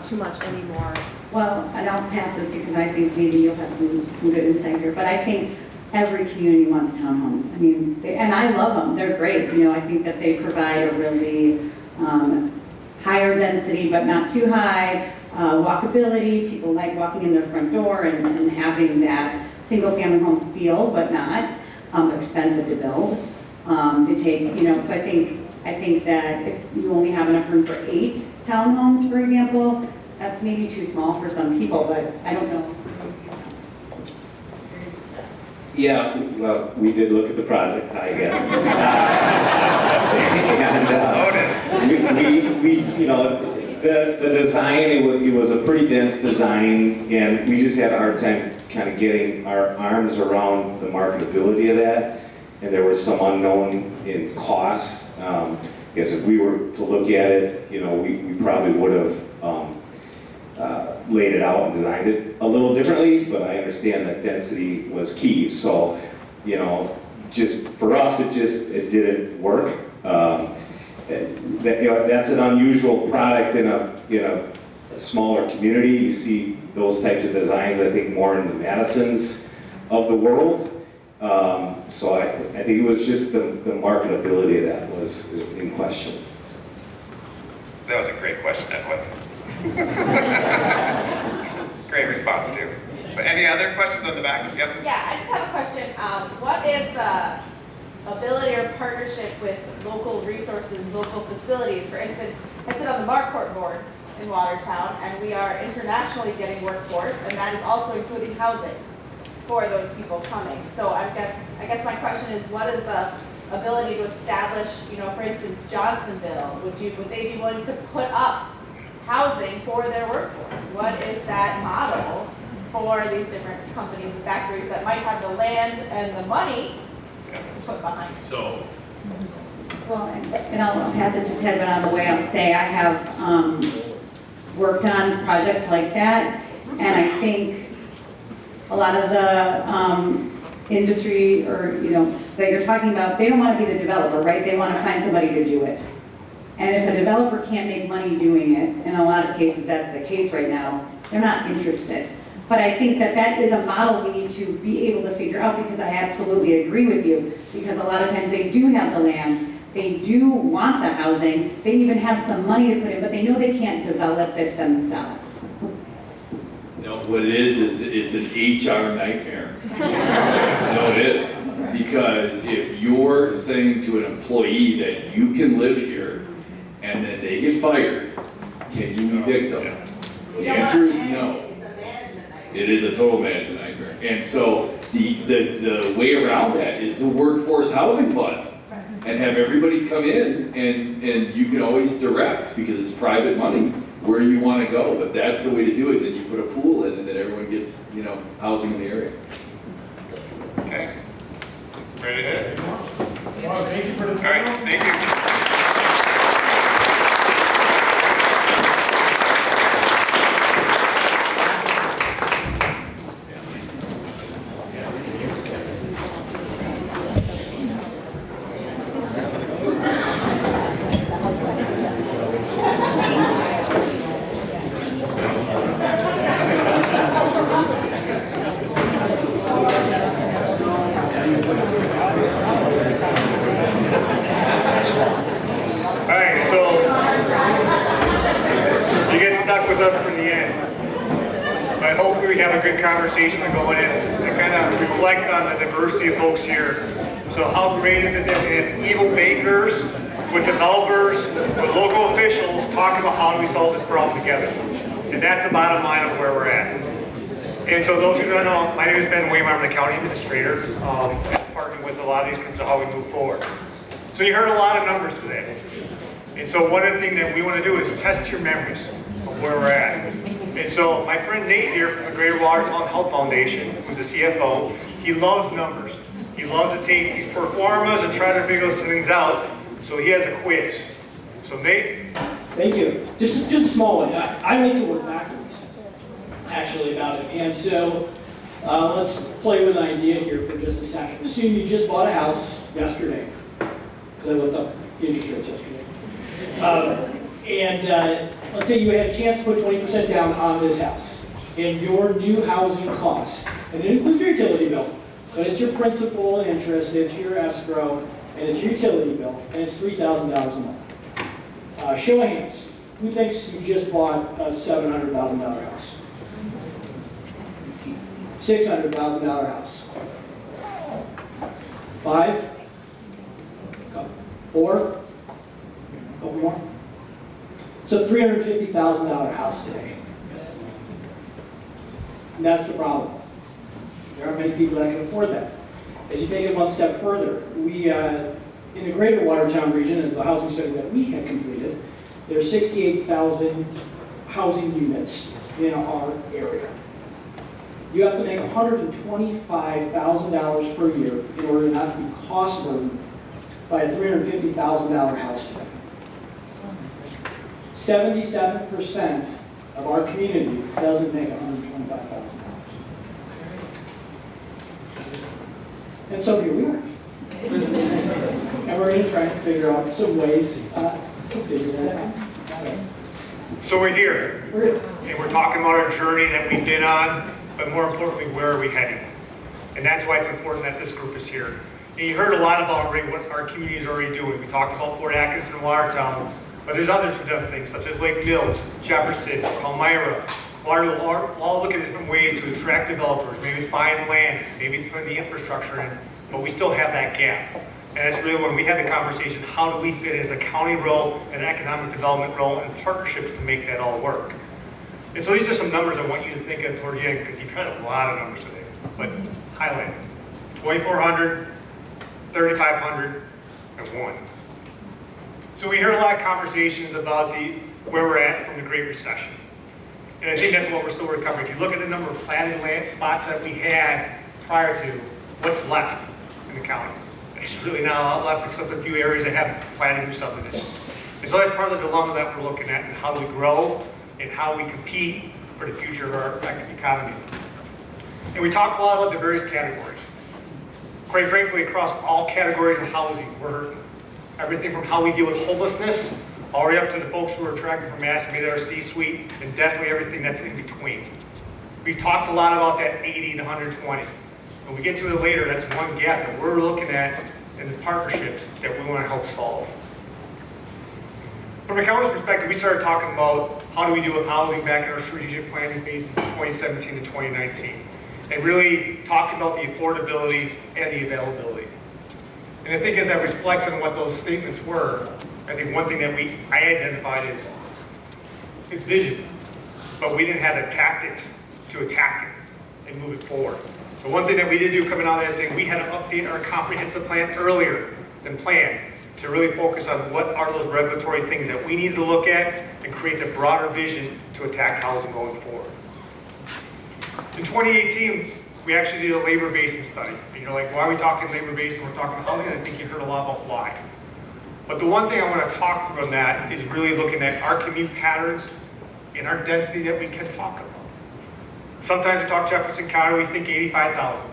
too much anymore. Well, and I'll pass this because I think maybe you'll have some good insight here, but I think every community wants townhomes. I mean, and I love them, they're great. You know, I think that they provide a really higher density, but not too high, walkability. People like walking in their front door and having that single family home feel, but not. They're expensive to build. They take, so I think that if you only have enough room for 8 townhomes, for example, that's maybe too small for some people, but I don't know. Yeah, well, we did look at the project, I guess. And the design, it was a pretty dense design, and we just had a hard time kind of getting our arms around the marketability of that, and there was some unknown in costs. I guess if we were to look at it, we probably would have laid it out and designed it a little differently, but I understand that density was key. So, just for us, it didn't work. That's an unusual product in a smaller community. You see those types of designs, I think, more in the Madisons of the world. So I think it was just the marketability that was in question. That was a great question, Edwin. Great response, too. But any other questions on the back? Yep. Yeah, I just have a question. What is the ability or partnership with local resources, local facilities? For instance, I sit on the Marquardt board in Watertown, and we are internationally getting workforce, and that is also including housing for those people coming. So I guess my question is, what is the ability to establish, for instance, Johnsonville? Would they be willing to put up housing for their workforce? What is that model for these different companies and factories that might have the land and the money to put behind it? So, Well, and I'll pass it to Ted, but on the way I'll say I have worked on projects like that, and I think a lot of the industry, or, you know, that you're talking about, they don't want to be the developer, right? They want to find somebody to do it. And if a developer can't make money doing it, and in a lot of cases that's the case right now, they're not interested. But I think that that is a model we need to be able to figure out, because I absolutely agree with you, because a lot of times they do have the land, they do want the housing, they even have some money to put in, but they know they can't develop it themselves. No, what it is it's an HR nightmare. No, it is. Because if you're saying to an employee that you can live here and then they get fired, can you evict them? The answer is no. It is a total management nightmare. And so the way around that is the workforce housing fund. And have everybody come in and you can always direct, because it's private money, where you want to go. But that's the way to do it. Then you put a pool in and then everyone gets, you know, housing in the area. okay. Ready to hit? Well, thank you for the All right, thank you. Conversation to go in and kind of reflect on the diversity of folks here. So how great is it that we have evil bakers with developers, with local officials talking about how do we solve this problem together. And that's the bottom line of where we're at. And so those who don't know, my name is Ben Waymire, I'm the county administrator. That's partnering with a lot of these groups of how we move forward. So you heard a lot of numbers today. And so one of the things that we want to do is test your memories of where we're at. And so my friend Nate here from the Greater Watertown Health Foundation, who's the CFO, he loves numbers. He loves to take these performers and try to figure those things out. So he has a quiz. So Nate? Thank you. Just a small one. I like to work backwards, actually, about it. And so let's play with an idea here for just a second. Assume you just bought a house yesterday, because I looked up the interest rates yesterday. Let's say you had a chance to put 20% down on this house, and your new housing cost, and it includes your utility bill, but it's your principal and interest, it's your escrow, and it's your utility bill, and it's $3,000 a month. Show of hands, who thinks you just bought a $700,000 house? $600,000 house. 5? 4? Couple more? So $350,000 house today. And that's the problem. There aren't many people that can afford that. As you take it one step further, we, in the greater Watertown region, as the housing study that we had completed, there are 68,000 housing units in our area. You have to make $125,000 per year in order not to be cost burdened by a $350,000 house today. 77% of our community doesn't make $125,000. And so here we are. And we're going to try and figure out some ways to figure that out. So we're here, and we're talking about our journey that we've been on, but more importantly, where are we heading? And that's why it's important that this group is here. And you heard a lot about what our community is already doing. We talked about Fort Atkins and Watertown, but there's others who've done things such as Lake Mills, Jefferson, Palmyra, Waterloo, all looking at different ways to attract developers. Maybe it's buying land, maybe it's putting the infrastructure in, but we still have that gap. And that's really when we had the conversation, how do we fit as a county role, an economic development role, and partnerships to make that all work. And so these are some numbers I want you to think of toward the end, because you've had a lot of numbers today, but highlight it. 2,400, 3,500, and 1. So we heard a lot of conversations about the where we're at from the Great Recession. And I think that's what we're still recovering. If you look at the number of platted land spots that we had prior to, what's left in the county? There's really not a lot left except a few areas that have planted new subdivisions. And so that's part of the dilemma that we're looking at, and how do we grow and how we compete for the future of our economy. And we talked a lot about the various categories. Quite frankly, across all categories of housing, we're hurting. Everything from how we deal with homelessness, all the way up to the folks who are attracted from Mass, made our C-suite, and definitely everything that's in between. We've talked a lot about that 80 to 120. When we get to it later, that's one gap that we're looking at in the partnerships that we want to help solve. From a county's perspective, we started talking about how do we deal with housing back in our strategic planning phases in 2017 to 2019. And really talked about the affordability and the availability. And I think as I reflect on what those statements were, I think one thing that I identified is it's vision, but we didn't have a tactic to attack it and move it forward. The one thing that we did do coming out of that saying we had to update our comprehensive plan earlier than planned to really focus on what are those regulatory things that we needed to look at and create a broader vision to attack housing going forward. In 2018, we actually did a labor basin study. And you're like, why are we talking labor basin? We're talking housing. I think you heard a lot about why. But the one thing I want to talk through on that is really looking at our commute patterns and our density that we can talk about. Sometimes we talk Jefferson County, we think 85,000.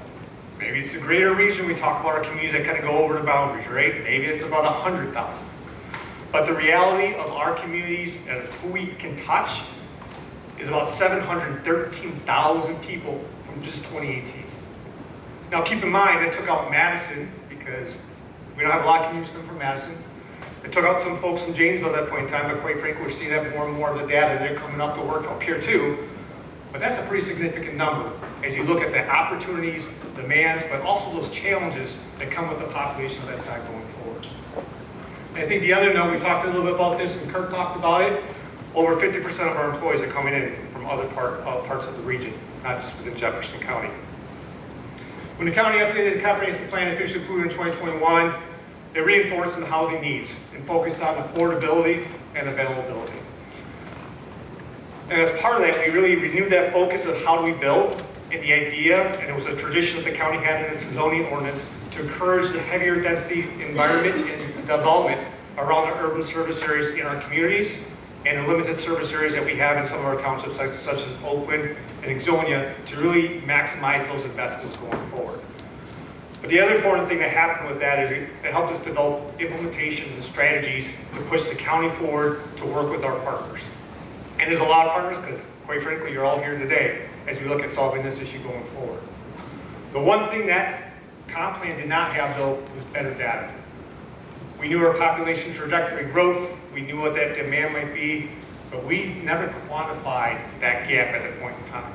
Maybe it's the greater region, we talk about our communities that kind of go over the boundaries, right? Maybe it's about 100,000. But the reality of our communities and who we can touch is about 713,000 people from just 2018. Now keep in mind, that took out Madison because we don't have a lot of communities coming from Madison. It took out some folks from Janesville at that point in time, but quite frankly, we're seeing that more and more of the data, they're coming up to work up here too. But that's a pretty significant number as you look at the opportunities, demands, but also those challenges that come with the population of that side going forward. And I think the other note, we talked a little bit about this and Kirk talked about it, over 50% of our employees are coming in from other parts of the region, not just within Jefferson County. When the county updated the comprehensive plan officially approved in 2021, they reinforced the housing needs and focused on affordability and availability. And as part of that, we really renewed that focus of how do we build, and the idea, and it was a tradition that the county had in its zoning ordinance, to encourage the heavier density environment and development around the urban service areas in our communities and the limited service areas that we have in some of our townships, such as Oakland and Exonia, to really maximize those investments going forward. But the other important thing that happened with that is it helped us develop implementations and strategies to push the county forward to work with our partners. And there's a lot of partners because, quite frankly, you're all here today as we look at solving this issue going forward. The one thing that comp plan did not have, though, was better data. We knew our population trajectory growth, we knew what that demand might be, but we never quantified that gap at that point in time.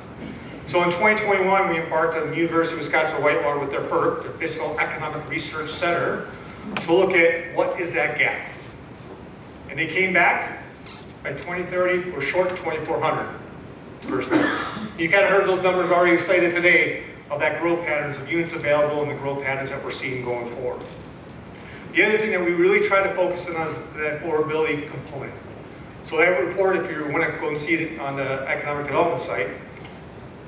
So in 2021, we embarked on the University of Wisconsin-Whitewater with their FERC, their Fiscal Economic Research Center, to look at what is that gap. And they came back, by 2030, we're short 2,400 persons. You kind of heard those numbers already cited today of that growth patterns of units available and the growth patterns that we're seeing going forward. The other thing that we really try to focus on is that affordability component. So that report, if you want to go and see it on the economic development site,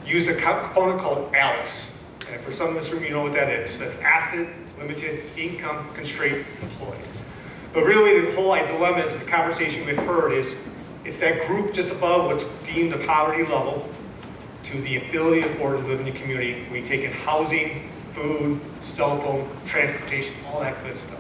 use a component called ALICE. And for some in this room, you know what that is. That's Asset Limited Income Constraint Employee. But really, the whole dilemma is the conversation we've heard is it's that group just above what's deemed the poverty level to the ability to afford to live in the community. We take in housing, food, cell phone, transportation, all that good stuff.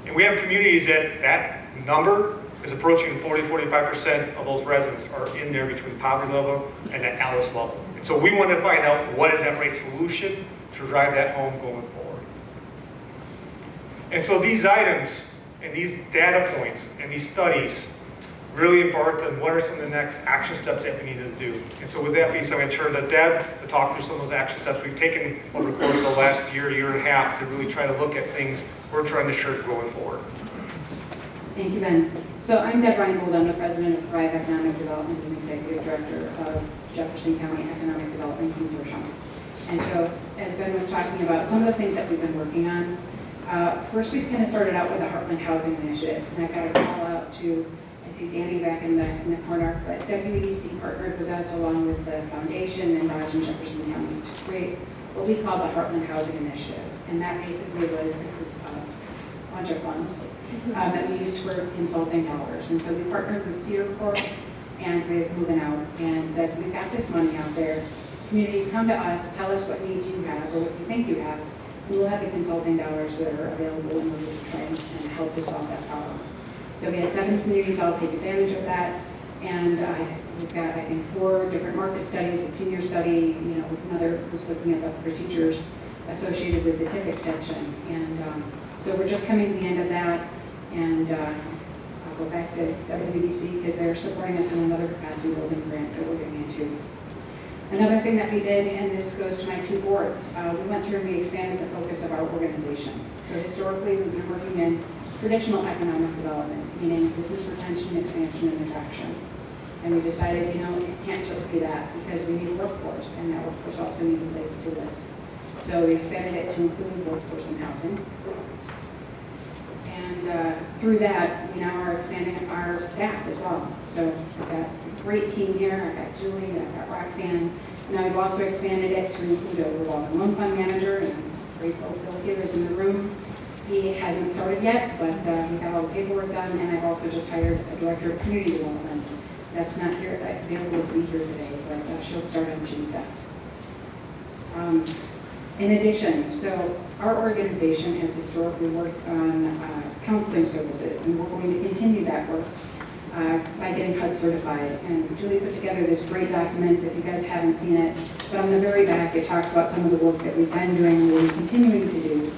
And we have communities that number is approaching 40-45% of those residents are in there between poverty level and that ALICE level. And so we want to find out what is that right solution to drive that home going forward. And so these items and these data points and these studies really embarked on what are some of the next action steps that we need to do. And so with that being said, I'm going to turn to Deb to talk through some of those action steps we've taken over the course of the last year and a half to really try to look at things we're trying to shift going forward. Thank you, Ben. So I'm Deb Reinhold. I'm the president of Thrive Economic Development and executive director of Jefferson County Economic Development Consortium. And so, as Ben was talking about, some of the things that we've been working on, first we kind of started out with the Heartland Housing Initiative, and I've got a call out to I see Danny back in the corner, but WEDC partnered with us along with the foundation and Dodge and Jefferson counties to create what we call the Heartland Housing Initiative. And that basically was a bunch of funds that we used for consulting dollars. And so we partnered with Cedar Corp and with Moving Out and said, we've got this money out there. Communities come to us, tell us what needs you have or what you think you have, and we'll have the consulting dollars that are available in order to try and help to solve that problem. So we had 7 communities all take advantage of that, and we've got, I think, 4 different market studies, a senior study, another was looking at the procedures associated with the TIF extension. And so we're just coming to the end of that, and I'll go back to WBDC because they're supporting us in another capacity building grant that we're getting into. Another thing that we did, and this goes to my 2 boards, we went through and we expanded the focus of our organization. So historically, we've been working in traditional economic development, meaning business retention, expansion, and attraction. And we decided, it can't just be that because we need a workforce, and that workforce also needs a place to live. So we expanded it to include workforce and housing. And through that, we now are expanding our staff as well. So we've got a great team here. I've got Julie, I've got Roxanne. Now we've also expanded it to include a revolving loan fund manager, and grateful Bill here is in the room. He hasn't started yet, but we got all the paperwork done, and I've also just hired a director of community development. That's not here, available to be here today, but she'll start on June 5th. In addition, so our organization has historically worked on counseling services, and we're going to continue that work by getting HUD certified. And Julie put together this great document, if you guys haven't seen it, but on the very back it talks about some of the work that we've been doing and we're continuing to do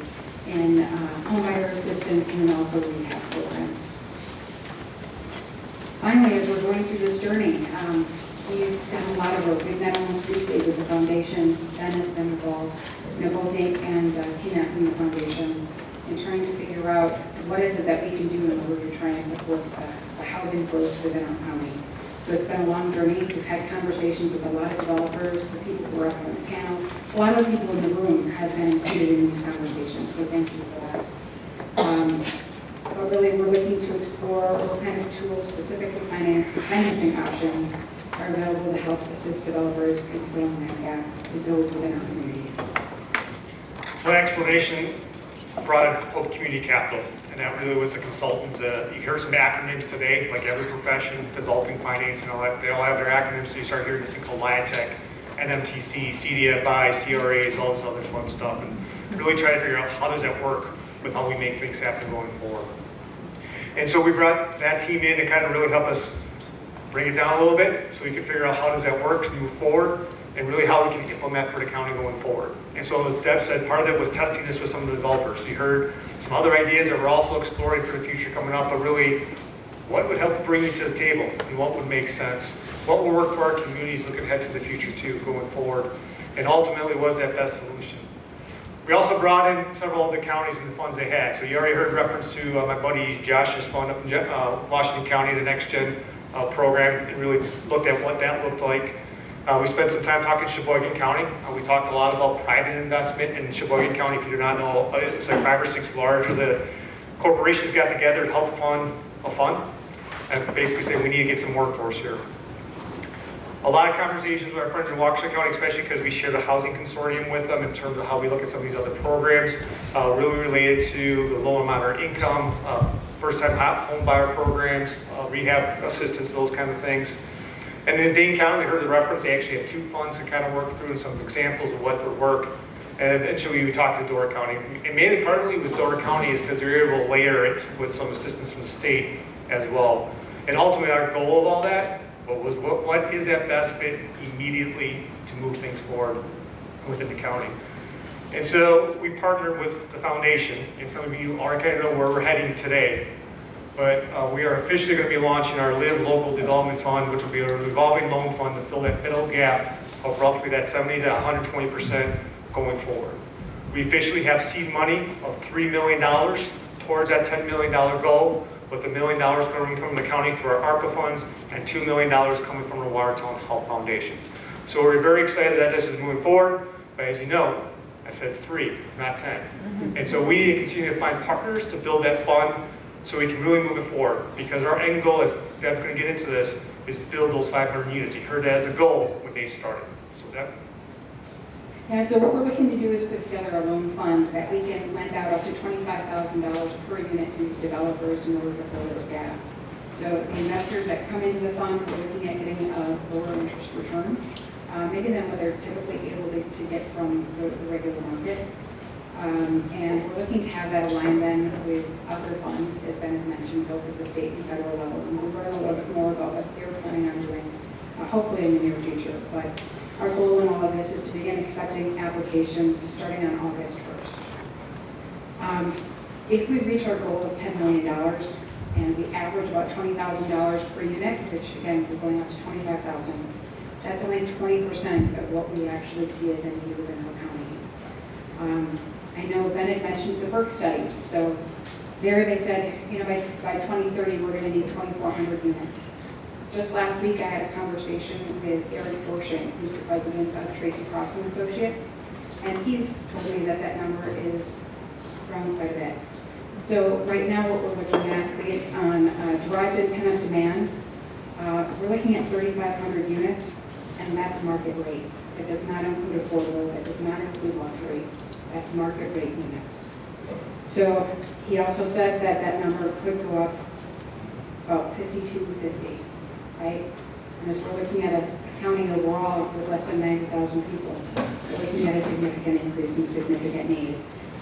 in homebuyer assistance and then also rehab programs. Finally, as we're going through this journey, we've done a lot of work. We've met almost weekly with the foundation. Ben has been involved, both Nate and Tina from the foundation, in trying to figure out what is it that we can do in order to try and support the housing growth within our county. So it's been a long journey. We've had conversations with a lot of developers, the people who are up on the panel. A lot of the people in the room have been included in these conversations, so thank you for that. But really, we're looking to explore what kind of tools, specifically financing options, are available to help assist developers in filling that gap to build within our communities. So that explanation brought in Hope Community Capital, and that really was the consultants. You hear some acronyms today, like every profession, developing finance and all that, they all have their acronyms, so you start hearing this thing called LIATEC, NMTC, CDFI, CRAs, all this other fun stuff, and really try to figure out how does that work with how we make things happen going forward. And so we brought that team in to kind of really help us bring it down a little bit so we can figure out how does that work to move forward and really how we can implement for the county going forward. And so as Deb said, part of it was testing this with some of the developers. You heard some other ideas that we're also exploring for the future coming up, but really what would help bring you to the table and what would make sense? What will work for our communities looking ahead to the future too going forward? And ultimately was that best solution. We also brought in several of the counties and the funds they had. So you already heard reference to my buddy Josh's fund up in Washington County, the Next Gen program, and really looked at what that looked like. We spent some time talking to Sheboygan County. We talked a lot about private investment in Sheboygan County. If you do not know, it's like 5 or 6 large of the corporations got together to help fund a fund and basically say we need to get some workforce here. A lot of conversations with our friends in Watertown County, especially because we share the housing consortium with them in terms of how we look at some of these other programs, really related to the low and moderate income, first-time home buyer programs, rehab assistance, those kind of things. And in Dane County, we heard the reference, they actually have 2 funds to kind of work through and some examples of what would work. And eventually we talked to Door County. And mainly partly with Door County is because they're able to layer it with some assistance from the state as well. And ultimately our goal of all that was what is that best fit immediately to move things forward within the county. And so we partnered with the foundation, and some of you already kind of know where we're heading today. But we are officially going to be launching our Live Local Development Fund, which will be a revolving loan fund to fill that middle gap of roughly that 70 to 120% going forward. We officially have seed money of $3 million towards that $10 million goal, with $1 million coming from the county through our ARPA funds and $2 million coming from the Watertown Health Foundation. So we're very excited that this is moving forward, but as you know, I said 3, not 10. And so we need to continue to find partners to build that fund so we can really move it forward, because our end goal is Deb's going to get into this, is build those 500 units. You heard that as a goal when they started. So Deb? Yeah, so what we're looking to do is put together a loan fund that we can lend out up to $25,000 per unit to these developers in order to fill this gap. So the investors that come into the fund, we're looking at getting a lower interest return, maybe than what they're typically able to get from the regular market. And we're looking to have that aligned then with other funds, as Ben had mentioned, both at the state and federal levels. And we'll learn a little bit more about what they're planning on doing, hopefully in the near future. But our goal in all of this is to begin accepting applications starting on August 1st. If we reach our goal of $10 million and we average about $20,000 per unit, which again, we're going up to $25,000, that's only 20% of what we actually see as a need within our county. I know Ben had mentioned the Burke study. So there they said, by 2030, we're going to need 2,400 units. Just last week, I had a conversation with Eric Borshing, who's the president of Tracy Crossing Associates, and he's told me that that number is grown quite a bit. So right now, what we're looking at, based on derived pent-up demand, we're looking at 3,500 units, and that's market rate. It does not include affordable, it does not include luxury. That's market rate units. So he also said that that number could go up about 5,250, right? And as we're looking at a county overall with less than 90,000 people, we're looking at a significant increase and significant need.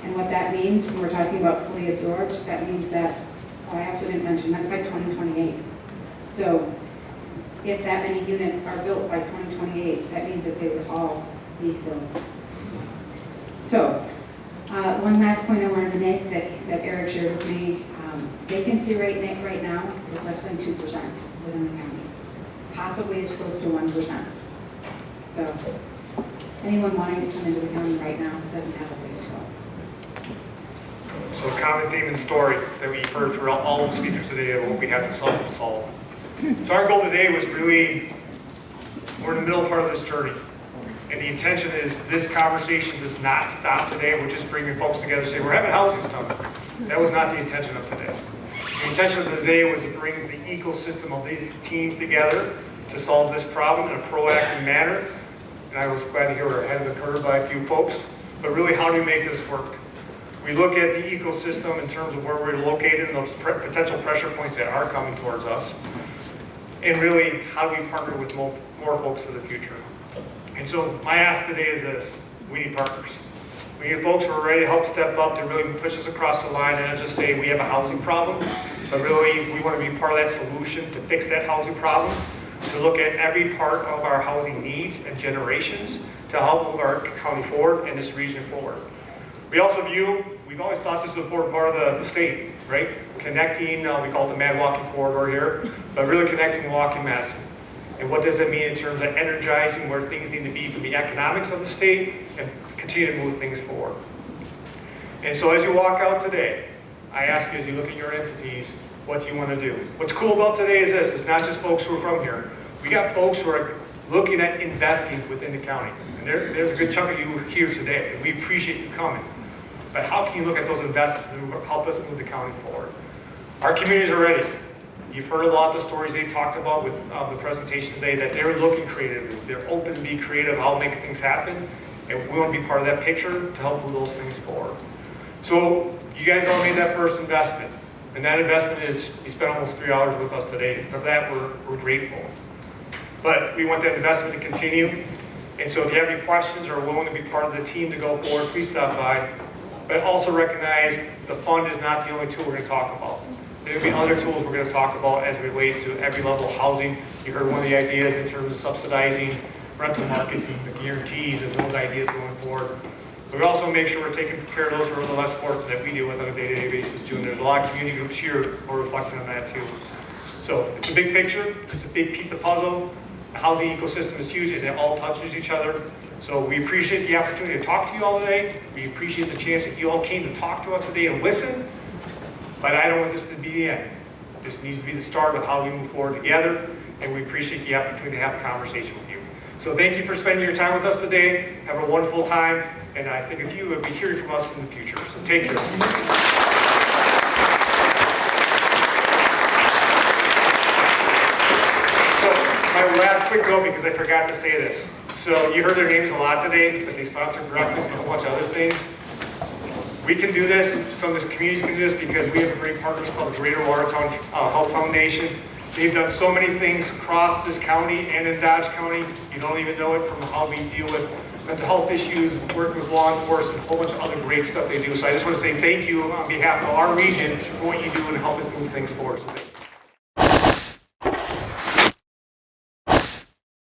And what that means when we're talking about fully absorbed, that means that, I also didn't mention, that's by 2028. So if that many units are built by 2028, that means that they would all be filled. So, one last point I wanted to make that Eric shared with me, vacancy rate right now is less than 2% within the county, possibly as close to 1%. So, anyone wanting to come into the county right now doesn't have a place to go. So a common theme and story that we heard throughout all the speakers today of what we have to solve. So our goal today was really, we're in the middle part of this journey. And the intention is this conversation does not stop today. We're just bringing folks together and say, we're having housing stuff. That was not the intention of today. The intention of today was to bring the ecosystem of these teams together to solve this problem in a proactive manner. And I was glad to hear we're ahead of the curve by a few folks. But really, how do we make this work? We look at the ecosystem in terms of where we're located and those potential pressure points that are coming towards us. And really, how do we partner with more folks for the future? And so my ask today is this: we need partners. We need folks who are ready to help step up to really push us across the line and not just say we have a housing problem, but really we want to be part of that solution to fix that housing problem, to look at every part of our housing needs and generations to help move our county forward and this region forward. We also view, we've always thought this was an important part of the state, right? Connecting, we call it the Mad Walking Corridor here, but really connecting Milwaukee and Madison. And what does that mean in terms of energizing where things need to be for the economics of the state and continue to move things forward. And so as you walk out today, I ask you as you look at your entities, what do you want to do? What's cool about today is this: it's not just folks who are from here. We got folks who are looking at investing within the county. And there's a good chunk of you here today, and we appreciate you coming. But how can you look at those investments and help us move the county forward? Our communities are ready. You've heard a lot of the stories they talked about with the presentation today, that they're looking creative. They're open to be creative, how to make things happen. And we want to be part of that picture to help move those things forward. So you guys all made that first investment. And that investment is, you spent almost 3 hours with us today. For that, we're grateful. But we want that investment to continue. And so if you have any questions or are willing to be part of the team to go forward, please stop by. But also recognize the fund is not the only tool we're going to talk about. There'll be other tools we're going to talk about as it relates to every level of housing. You heard one of the ideas in terms of subsidizing rental markets and the guarantees and those ideas going forward. But we also make sure we're taking care of those who are the less fortunate that we deal with on a day-to-day basis too. And there's a lot of community groups here who are reflecting on that too. So it's a big picture. It's a big piece of puzzle. The housing ecosystem is huge and it all touches each other. So we appreciate the opportunity to talk to you all today. We appreciate the chance that you all came to talk to us today and listen. But I don't want this to be the end. This needs to be the start of how we move forward together, and we appreciate the opportunity to have a conversation with you. So thank you for spending your time with us today. Have a wonderful time, and I think if you will be hearing from us in the future. So take care. my last quick note, because I forgot to say this. So you heard their names a lot today, but they sponsor breakfast and a whole bunch of other things. We can do this, some of this communities can do this because we have a great partners called the Greater Watertown Health Foundation. They've done so many things across this county and in Dodge County. You don't even know it, from how we deal with mental health issues, working with law enforcement, a whole bunch of other great stuff they do. So I just want to say thank you on behalf of our region for what you do and help us move things forward. So thank you.